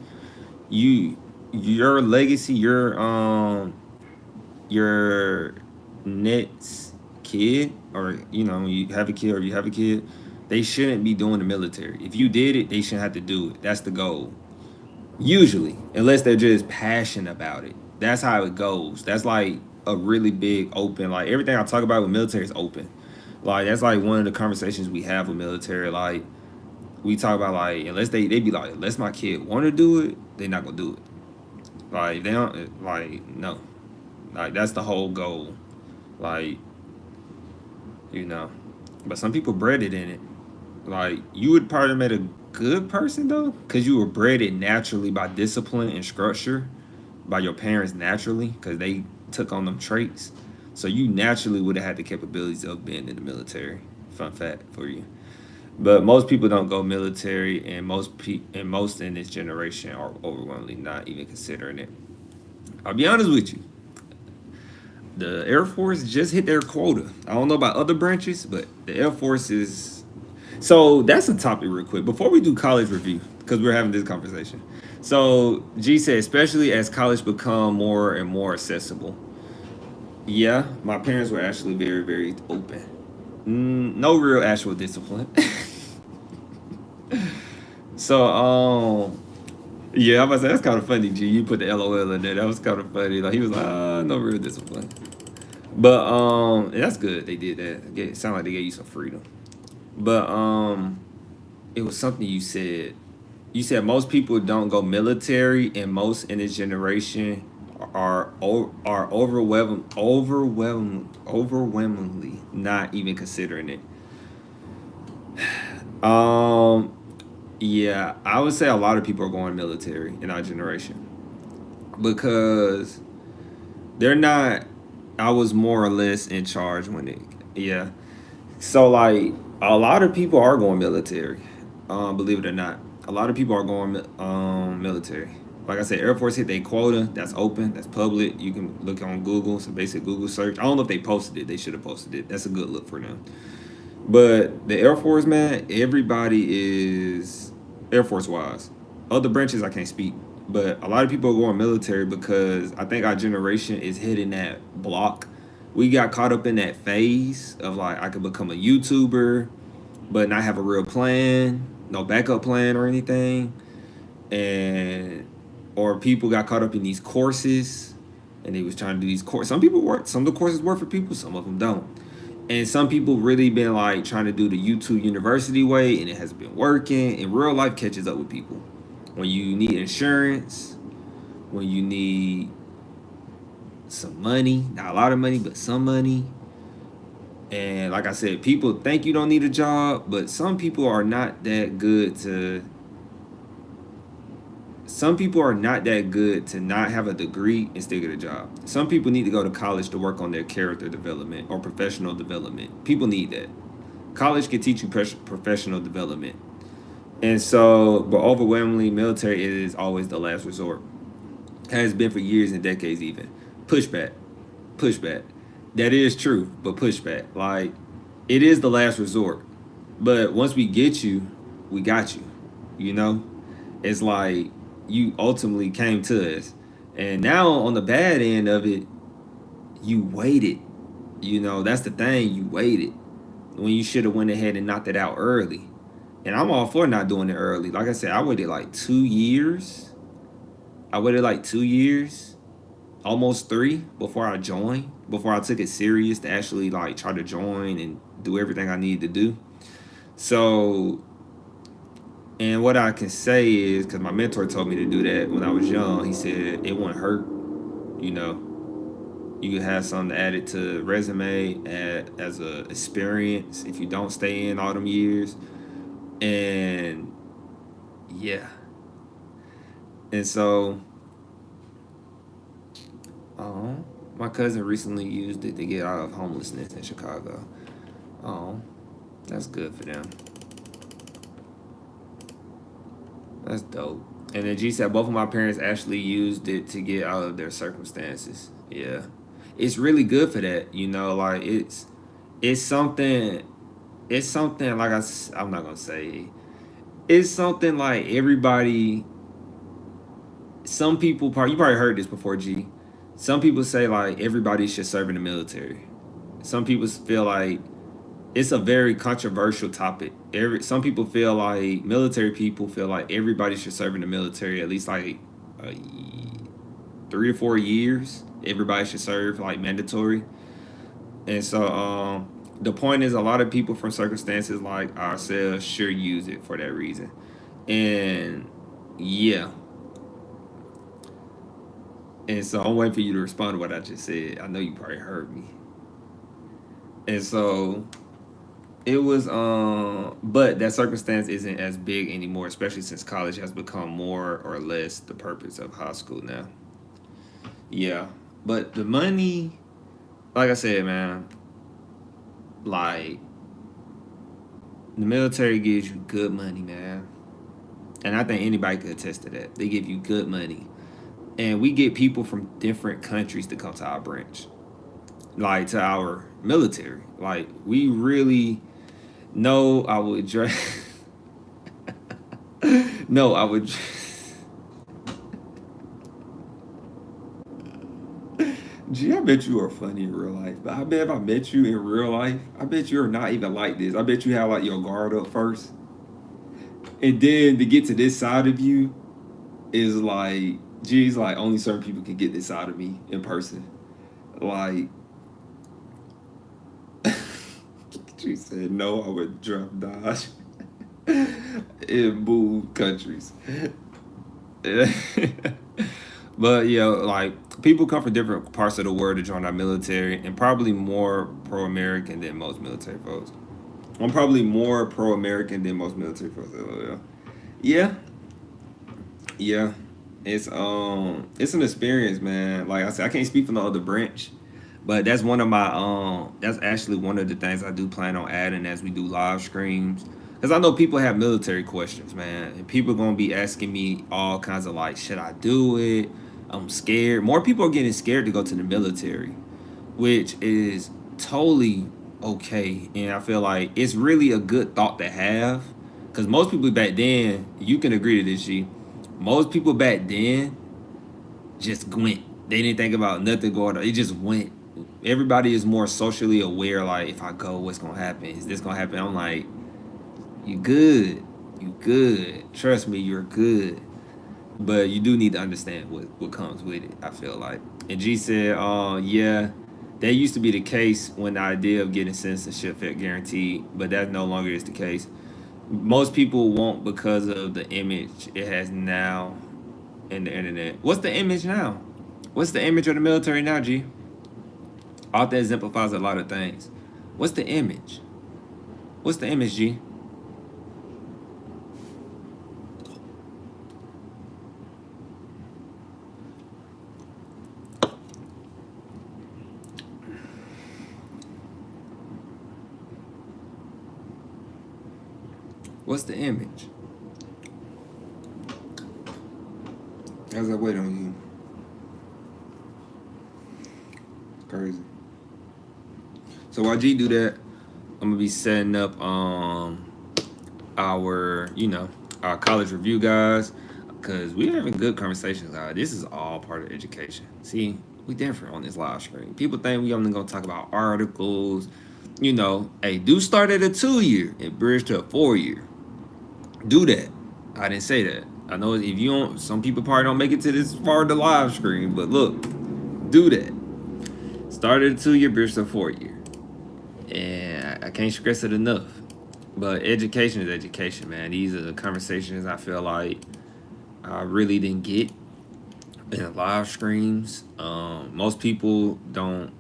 your legacy, your next kid, or when you have a kid or you have a kid, they shouldn't be doing the military. If you did it, they shouldn't have to do it. That's the goal. Usually, unless they're just passionate about it. That's how it goes. That's like a really big open. Like everything I talk about with military is open. Like that's like one of the conversations we have with military. Like we talk about like unless they be like unless my kid want to do it, they're not gonna do it. Like they don't like no. Like that's the whole goal. Like but some people bred it in it. Like you would probably met a good person though, because you were bred it naturally by discipline and structure, by your parents naturally, because they took on them traits. So you naturally would have had the capabilities of being in the military. Fun fact for you. But most people don't go military, and most in this generation are overwhelmingly not even considering it. I'll be honest with you. The Air Force just hit their quota. I don't know about other branches, but the Air Force is. So that's a topic real quick before we do college review, because we're having this conversation. So G said, especially as college become more and more accessible. Yeah, my parents were actually very, very open. No real actual discipline. So, yeah, I was that's kind of funny, G. You put the LOL in there. That was kind of funny. Like he was like, no real discipline. But and that's good. They did that. It sounded like they gave you some freedom. But it was something you said. You said most people don't go military, and most in this generation are overwhelmingly not even considering it. Yeah, I would say a lot of people are going military in our generation because they're not. I was more or less in charge when yeah. So like a lot of people are going military. Believe it or not, a lot of people are going military. Like I said, Air Force hit their quota. That's open. That's public. You can look on Google. It's a basic Google search. I don't know if they posted it. They should have posted it. That's a good look for them. But the Air Force, man, everybody is Air Force wise. Other branches I can't speak. But a lot of people are going military because I think our generation is hitting that block. We got caught up in that phase of like I could become a YouTuber, but not have a real plan, no backup plan or anything. And or people got caught up in these courses and they was trying to do these courses. Some people work, some of the courses work for people, some of them don't. And some people really been like trying to do the YouTube University way, and it has been working. And real life catches up with people. When you need insurance, when you need some money, not a lot of money, but some money. And like I said, people think you don't need a job, but some people are not that good to. Some people are not that good to not have a degree and still get a job. Some people need to go to college to work on their character development or professional development. People need that. College can teach you professional development. And so, but overwhelmingly, military is always the last resort. Has been for years and decades even. Pushback. Pushback. That is true, but pushback. Like, it is the last resort. But once we get you, we got you. You know? It's like you ultimately came to us. And now on the bad end of it, you waited. You know, that's the thing. You waited when you should have went ahead and knocked it out early. And I'm all for not doing it early. Like I said, I waited like 2 years. I waited like 2 years, almost 3 before I joined, before I took it serious to actually like try to join and do everything I need to do. So, And what I can say is, because my mentor told me to do that when I was young, he said it wouldn't hurt, you know. You could have something added to resume as a experience if you don't stay in all them years. And yeah. And so my cousin recently used it to get out of homelessness in Chicago. That's good for them. That's dope. And then G said both of my parents actually used it to get out of their circumstances. Yeah. It's really good for that, you know, like it's something like I'm not gonna say it's something like everybody. Some people you probably heard this before, G. Some people say like everybody should serve in the military. Some people feel like it's a very controversial topic. Some people feel like military people feel like everybody should serve in the military at least like 3 to 4 years. Everybody should serve like mandatory. And so the point is a lot of people from circumstances like ourselves should use it for that reason. And yeah. And so I'm waiting for you to respond to what I just said. I know you probably heard me. And so it was but that circumstance isn't as big anymore, especially since college has become more or less the purpose of high school now. Yeah. But the money, like I said, man, like the military gives you good money, man. And I think anybody could attest to that. They give you good money. And we get people from different countries to come to our branch. Like to our military. Like we really know I would dress. No, I would. Gee, I bet you are funny in real life. But I bet if I met you in real life, I bet you're not even like this. I bet you have like your guard up first. And then to get to this side of you is like, geez, like only certain people can get this side of me in person. Like, she said, no, I would drop Dodge in boo countries. But yeah, like people come from different parts of the world to join our military, and probably more pro-American than most military folks. I'm probably more pro-American than most military folks. Yeah, yeah. It's an experience, man. Like I said, I can't speak for no other branch, but that's one of my that's actually one of the things I do plan on adding as we do live streams. Because I know people have military questions, man. And people going to be asking me all kinds of like, should I do it? I'm scared. More people are getting scared to go to the military, which is totally okay. And I feel like it's really a good thought to have. Because most people back then, you can agree to this, G. Most people back then just went. They didn't think about nothing going on. It just went. Everybody is more socially aware. Like, if I go, what's going to happen? Is this going to happen? I'm like, you good. You good. Trust me, you're good. But you do need to understand what comes with it, I feel like. And G said, yeah, that used to be the case when the idea of getting citizenship felt guaranteed, but that no longer is the case. Most people won't because of the image it has now in the internet. What's the image now? What's the image of the military now, G? All that exemplifies a lot of things. What's the image? What's the image, G? What's the image? As I wait on you. It's crazy. So while G do that, I'm gonna be setting up our our college review guys, because we're having good conversations. This is all part of education. See, we different on this live stream. People think we only gonna talk about articles. Hey, do start at a 2-year and bridge to a 4-year. Do that. I didn't say that. I know if you don't, some people probably don't make it to this far of the live stream, but look, do that. Start at a 2-year, bridge to a 4-year. And I can't stress it enough. But education is education, man. These are the conversations I feel like I really didn't get in the live streams. Most people don't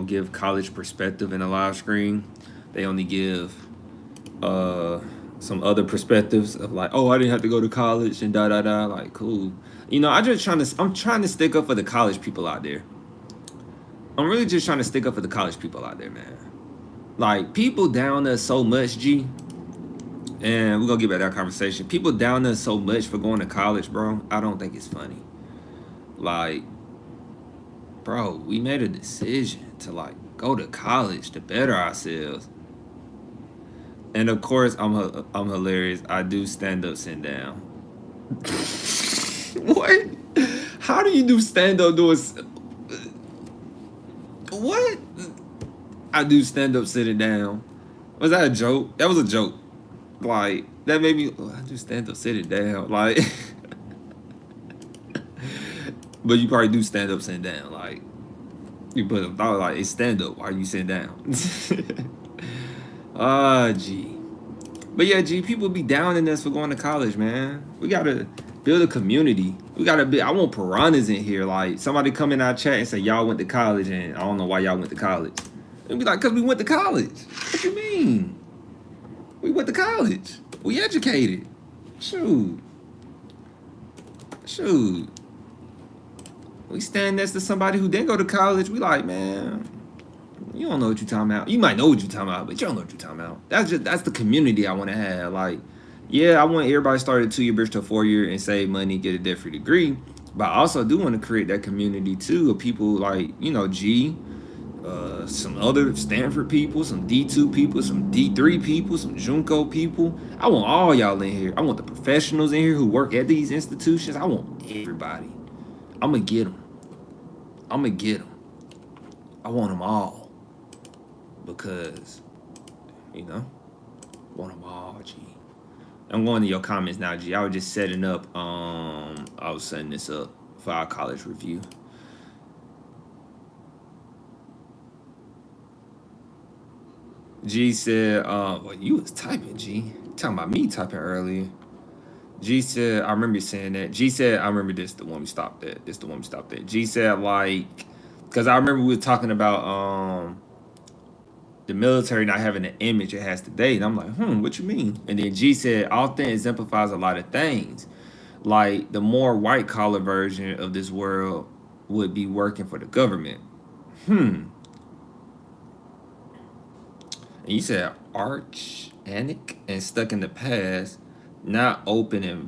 give college perspective in a live stream. They only give some other perspectives of like, oh, I didn't have to go to college and da da da. Like, cool. I'm trying to stick up for the college people out there. I'm really just trying to stick up for the college people out there, man. Like, people down us so much, G. And we're gonna get back to that conversation. People down us so much for going to college, bro. I don't think it's funny. Like, bro, we made a decision to like go to college to better ourselves. And of course, I'm hilarious. I do stand up, sit down. What? How do you do stand up doing? What? I do stand up, sitting down. Was that a joke? That was a joke. Like, that made me. I do stand up, sitting down. Like, but you probably do stand up, sitting down. Like, you put a thought like, it's stand up. Why are you sitting down? Gee. But yeah, G, people be down in us for going to college, man. We gotta build a community. I want piranhas in here. Like, somebody come in our chat and say, y'all went to college, and I don't know why y'all went to college. And be like, cause we went to college. What you mean? We went to college. We educated. Shoot. We stand next to somebody who didn't go to college. We like, man, you don't know what you're talking about. You might know what you're talking about, but you don't know what you're talking about. That's the community I want to have. Like, yeah, I want everybody to start a 2-year bridge to a 4-year and save money, get a debt-free degree. But I also do want to create that community too of people like, G, some other Stanford people, some D2 people, some D3 people, some Junco people. I want all y'all in here. I want the professionals in here who work at these institutions. I want everybody. I'm going to get them. I want them all. Because, want them all, G. I'm going to your comments now, G. I was just setting up, I was setting this up for our college review. G said, well, you was typing, G. Talking about me typing earlier. G said, I remember saying that. G said, I remember this, the one we stopped at. G said, like, because I remember we were talking about the military not having the image it has today. And I'm like, what you mean? And then G said, often exemplifies a lot of things. Like, the more white-collar version of this world would be working for the government. And you said archaic and stuck in the past, not open and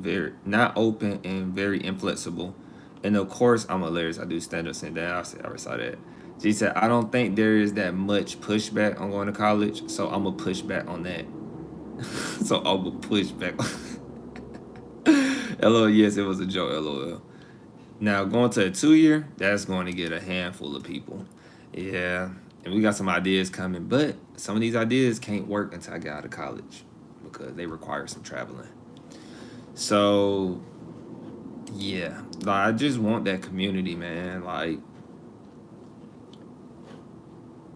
very inflexible. And of course, I'm hilarious. I do stand up, sit down. I already saw that. She said, I don't think there is that much pushback on going to college, so I'm gonna push back on that. So I'm gonna push back. LOL, yes, it was a joke. LOL. Now going to a 2-year, that's going to get a handful of people. Yeah. And we got some ideas coming, but some of these ideas can't work until I get out of college because they require some traveling. So, yeah, like, I just want that community, man. Like,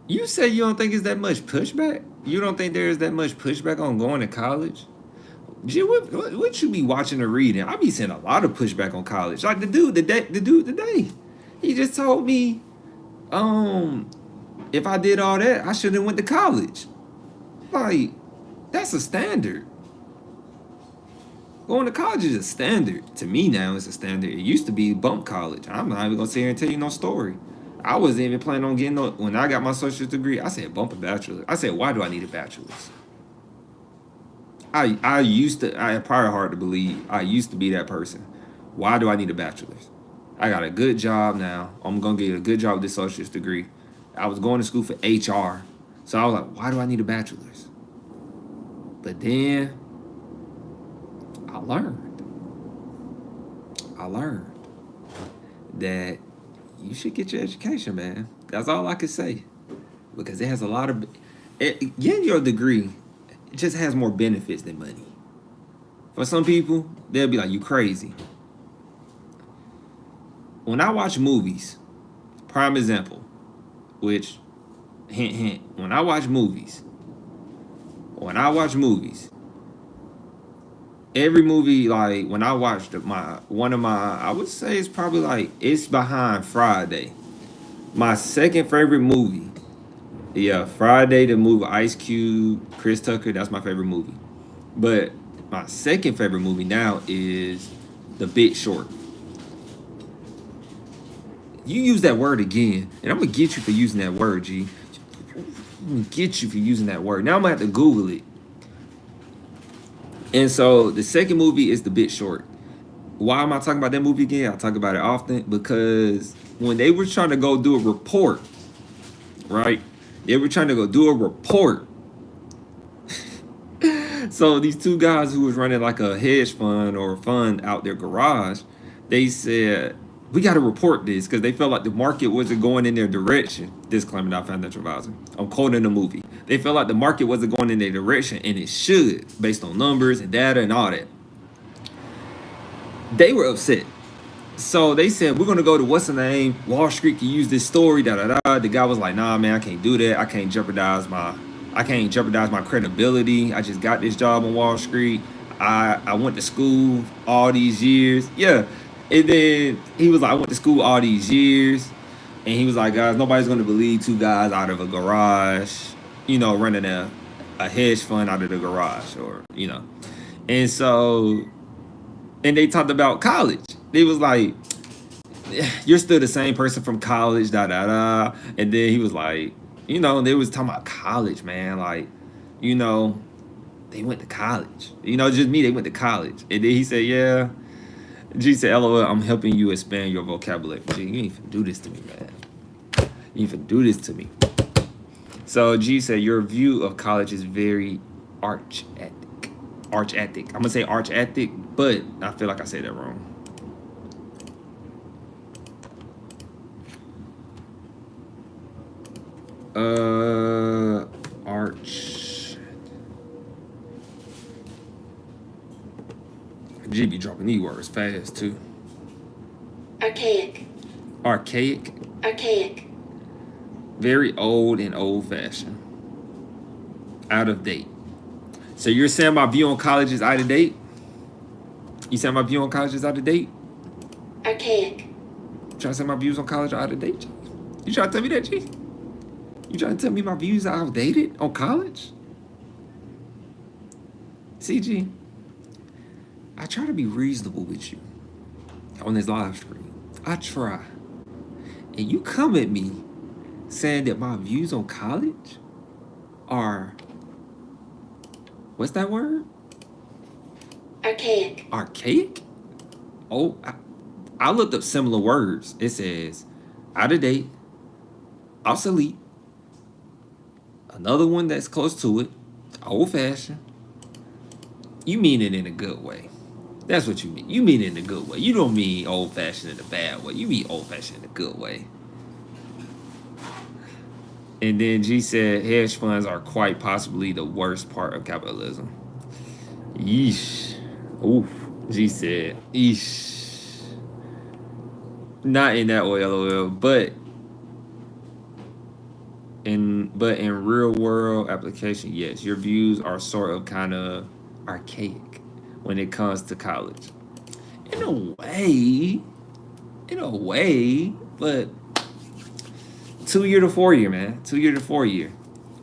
you say you don't think it's that much pushback? You don't think there's that much pushback on going to college? Gee, what you be watching or reading? I be seeing a lot of pushback on college. Like the dude today, he just told me, if I did all that, I shouldn't have went to college. Like, that's a standard. Going to college is a standard. To me now, it's a standard. It used to be bump college. I'm not even going to sit here and tell you no story. I wasn't even planning on getting when I got my associate's degree, I said bump a bachelor. I said, why do I need a bachelor's? I probably hard to believe. I used to be that person. Why do I need a bachelor's? I got a good job now. I'm going to get a good job with this associate's degree. I was going to school for HR. So I was like, why do I need a bachelor's? But then I learned that you should get your education, man. That's all I can say. Because it has a lot of... Getting your degree just has more benefits than money. For some people, they'll be like, you crazy. When I watch movies, prime example, which, hint, hint, when I watch movies, when I watch movies, every movie, like when I watched I would say it's probably like it's behind Friday. My second favorite movie, yeah, Friday, the movie Ice Cube, Chris Tucker. That's my favorite movie. But my second favorite movie now is The Big Short. You use that word again, and I'm gonna get you for using that word, G. I'm gonna get you for using that word. Now I'm gonna have to Google it. And so the second movie is The Big Short. Why am I talking about that movie again? I talk about it often because when they were trying to go do a report, right? They were trying to go do a report. So these two guys who was running like a hedge fund or a fund out their garage, they said, we got to report this because they felt like the market wasn't going in their direction. Disclaimer, not financial advisor. I'm quoting the movie. They felt like the market wasn't going in their direction, and it should, based on numbers and data and all that. They were upset. So they said, we're going to go to what's the name? Wall Street can use this story, da da da. The guy was like, nah, man, I can't do that. I can't jeopardize my credibility. I just got this job on Wall Street. I went to school all these years. Yeah. And then he was like, I went to school all these years. And he was like, guys, nobody's going to believe two guys out of a garage, running a hedge fund out of the garage And so, and they talked about college. They was like, you're still the same person from college, da da da. And then he was like, they was talking about college, man. Like, they went to college. Just me, they went to college. And then he said, yeah. G said, LOL, I'm helping you expand your vocabulary. G, you ain't even do this to me, man. You even do this to me. So G said, your view of college is very arch ethic. I'm going to say arch ethic, but I feel like I said that wrong. Arch. G be dropping these words fast too. Archaic. Archaic. Very old and old-fashioned. Out of date. So you're saying my view on college is out of date? You saying my view on college is out of date? Archaic. You trying to say my views on college are out of date, G? You trying to tell me that, G? You trying to tell me my views are outdated on college? CG, I try to be reasonable with you on this live stream. I try. And you come at me saying that my views on college are, what's that word? Archaic? Oh, I looked up similar words. It says out of date, obsolete, another one that's close to it, old-fashioned. You mean it in a good way. That's what you mean. You mean it in a good way. You don't mean old-fashioned in a bad way. You mean old-fashioned in a good way. And then G said, hedge funds are quite possibly the worst part of capitalism. Yeesh. Oof. G said, yeesh. Not in that way, LOL, but in real world application, yes, your views are sort of kind of archaic when it comes to college. In a way, but 2 year to 4 year, man. 2 year to 4 year.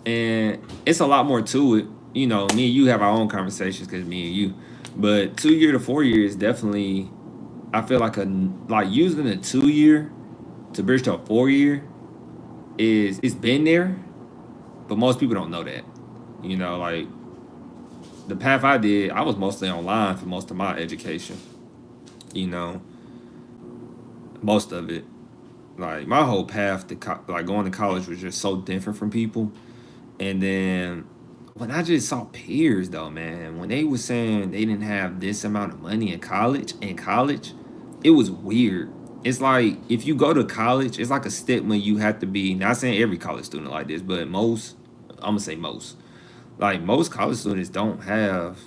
And it's a lot more to it. Me and you have our own conversations because me and you. But 2 year to 4 year is definitely, I feel like using a 2 year to bridge to a 4 year it's been there, but most people don't know that. Like the path I did, I was mostly online for most of my education. Most of it. Like my whole path to going to college was just so different from people. And then when I just saw peers though, man, when they were saying they didn't have this amount of money in college, it was weird. It's like if you go to college, it's like a stigma you have to be. Not saying every college student like this, but most, I'm gonna say most. Like most college students don't have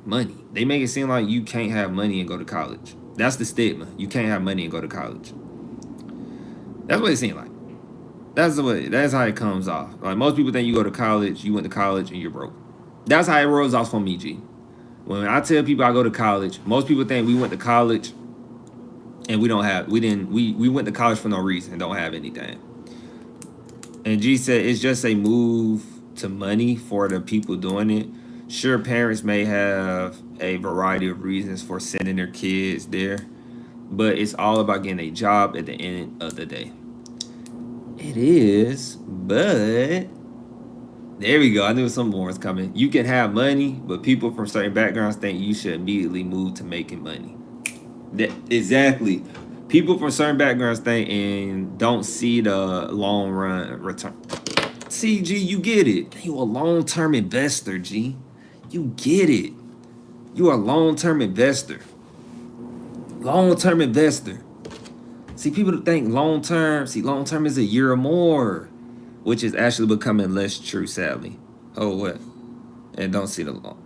money. They make it seem like you can't have money and go to college. That's the stigma. You can't have money and go to college. That's what it seems like. That's how it comes off. Like most people think you go to college, you went to college and you're broke. That's how it rolls off for me, G. When I tell people I go to college, most people think we went to college and we went to college for no reason and don't have anything. And G said it's just a move to money for the people doing it. Sure, parents may have a variety of reasons for sending their kids there, but it's all about getting a job at the end of the day. It is, but there we go. I knew some more was coming. You can have money, but people from certain backgrounds think you should immediately move to making money. Exactly. People from certain backgrounds think and don't see the long run return. See, G, you get it. You a long-term investor, G. You get it. You are a long-term investor. Long-term investor. See, people think long-term. See, long-term is a year or more, which is actually becoming less true, sadly. Oh, what? And don't see the long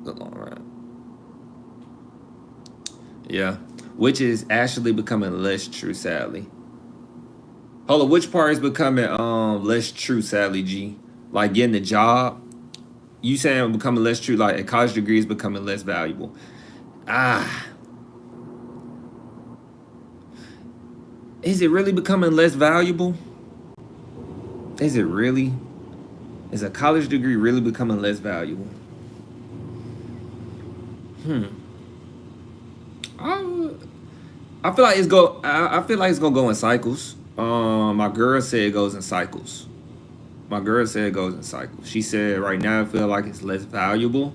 run. Yeah, which is actually becoming less true, sadly. Hold on, which part is becoming less true, sadly, G? Like getting a job? You saying becoming less true, like a college degree is becoming less valuable. Ah, is it really becoming less valuable? Is it really? Is a college degree really becoming less valuable? I feel like I feel like it's gonna go in cycles. My girl said it goes in cycles. My girl said it goes in cycles. She said right now I feel like it's less valuable,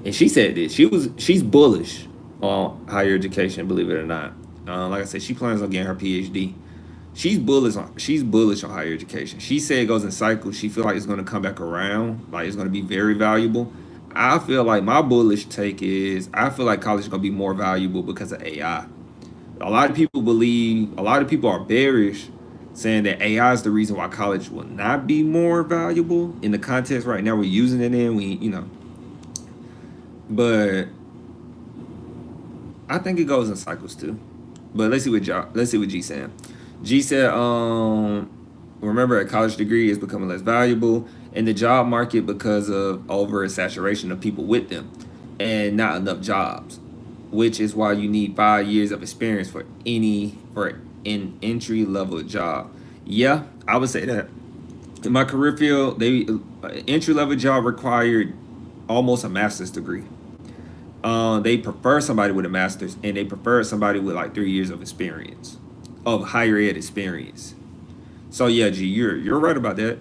and she said this. She's bullish on higher education, believe it or not. Like I said, she plans on getting her PhD. She's bullish on higher education. She said it goes in cycles. She feel like it's gonna come back around. Like it's gonna be very valuable. I feel like my bullish take is I feel like college is gonna be more valuable because of AI. A lot of people are bearish, saying that AI is the reason why college will not be more valuable in the context right now we're using it in. But I think it goes in cycles too. But let's see what G saying. G said, remember a college degree is becoming less valuable in the job market because of oversaturation of people with them and not enough jobs, which is why you need 5 years of experience for an entry level job. Yeah, I would say that. In my career field, entry level job required almost a master's degree. They prefer somebody with a master's, and they prefer somebody with like 3 years of experience, of higher ed experience. So yeah, G, you're right about that.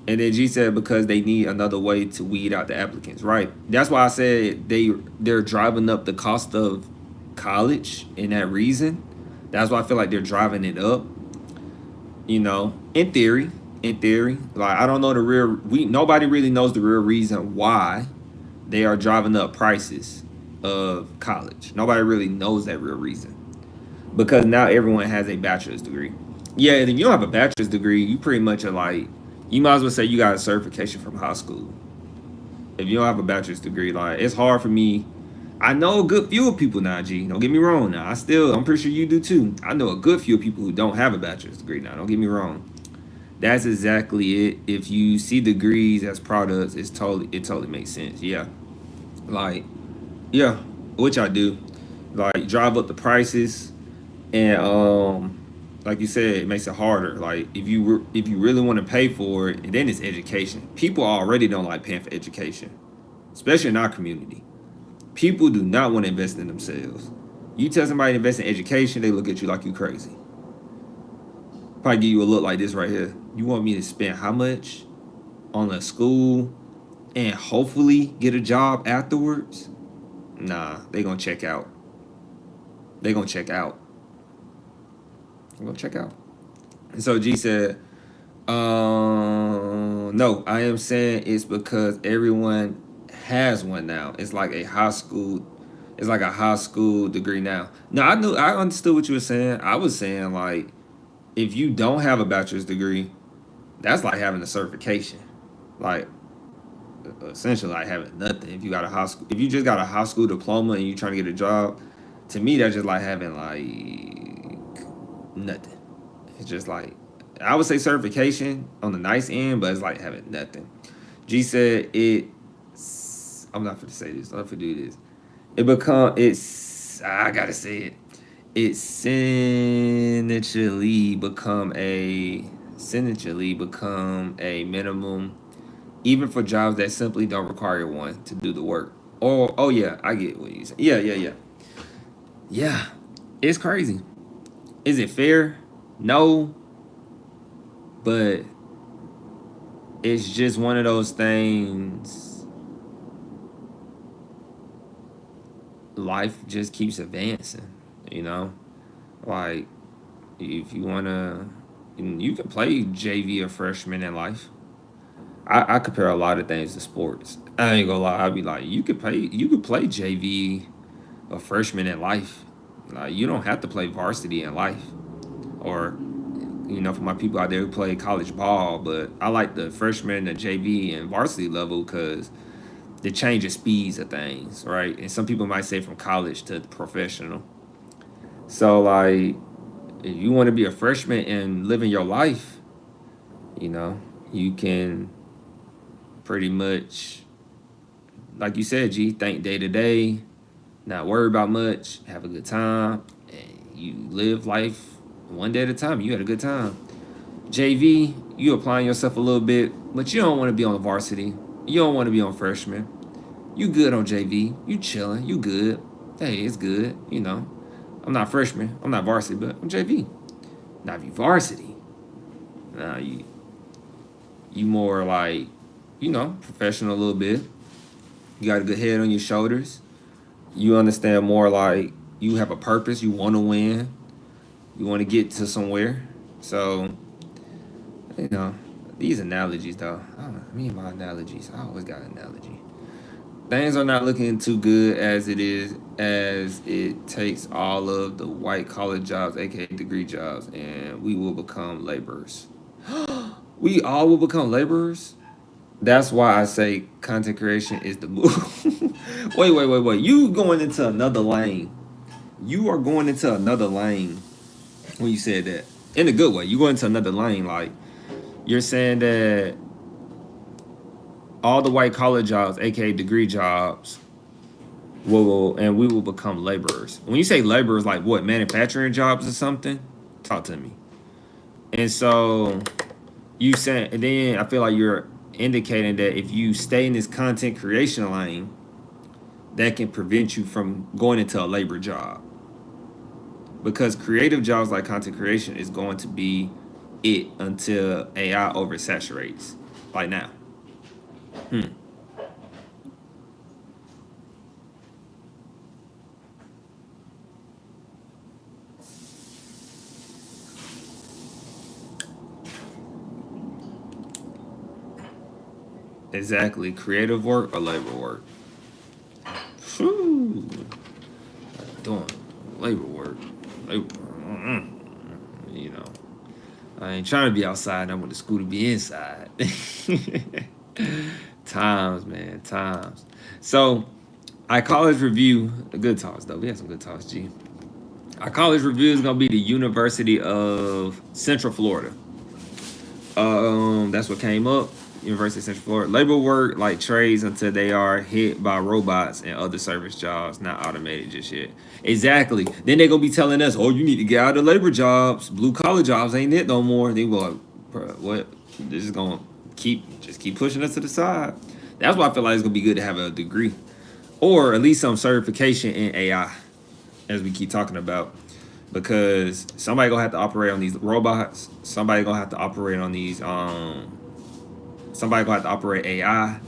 And then G said because they need another way to weed out the applicants, right? That's why I said they're driving up the cost of college in that reason. That's why I feel like they're driving it up. In theory, like I don't know nobody really knows the real reason why they are driving up prices of college. Nobody really knows that real reason because now everyone has a bachelor's degree. Yeah, and if you don't have a bachelor's degree, you pretty much are like, you might as well say you got a certification from high school. If you don't have a bachelor's degree, like it's hard for me. I know a good few people now, G. Don't get me wrong now. I'm pretty sure you do too. I know a good few people who don't have a bachelor's degree now. Don't get me wrong. That's exactly it. If you see degrees as products, it totally makes sense. Yeah. Like, yeah, which I do. Like drive up the prices and like you said, it makes it harder. Like if you really want to pay for it, and then it's education. People already don't like paying for education, especially in our community. People do not want to invest in themselves. You tell somebody to invest in education, they look at you like you crazy. Probably give you a look like this right here. You want me to spend how much on a school and hopefully get a job afterwards? Nah, they gonna check out. They gonna check out. Go check out. And so G said, no, I am saying it's because everyone has one now. It's like a high school degree now. No, I understood what you were saying. I was saying like if you don't have a bachelor's degree, that's like having a certification. Like essentially like having nothing. If you just got a high school diploma and you're trying to get a job, to me that's just like having like nothing. It's just like I would say certification on the nice end, but it's like having nothing. G said it's I'm not gonna say this. I'm not gonna do this. I gotta say it. It essentially become a minimum, even for jobs that simply don't require one to do the work. Oh yeah, I get what you say. Yeah. It's crazy. Is it fair? No, but it's just one of those things. Life just keeps advancing, you know? Like, if you wanna, you can play JV or freshman in life. I compare a lot of things to sports. I ain't gonna lie. I'd be like, you could play JV or freshman in life. Like, you don't have to play varsity in life. Or, for my people out there who play college ball, but I like the freshman, the JV, and varsity level because the change of speeds of things, right? And some people might say from college to professional. So, like, if you want to be a freshman and living your life, you can pretty much, like you said, think day to day, not worry about much, have a good time, and you live life one day at a time. You had a good time. JV, you applying yourself a little bit, but you don't want to be on the varsity. You don't want to be on freshman. You good on JV. You chilling. You good. Hey, it's good. I'm not freshman. I'm not varsity, but I'm JV. Now, if you varsity, now you more like, professional a little bit. You got a good head on your shoulders. You understand more like you have a purpose. You want to win. You want to get to somewhere. So, these analogies, though. Me and my analogies. I always got an analogy. Things are not looking too good as it takes all of the white collar jobs, aka degree jobs, and we will become laborers. We all will become laborers? That's why I say content creation is the move. Wait. You going into another lane. You are going into another lane when you said that. In a good way. You go into another lane. Like, you're saying that all the white collar jobs, aka degree jobs, we will become laborers. When you say laborers, like what, manufacturing jobs or something? Talk to me. And so you said, and then I feel like you're indicating that if you stay in this content creation lane, that can prevent you from going into a labor job. Because creative jobs like content creation is going to be it until AI oversaturates. Like now. Exactly. Creative work or labor work? Whew. Doing labor work. I ain't trying to be outside. I want the school to be inside. Times, man. Times. So, our college review, good talks, though. We had some good talks, G. Our college review is going to be the University of Central Florida. That's what came up. University of Central Florida. Labor work like trades until they are hit by robots and other service jobs, not automated just yet. Exactly. Then they're gonna be telling us, oh, you need to get out of labor jobs. Blue collar jobs ain't it no more. They go, what? They're just gonna keep pushing us to the side. That's why I feel like it's gonna be good to have a degree. Or at least some certification in AI, as we keep talking about. Because somebody gonna have to operate on these robots. Somebody gonna have to operate on these somebody gonna have to operate AI.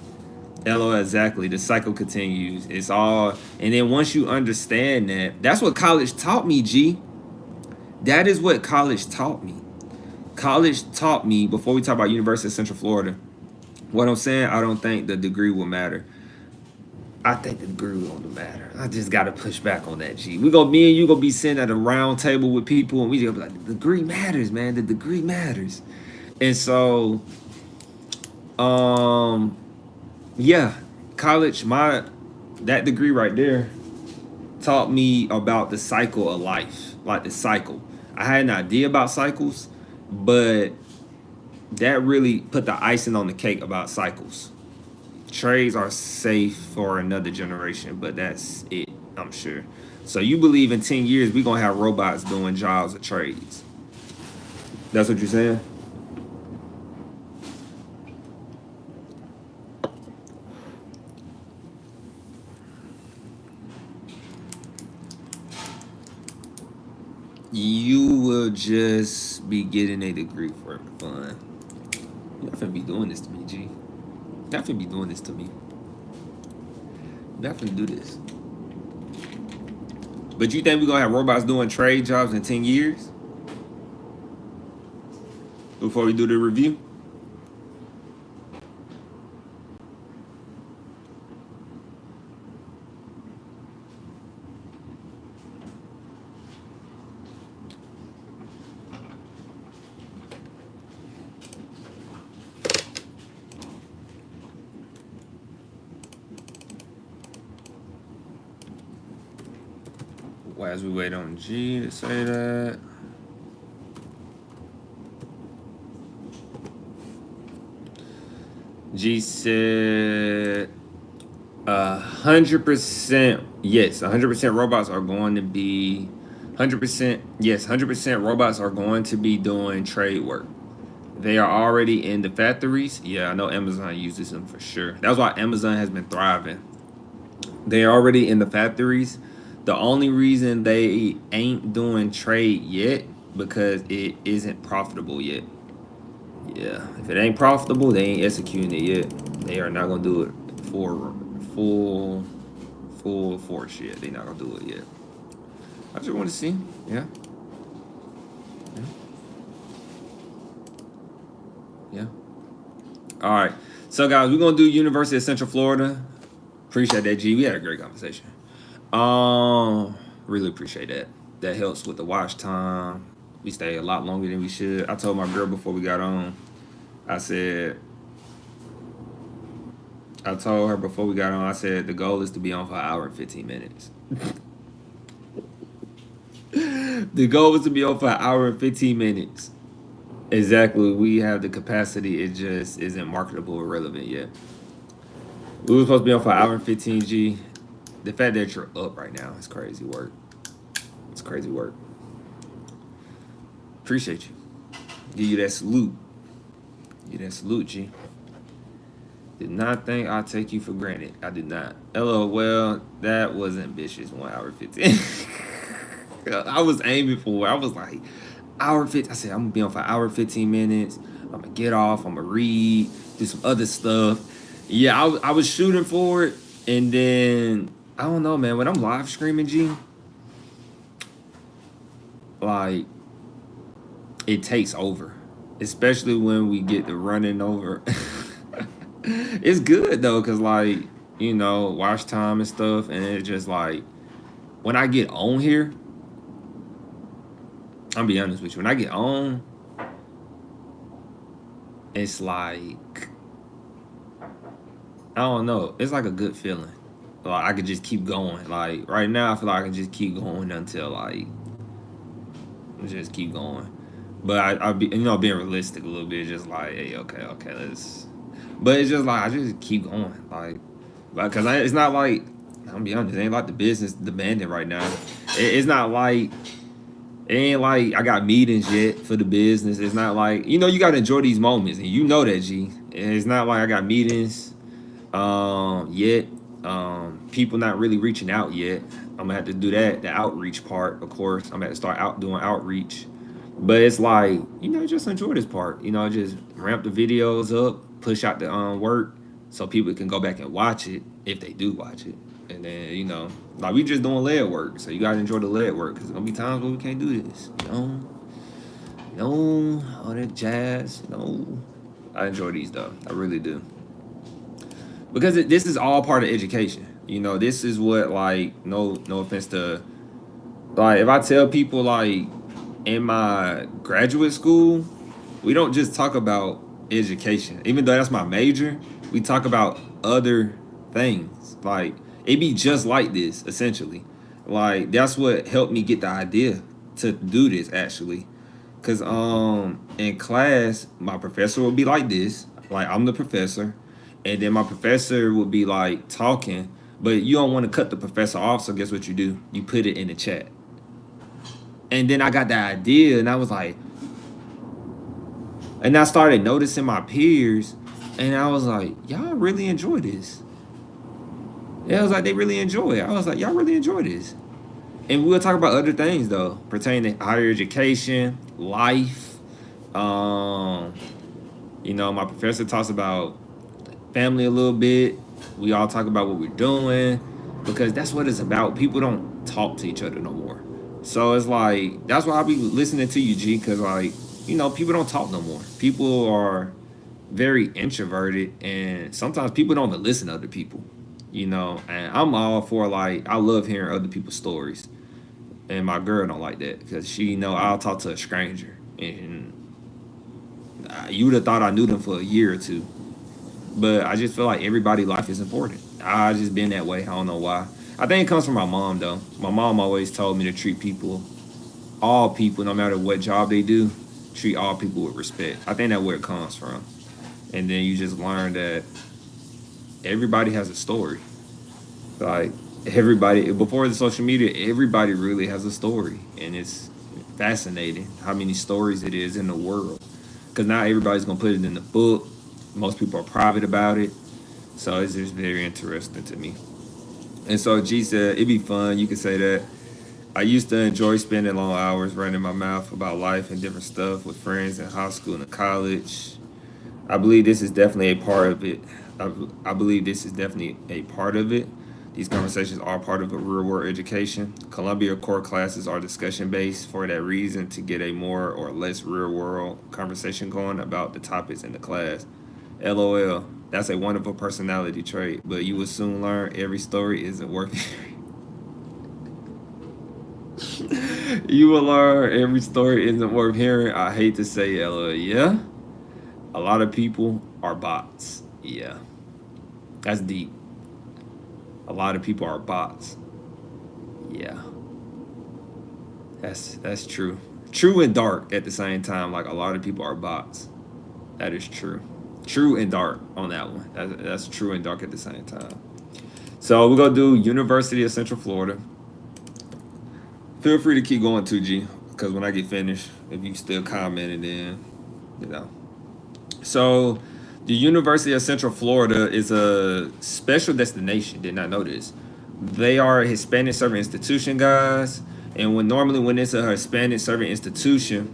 LOL, exactly. The cycle continues. It's all, and then once you understand that, that's what college taught me, G. That is what college taught me. College taught me, before we talk about University of Central Florida, what I'm saying, I don't think the degree will matter. I think the degree won't matter. I just gotta push back on that, G. Me and you gonna be sitting at a round table with people, and we gonna be like, the degree matters, man. The degree matters. And so, yeah, college, that degree right there taught me about the cycle of life, like the cycle. I had an idea about cycles, but that really put the icing on the cake about cycles. trades are safe for another generation, but that's it, I'm sure. So you believe in 10 years we're gonna have robots doing jobs of trades. That's what you're saying? You will just be getting a degree for fun. You're not finna be doing this to me, G. You're not finna be doing this to me. You're not finna do this. But you think we're gonna have robots doing trade jobs in 10 years? Before we do the review? As we wait on G to say that. G said 100% yes, 100% robots are going to be 100% yes, 100% robots are going to be doing trade work. They are already in the factories. Yeah, I know Amazon uses them for sure. That's why Amazon has been thriving. They're already in the factories. The only reason they ain't doing trade yet because it isn't profitable yet. Yeah, if it ain't profitable, they ain't executing it yet. They are not gonna do it for full force yet. They not gonna do it yet. I just want to see. Yeah. Yeah. All right. So guys, we're gonna do University of Central Florida. Appreciate that, G. We had a great conversation. Really appreciate that. That helps with the watch time. We stay a lot longer than we should. I told my girl before we got on, I told her before we got on, I said the goal is to be on for an hour and 15 minutes. The goal is to be on for an hour and 15 minutes. Exactly. We have the capacity. It just isn't marketable or relevant yet. We were supposed to be on for an hour and 15, G. The fact that you're up right now is crazy work. It's crazy work. Appreciate you. Give you that salute. Give you that salute, G. Did not think I'd take you for granted. I did not. LOL, well, that was ambitious. 1 hour 15. I was aiming for it. I was like, hour 15. I said, I'm going to be on for an hour 15 minutes. I'm going to get off. I'm going to read, do some other stuff. Yeah, I was shooting for it. And then, I don't know, man. When I'm live streaming, G, like, it takes over. Especially when we get the running over. It's good, though, because, like, you know, watch time and stuff. And it's just, like, when I get on here, I'll be honest with you. When I get on, it's like, I don't know. It's like a good feeling. Like, I could just keep going. Like, right now, I feel like I can just keep going until, like, just keep going. But I'll be, you know, being realistic a little bit. Just like, hey, okay, let's. But it's just like, I just keep going. Like because it's not like, I'll be honest, it ain't like the business demanding right now. It's not like, it ain't like I got meetings yet for the business. It's not like, you know, you got to enjoy these moments. And you know that, G. It's not like I got meetings yet. People not really reaching out yet. I'm going to have to do that, the outreach part, of course. I'm going to have to start doing outreach. But it's like, you know, just enjoy this part. You know, just ramp the videos up, push out the work so people can go back and watch it if they do watch it. And then, you know, like we just doing lead work. So you got to enjoy the lead work because there's going to be times where we can't do this. You know, all that jazz. I enjoy these, though. I really do. Because this is all part of education. You know, this is what, like, no offense to, like, if I tell people, like, in my graduate school, we don't just talk about education. Even though that's my major, we talk about other things. Like, it be just like this, essentially. Like, that's what helped me get the idea to do this, actually. Because in class, my professor would be like this. Like, I'm the professor. And then my professor would be like talking, but you don't want to cut the professor off. So guess what you do? You put it in the chat. And then I got the idea, and I was like, and I started noticing my peers, and I was like, y'all really enjoy this. Yeah, I was like, they really enjoy it. I was like, y'all really enjoy this. And we'll talk about other things though, pertaining to higher education, life. You know, my professor talks about family a little bit. We all talk about what we're doing because that's what it's about. People don't talk to each other no more. So it's like, that's why I be listening to you, G, because like, you know, people don't talk no more. People are very introverted, and sometimes people don't listen to other people, you know. And I'm all for, like, I love hearing other people's stories. And my girl don't like that because she know I'll talk to a stranger. And you would have thought I knew them for a year or two. But I just feel like everybody's life is important. I just been that way. I don't know why. I think it comes from my mom, though. My mom always told me to treat people, all people, no matter what job they do, treat all people with respect. I think that's where it comes from. And then you just learn that everybody has a story. Like, everybody, before the social media, everybody really has a story. And it's fascinating how many stories it is in the world. Because not everybody's going to put it in the book. Most people are private about it. So it's just very interesting to me. And so G said, it'd be fun. You could say that. I used to enjoy spending long hours running my mouth about life and different stuff with friends in high school and college. I believe this is definitely a part of it. I believe this is definitely a part of it. These conversations are part of a real-world education. Columbia core classes are discussion-based for that reason, to get a more or less real-world conversation going about the topics in the class. LOL. That's a wonderful personality trait, but you will soon learn every story isn't worth hearing. You will learn every story isn't worth hearing. I hate to say LOL. Yeah. A lot of people are bots. Yeah. That's deep. A lot of people are bots. Yeah. That's true. True and dark at the same time. Like, a lot of people are bots. That is true. True and dark on that one. That's true and dark at the same time. So we're going to do University of Central Florida. Feel free to keep going too, G, because when I get finished, if you still commenting, then, you know. So the University of Central Florida is a special destination. Did not know this. They are a Hispanic serving institution, guys. And when it's a Hispanic serving institution,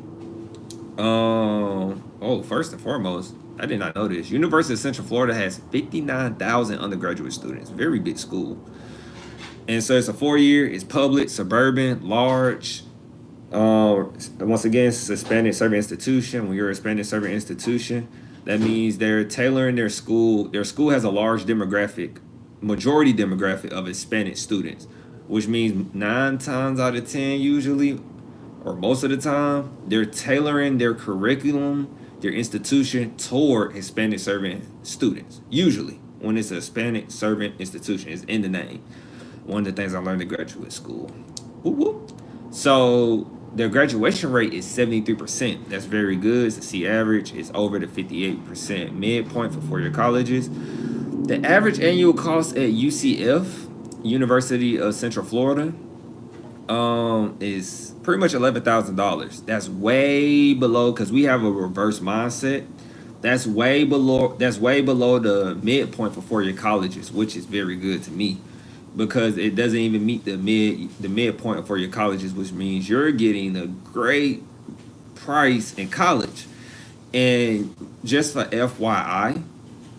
first and foremost, I did not know this. University of Central Florida has 59,000 undergraduate students. Very big school. And so it's a 4-year. It's public, suburban, large. Once again, it's a Hispanic serving institution. When you're a Hispanic serving institution, that means they're tailoring their school. Their school has a large majority demographic of Hispanic students, which means 9 times out of 10 usually, or most of the time, they're tailoring their curriculum, their institution, toward Hispanic serving students. Usually, when it's a Hispanic serving institution, it's in the name. One of the things I learned in graduate school. Whoop, whoop. So their graduation rate is 73%. That's very good. It's a C average. It's over the 58% midpoint for 4-year colleges. The average annual cost at UCF, University of Central Florida, is pretty much $11,000. That's way below, because we have a reverse mindset. That's way below the midpoint for 4-year colleges, which is very good to me, because it doesn't even meet the midpoint for your colleges, which means you're getting a great price in college. And just for FYI,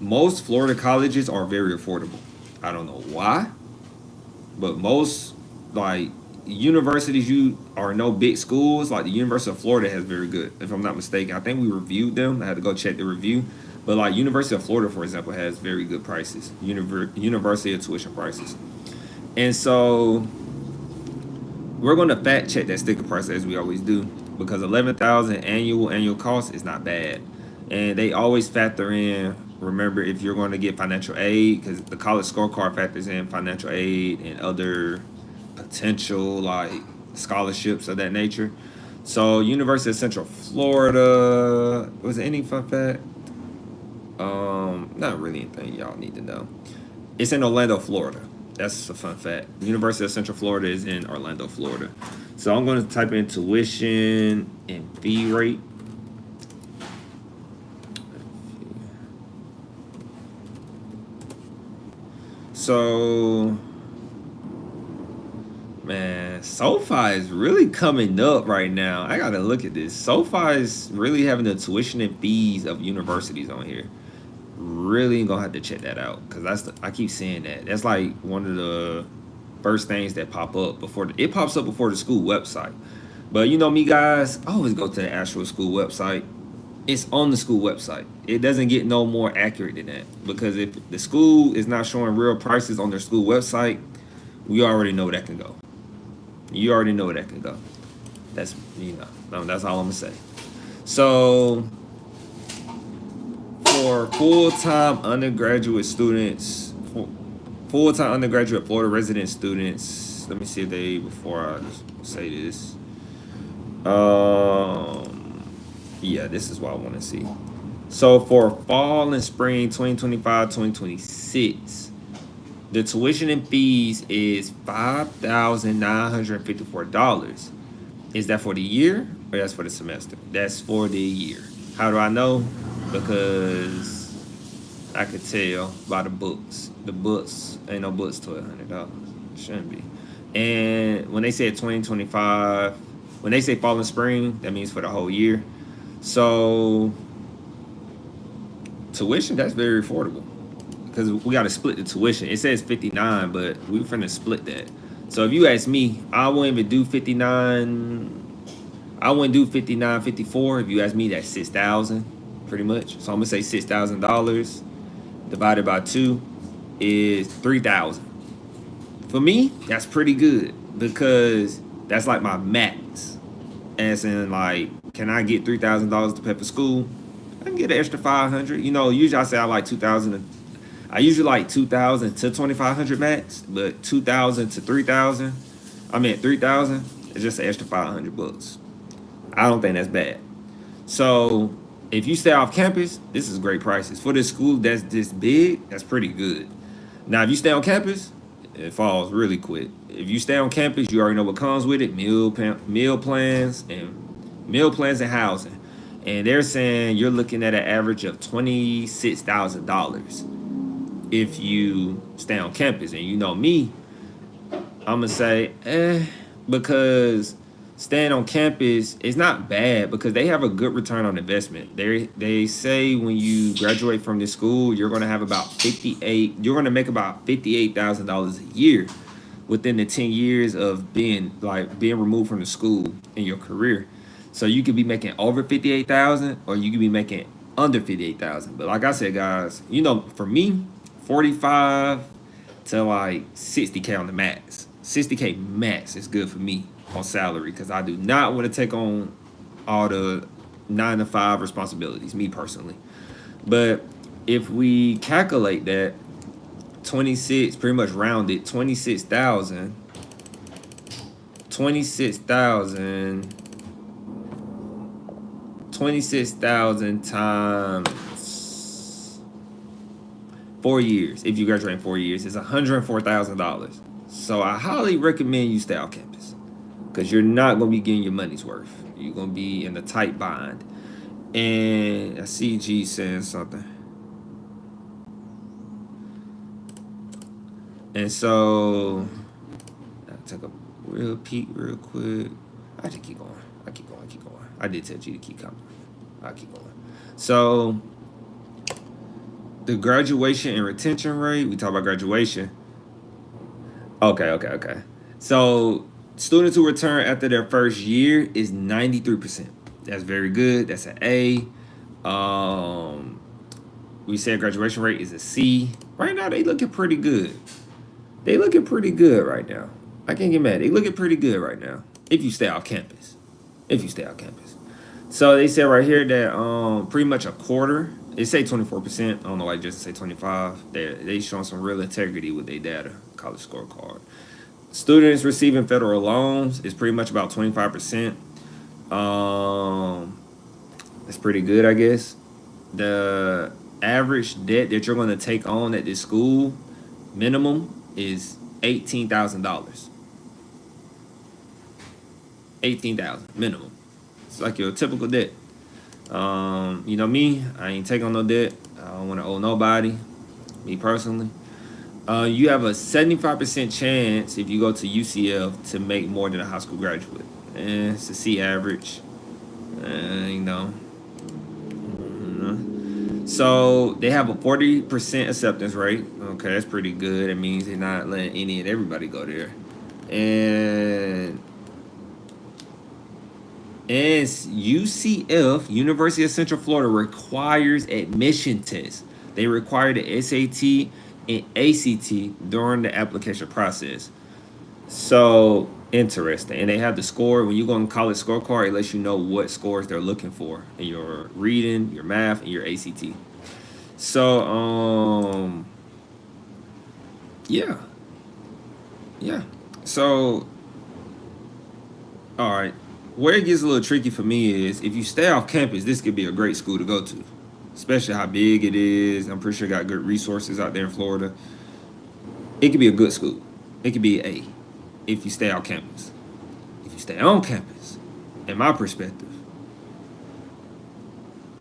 most Florida colleges are very affordable. I don't know why, but most, like, universities are no big schools. Like the University of Florida has very good, if I'm not mistaken. I think we reviewed them. I had to go check the review. But like University of Florida, for example, has very good prices. University of tuition prices. And so we're going to fact check that sticker price as we always do, because $11,000 annual cost is not bad. And they always factor in, remember, if you're going to get financial aid, because the College Scorecard factors in financial aid and other potential like scholarships of that nature. So University of Central Florida, was there any fun fact? Not really anything y'all need to know. It's in Orlando, Florida. That's a fun fact. The University of Central Florida is in Orlando, Florida. So I'm going to type in tuition and fee rate. So, man, SoFi is really coming up right now. I gotta look at this. SoFi is really having the tuition and fees of universities on here. Really gonna have to check that out because I keep seeing that. That's like one of the first things that pop up before it pops up before the school website. But you know me, guys, I always go to the actual school website. It's on the school website. It doesn't get no more accurate than that because if the school is not showing real prices on their school website, we already know that can go. You already know that can go. That's that's all I'm gonna say. So for full-time undergraduate students, full-time undergraduate Florida resident students, let me see if they before I say this. Yeah, this is what I want to see. So for fall and spring 2025-2026, the tuition and fees is $5,954. Is that for the year or that's for the semester? That's for the year. How do I know? Because I could tell by the books. The books, ain't no books $1,200. Shouldn't be. And when they say 2025, when they say fall and spring, that means for the whole year. So tuition, that's very affordable because we got to split the tuition. It says 59, but we're finna split that. So if you ask me, I wouldn't even do 59. I wouldn't do 59.54. If you ask me, that's 6,000 pretty much. So I'm gonna say $6,000 divided by 2 is 3,000. For me, that's pretty good because that's like my max. As in, like, can I get $3,000 to pay for school? I can get an extra 500. You know, usually I say I like 2,000. I usually like 2,000 to 2,500 max, but 2,000 to 3,000. I mean 3,000 is just an extra $500. I don't think that's bad. So if you stay off campus, this is great prices for this school that's this big. That's pretty good. Now, if you stay on campus, it falls really quick. If you stay on campus, you already know what comes with it: meal plans and housing. And they're saying you're looking at an average of $26,000 if you stay on campus. And you know me, I'm gonna say because staying on campus is not bad because they have a good return on investment. They say when you graduate from this school, you're gonna have about you're gonna make about $58,000 a year within the 10 years of being removed from the school in your career. So you could be making over 58,000 or you could be making under 58,000. But like I said, guys, you know, for me, 45 to like 60K on the max. 60K max is good for me on salary because I do not want to take on all the 9 to 5 responsibilities, me personally. But if we calculate that, 26, pretty much rounded, 26,000 times 4 years. If you graduate in 4 years, it's $104,000. So I highly recommend you stay off campus because you're not going to be getting your money's worth. You're going to be in a tight bind. And I see G saying something. And so I'll take a real peek real quick. I just keep going. I did tell G to keep coming. I'll keep going. So the graduation and retention rate, we talk about graduation. Okay. So students who return after their first year is 93%. That's very good. That's an A. We said graduation rate is a C. Right now, they looking pretty good. Right now. I can't get mad. They looking pretty good right now. If you stay off campus. So they said right here that pretty much a quarter. They say 24%. I don't know why just say 25. They showing some real integrity with their data. College Scorecard. Students receiving federal loans is pretty much about 25%. That's pretty good, I guess. The average debt that you're going to take on at this school, minimum, is $18,000. 18,000 minimum. It's like your typical debt. You know me, I ain't take on no debt. I don't want to owe nobody. Me personally. You have a 75% chance if you go to UCF to make more than a high school graduate. And it's a C average. You know. So they have a 40% acceptance rate. Okay, that's pretty good. It means they're not letting any and everybody go there. And UCF, University of Central Florida, requires admission tests. They require the SAT and ACT during the application process. So interesting. And they have the score. When you go on College Scorecard, it lets you know what scores they're looking for in your reading, your math, and your ACT. So yeah. So all right. Where it gets a little tricky for me is if you stay off campus, this could be a great school to go to, especially how big it is. I'm pretty sure it got good resources out there in Florida. It could be a good school. It could be an A if you stay off campus. If you stay on campus, in my perspective,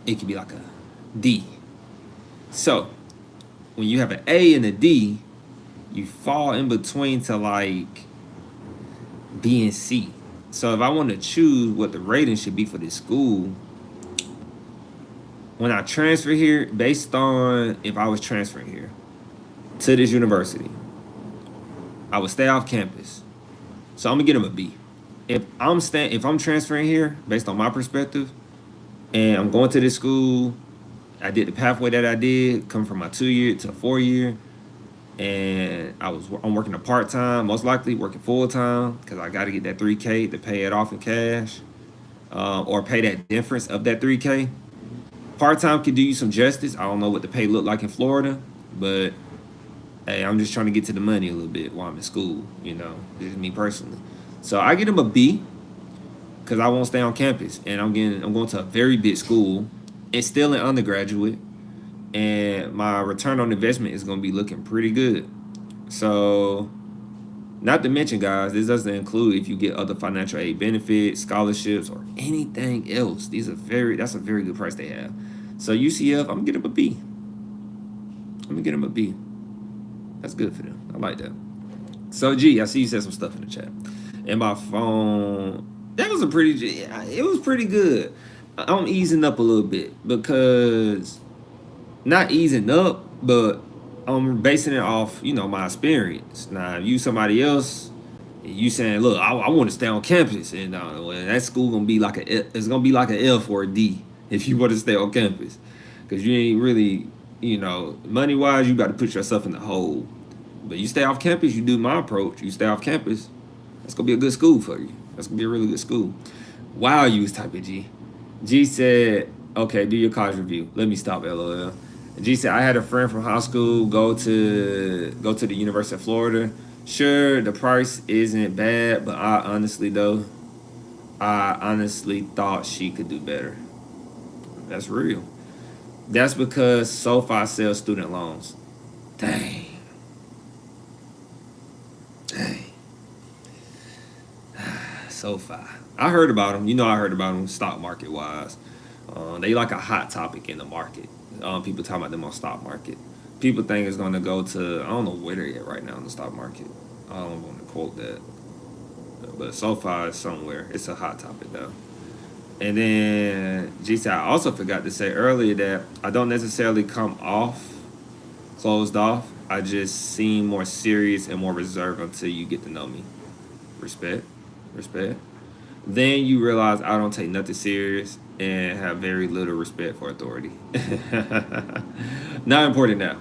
it could be like a D. So when you have an A and a D, you fall in between to like B and C. So if I want to choose what the rating should be for this school, when I transfer here, based on if I was transferring here to this university, I would stay off campus. So I'm gonna get them a B. If I'm transferring here, based on my perspective, and I'm going to this school, I did the pathway that I did, come from my 2-year to a 4-year, and I'm working a part-time, most likely working full-time, because I got to get that $3K to pay it off in cash, or pay that difference of that $3K. Part-time could do you some justice. I don't know what the pay look like in Florida, but hey, I'm just trying to get to the money a little bit while I'm in school, you know. This is me personally. So I get them a B because I won't stay on campus, and I'm going to a very big school. It's still an undergraduate, and my return on investment is going to be looking pretty good. So, not to mention, guys, this doesn't include if you get other financial aid benefits, scholarships, or anything else. That's a very good price they have. So UCF, I'm gonna get them a B. That's good for them. I like that. So G, I see you said some stuff in the chat. And my phone, it was pretty good. I'm easing up a little bit because, not easing up, but I'm basing it off, my experience. Now, if you somebody else, you saying, look, I want to stay on campus, and that school gonna be like it's gonna be like an F or a D if you want to stay on campus, because you ain't really, money wise, you got to put yourself in the hole. But you stay off campus, you do my approach. You stay off campus, that's gonna be a good school for you. That's gonna be a really good school. Wow, you was typing G. G said, okay, do your college review. Let me stop, LOL. G said, I had a friend from high school go to the University of Florida. Sure, the price isn't bad, but I honestly thought she could do better. That's real. That's because SoFi sells student loans. Dang. SoFi. I heard about them. I heard about them stock market wise. They like a hot topic in the market. People talking about them on stock market. People think it's going to go to, I don't know where they're at right now in the stock market. I don't want to quote that. But SoFi is somewhere. It's a hot topic though. And then, I also forgot to say earlier that I don't necessarily come off closed off. I just seem more serious and more reserved until you get to know me. Respect. Then you realize I don't take nothing serious and have very little respect for authority. Not important now.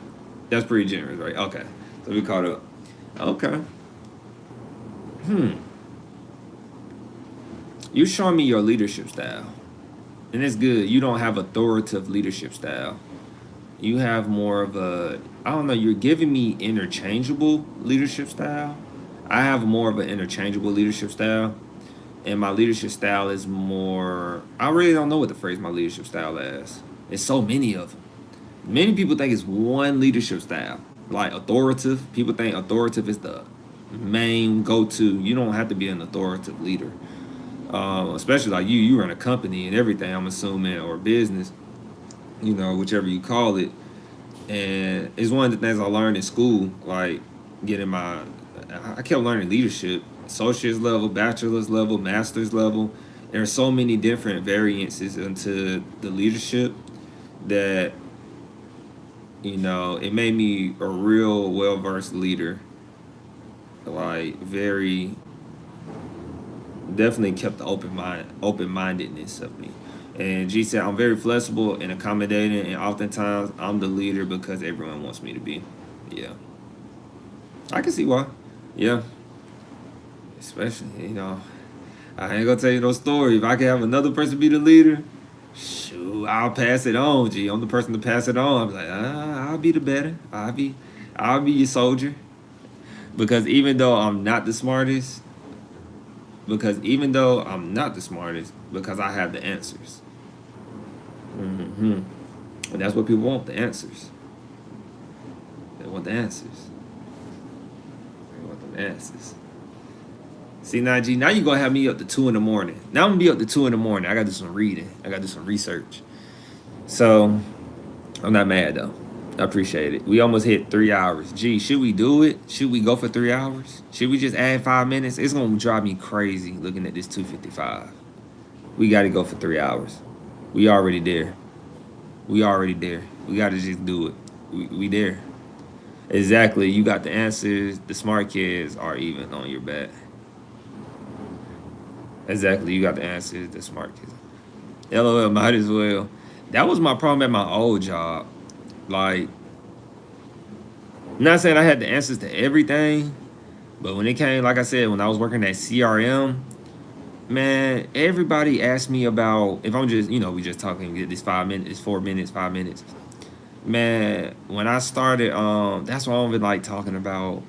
That's pretty generous, right? Okay. So we caught up. Okay. You showing me your leadership style. And it's good. You don't have authoritative leadership style. You have more of you're giving me interchangeable leadership style. I have more of an interchangeable leadership style. And my leadership style is more, I really don't know what to phrase my leadership style as. There's so many of them. Many people think it's one leadership style, like authoritative. People think authoritative is the main go-to. You don't have to be an authoritative leader, especially like you run a company and everything. I'm assuming, or business, whichever you call it. And it's one of the things I learned in school, like I kept learning leadership, associate's level, bachelor's level, master's level. There are so many different variances into the leadership that, it made me a real well-versed leader. Like definitely kept the open-mindedness of me. And G said, I'm very flexible and accommodating, and oftentimes I'm the leader because everyone wants me to be. Yeah. I can see why. Yeah. Especially, I ain't gonna tell you no story. If I can have another person be the leader, shoot, I'll pass it on, G. I'm the person to pass it on. I'm like, I'll be the better. I'll be your soldier. Because even though I'm not the smartest, because I have the answers. And that's what people want, the answers. They want the answers. See, now, G, now you're going to have me up to 2 in the morning. Now I'm going to be up to 2 in the morning. I got to do some reading. I got to do some research. So, I'm not mad, though. I appreciate it. We almost hit 3 hours. Gee, should we do it? Should we go for 3 hours? Should we just add 5 minutes? It's going to drive me crazy looking at this 2:55. We got to go for 3 hours. We already there. We got to just do it. We there. Exactly. You got the answers. The smart kids are even on your back. Exactly. You got the answers. The smart kids. LOL, might as well. That was my problem at my old job. Like, not saying I had the answers to everything, but when it came, like I said, when I was working at CRM, man, everybody asked me about, if I'm just, we just talking, get this 5 minutes, 4 minutes, 5 minutes. Man, when I started, that's what I've been like talking about.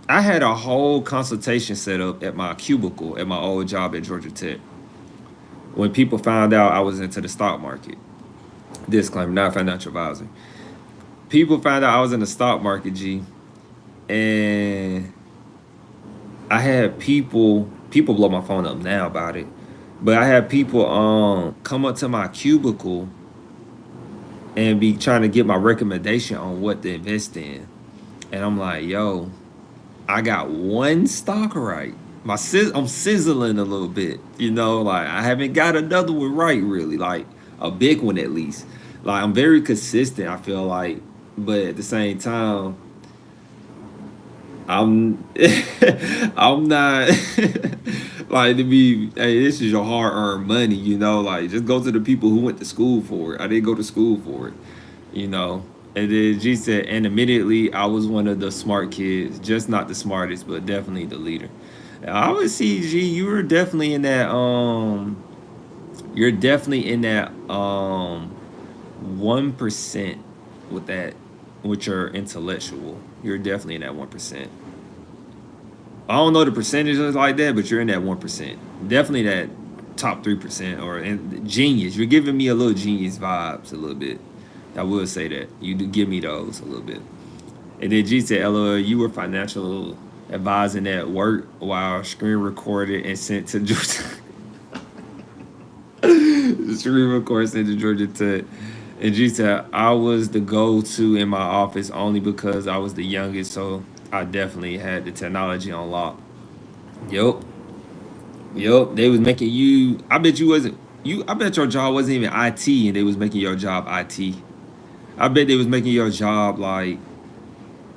I had a whole consultation set up at my cubicle at my old job at Georgia Tech. When people found out I was into the stock market, disclaimer, not a financial advisor. People found out I was in the stock market, G, and I had people blow my phone up now about it, but I had people come up to my cubicle and be trying to get my recommendation on what to invest in. And I'm like, yo, I got one stock right. I'm sizzling a little bit, like I haven't got another one right, really, like a big one at least. Like, I'm very consistent, I feel like, but at the same time, I'm not like, to be, hey, this is your hard-earned money, like, just go to the people who went to school for it. I didn't go to school for it, And then G said, and immediately I was one of the smart kids, just not the smartest, but definitely the leader. I would see, G, you were definitely in that 1% with your intellectual. You're definitely in that 1%. I don't know the percentages like that, but you're in that 1%. Definitely that top 3% or genius. You're giving me a little genius vibes a little bit. I will say that. You do give me those a little bit. And then G said, LOL, you were financial advising at work while screen recorded and sent to Georgia. Screen recorded sent to Georgia Tech. And G said, I was the go-to in my office only because I was the youngest, so I definitely had the technology on lock. Yup. They was making you, I bet your job wasn't even IT and they was making your job IT. I bet they was making your job like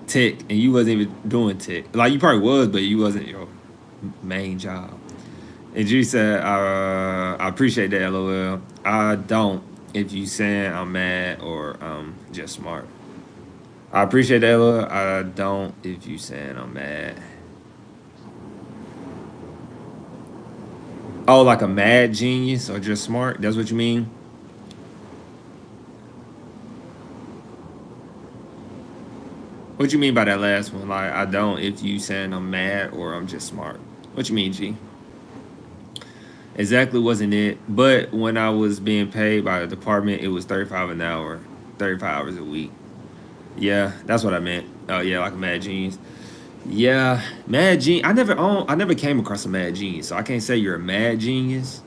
tech and you wasn't even doing tech. Like, you probably was, but you wasn't your main job. And G said, I appreciate that, LOL. I don't if you saying I'm mad or I'm just smart. I appreciate that, LOL. I don't if you saying I'm mad. Oh, like a mad genius or just smart? That's what you mean? What you mean by that last one? Like, I don't if you saying I'm mad or I'm just smart. What you mean, G? Exactly wasn't it. But when I was being paid by the department, it was $35 an hour. 35 hours a week. Yeah, that's what I meant. Oh yeah, like a mad genius. Yeah, mad genius. I never came across a mad genius, so I can't say you're a mad genius.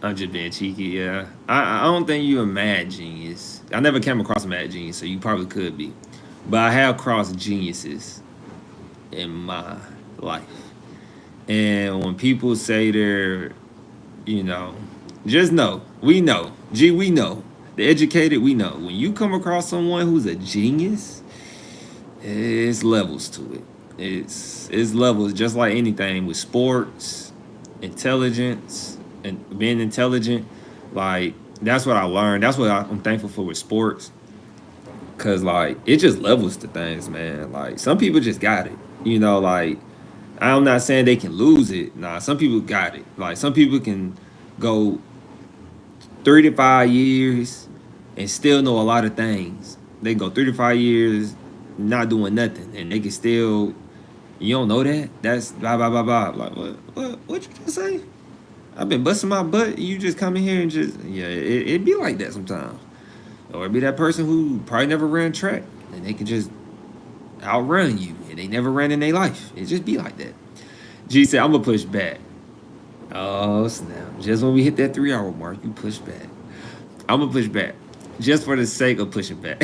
I'm just being cheeky. Yeah, I don't think you're a mad genius. I never came across a mad genius, so you probably could be. But I have crossed geniuses in my life, and when people say they're, you know, just know we know. Gee, we know. The educated, we know. When you come across someone who's a genius, it's levels to it. It's levels, just like anything with sports, intelligence, and being intelligent. Like that's what I learned. That's what I'm thankful for with sports, cause like it just levels to things, man. Like some people just got it. You know, like I'm not saying they can lose it. Nah, some people got it. Like some people can go 3 to 5 years and still know a lot of things. They go 3 to 5 years not doing nothing, and they can still. You don't know that? That's blah blah blah blah. Like what you just say? I've been busting my butt. And you just come in here and just it be like that sometimes. Or it be that person who probably never ran track and they can just outrun you and they never ran in their life. It just be like that. G said, I'm gonna push back. Oh snap. Just when we hit that 3 hour mark, you push back. I'm gonna push back. Just for the sake of pushing back.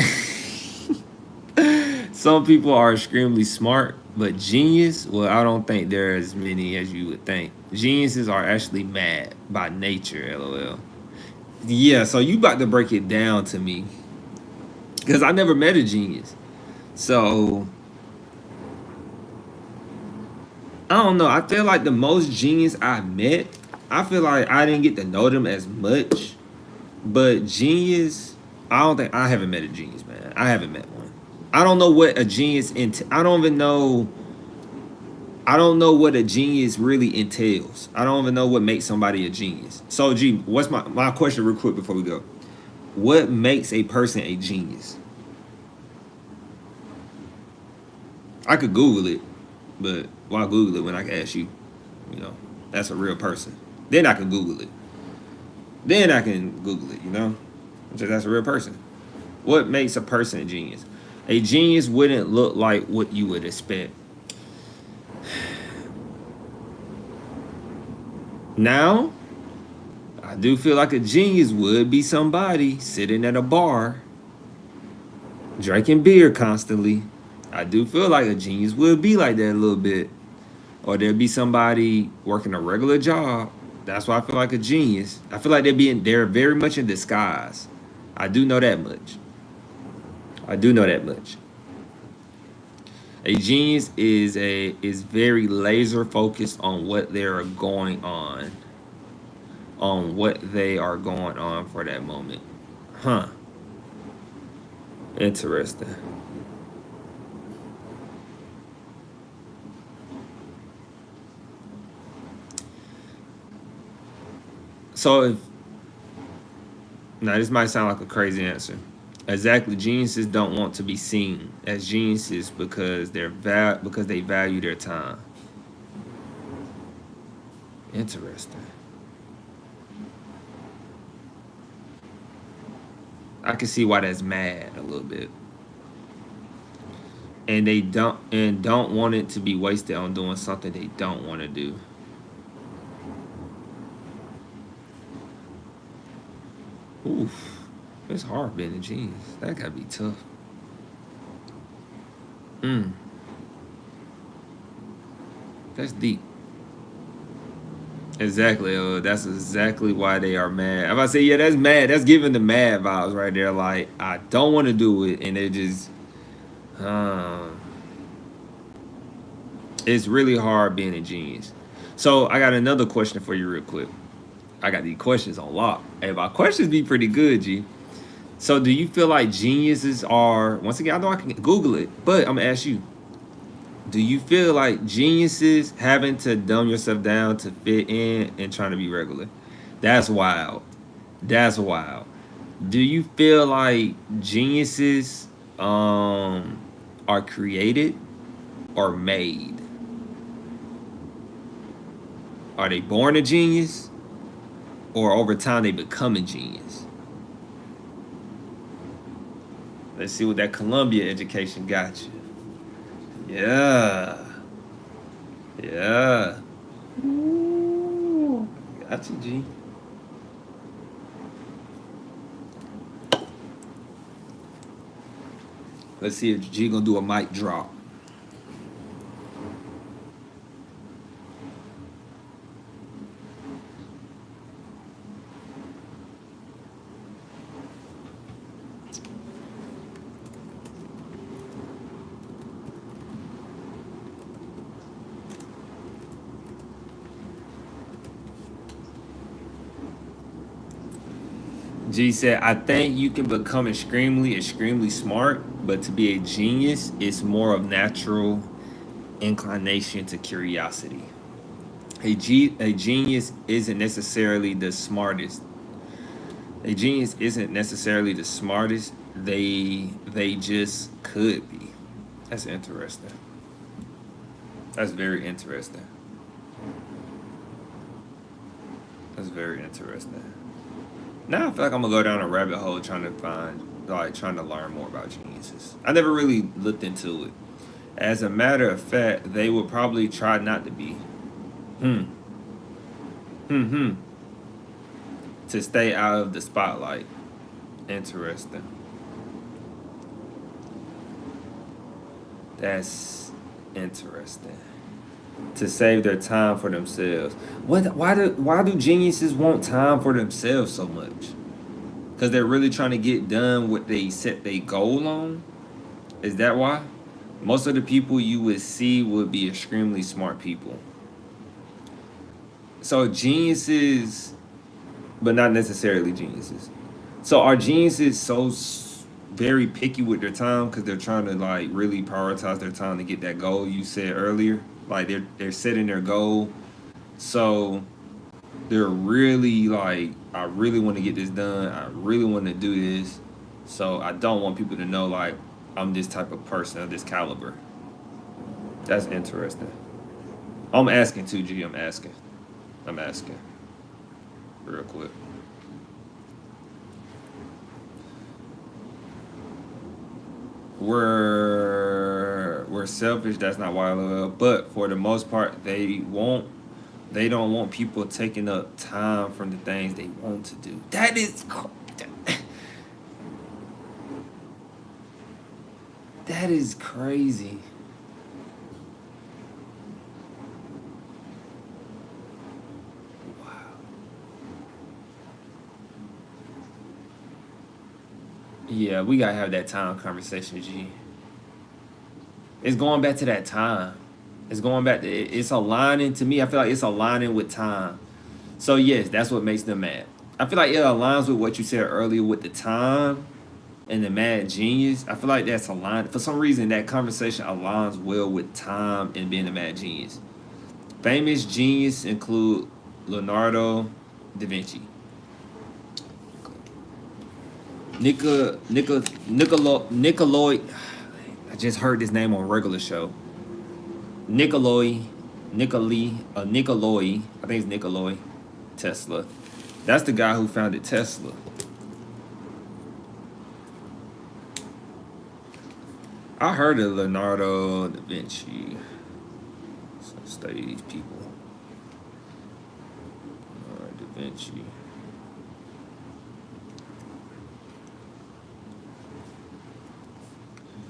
Some people are extremely smart, but genius, well, I don't think there are as many as you would think. Geniuses are actually mad by nature, LOL. Yeah, so you about to break it down to me. Because I never met a genius. So, I don't know. I feel like the most genius I met, I feel like I didn't get to know them as much. But genius, I haven't met a genius, man. I haven't met one. I don't know what a genius I don't even know. I don't know what a genius really entails. I don't even know what makes somebody a genius. So, G, what's my question real quick before we go? What makes a person a genius? I could Google it, but why Google it when I can ask you? You know, that's a real person. Then I can Google it. You know? That's a real person. What makes a person a genius? A genius wouldn't look like what you would expect. Now, I do feel like a genius would be somebody sitting at a bar, drinking beer constantly. I do feel like a genius would be like that a little bit. Or there'd be somebody working a regular job. That's why I feel like a genius. I feel like they're very much in disguise. I do know that much. A genius is very laser focused on what they are going on for that moment. Huh. Interesting. So now this might sound like a crazy answer. Exactly, geniuses don't want to be seen as geniuses because because they value their time. Interesting. I can see why that's mad a little bit. And they don't want it to be wasted on doing something they don't want to do. Oof. It's hard being a genius. That gotta be tough. That's deep. Exactly. That's exactly why they are mad. I'm about to say, yeah, that's mad. That's giving the mad vibes right there. Like, I don't want to do it, and they just, it's really hard being a genius. So I got another question for you, real quick. I got these questions on lock. Hey, my questions be pretty good, G. So do you feel like geniuses are, once again, I know I can Google it, but I'm gonna ask you, do you feel like geniuses having to dumb yourself down to fit in and trying to be regular? That's wild. That's wild. Do you feel like geniuses are created or made? Are they born a genius or over time they become a genius? Let's see what that Columbia education got you. Yeah. Yeah. Ooh. Got you, G. Let's see if G gonna do a mic drop. G said, I think you can become extremely smart, but to be a genius, it's more of natural inclination to curiosity. A genius isn't necessarily the smartest. A genius isn't necessarily the smartest. They just could be. That's interesting. That's very interesting. That's very interesting. Now I feel like I'm gonna go down a rabbit hole trying to learn more about geniuses. I never really looked into it. As a matter of fact, they would probably try not to be. Hmm. Hmm. To stay out of the spotlight. Interesting. That's interesting. To save their time for themselves. Why do geniuses want time for themselves so much? Because they're really trying to get done what they set their goal on? Is that why? Most of the people you would see would be extremely smart people. So geniuses, but not necessarily geniuses. So are geniuses very picky with their time because they're trying to like really prioritize their time to get that goal you said earlier? Like they're setting their goal, so they're really like, I really want to get this done. I really want to do this, so I don't want people to know like I'm this type of person of this caliber. That's interesting. I'm asking too, G. I'm asking. I'm asking. Real quick. We're selfish. That's not why I love. But for the most part, they don't want people taking up time from the things they want to do. That is that is crazy. Wow. Yeah, we gotta have that time conversation, G. It's going back to that time. It's going back to it's aligning to me. I feel like it's aligning with time. So yes, that's what makes them mad. I feel like it aligns with what you said earlier with the time and the mad genius. I feel like that's aligned. For some reason, that conversation aligns well with time and being a mad genius. Famous genius include Leonardo da Vinci, Nicoloi. I just heard this name on a regular show. Nicoloi, Nicoloi. I think it's Nicoloi Tesla. That's the guy who founded Tesla. I heard of Leonardo da Vinci. So study these people. Da Vinci.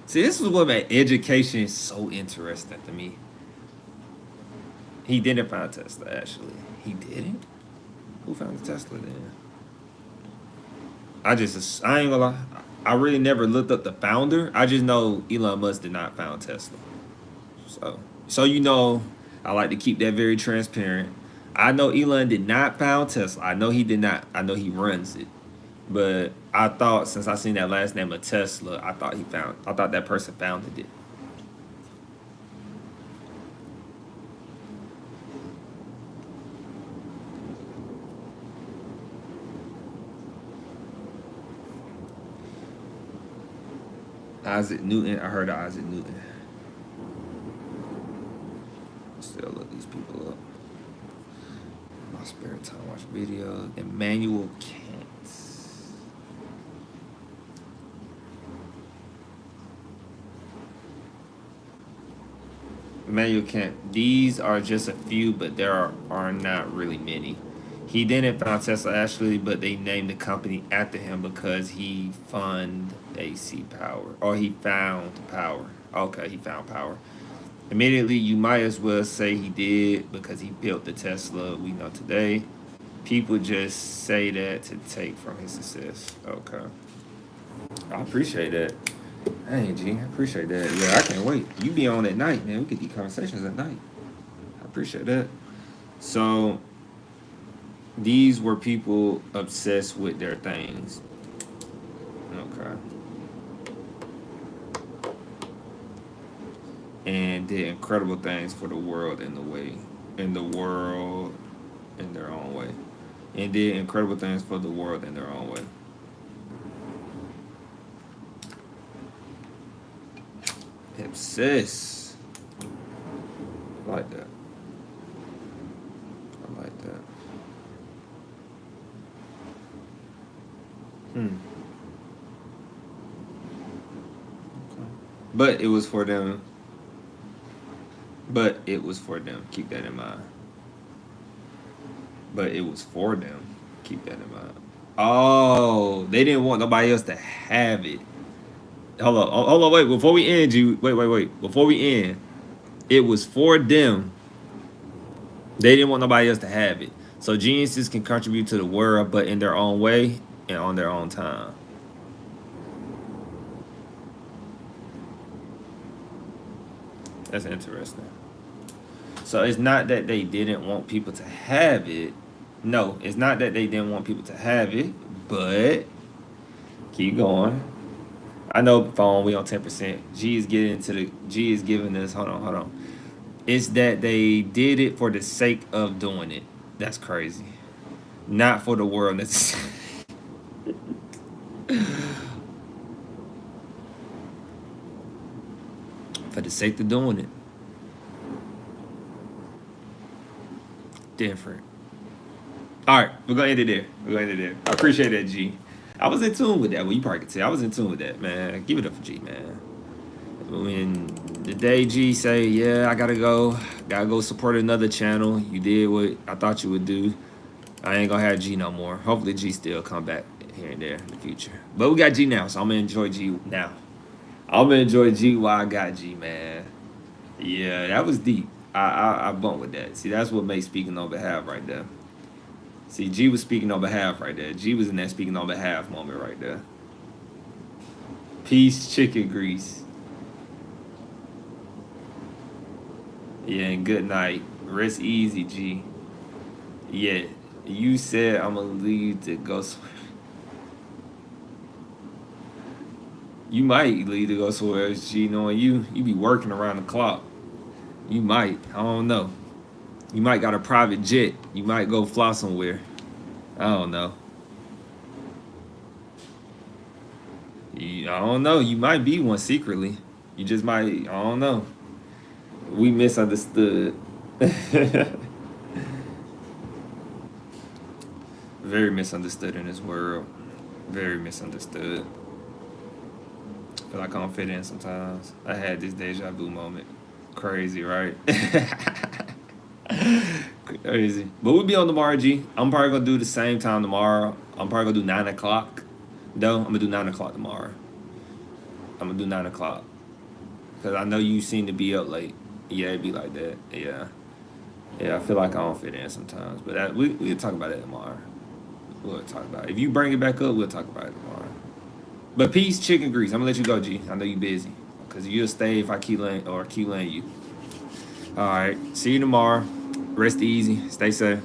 See, this is what made education so interesting to me. He didn't find Tesla, actually. He didn't? Who found the Tesla then? I ain't gonna lie. I really never looked up the founder. I just know Elon Musk did not found Tesla. So you know, I like to keep that very transparent. I know Elon did not found Tesla. I know he did not. I know he runs it. But I thought since I seen that last name of Tesla, I thought that person founded it. Isaac Newton. I heard of Isaac Newton. Still look these people up. My spare time, watch videos. Emmanuel Kant. Emmanuel Kant. These are just a few, but there are not really many. He didn't found Tesla actually, but they named the company after him because he found AC power, or he found power. Okay, he found power. Immediately, you might as well say he did because he built the Tesla we know today. People just say that to take from his success. Okay. I appreciate that. Hey, G, I appreciate that. Yeah, I can't wait. You be on at night, man. We get these conversations at night. I appreciate that. So, these were people obsessed with their things. Okay. And did incredible things for the world in their own way. And did incredible things for the world in their own way. Obsessed. I like that. I like that. Okay. But it was for them. Keep that in mind. But it was for them. Keep that in mind. Oh, they didn't want nobody else to have it. Hold on, wait. Before we end, wait. Before we end, it was for them. They didn't want nobody else to have it. So geniuses can contribute to the world, but in their own way and on their own time. That's interesting. So it's not that they didn't want people to have it. No, it's not that they didn't want people to have it, but keep going. I know phone, we on 10%. G is giving us, hold on. It's that they did it for the sake of doing it. That's crazy. Not for the world necessarily. For the sake of doing it. Different. All right, we're gonna end it there. I appreciate that, G. I was in tune with that. Well, you probably could tell. I was in tune with that, man. Give it up for G, man. When the day G say, yeah, I gotta go support another channel. You did what I thought you would do. I ain't gonna have G no more. Hopefully G still come back here and there in the future. But we got G now, so I'm gonna enjoy G now. I'm gonna enjoy G while I got G, man. Yeah, that was deep. I bumped with that. See, that's what makes speaking on behalf right there. See, G was speaking on behalf right there. G was in that speaking on behalf moment right there. Peace, chicken grease. Yeah, and good night. Rest easy, G. Yeah, you said I'm gonna leave to go somewhere. You might leave to go somewhere else, G, knowing you be working around the clock. You might. I don't know. You might got a private jet. You might go fly somewhere. I don't know. I don't know. You might be one secretly. You just might. I don't know. We misunderstood. Very misunderstood in this world. Very misunderstood. I feel like I don't fit in sometimes. I had this deja vu moment. Crazy, right? Crazy. But we'll be on tomorrow, G. I'm probably going to do the same time tomorrow. I'm probably going to do 9 o'clock. Though, I'm going to do 9 o'clock tomorrow. I'm going to do 9 o'clock. Because I know you seem to be up late. Yeah, it'd be like that. Yeah. Yeah, I feel like I don't fit in sometimes. But we'll talk about it tomorrow. We'll talk about it. If you bring it back up, we'll talk about it tomorrow. But peace, chicken grease. I'm going to let you go, G. I know you busy. Because you'll stay if I keep laying you. All right. See you tomorrow. Rest easy. Stay safe.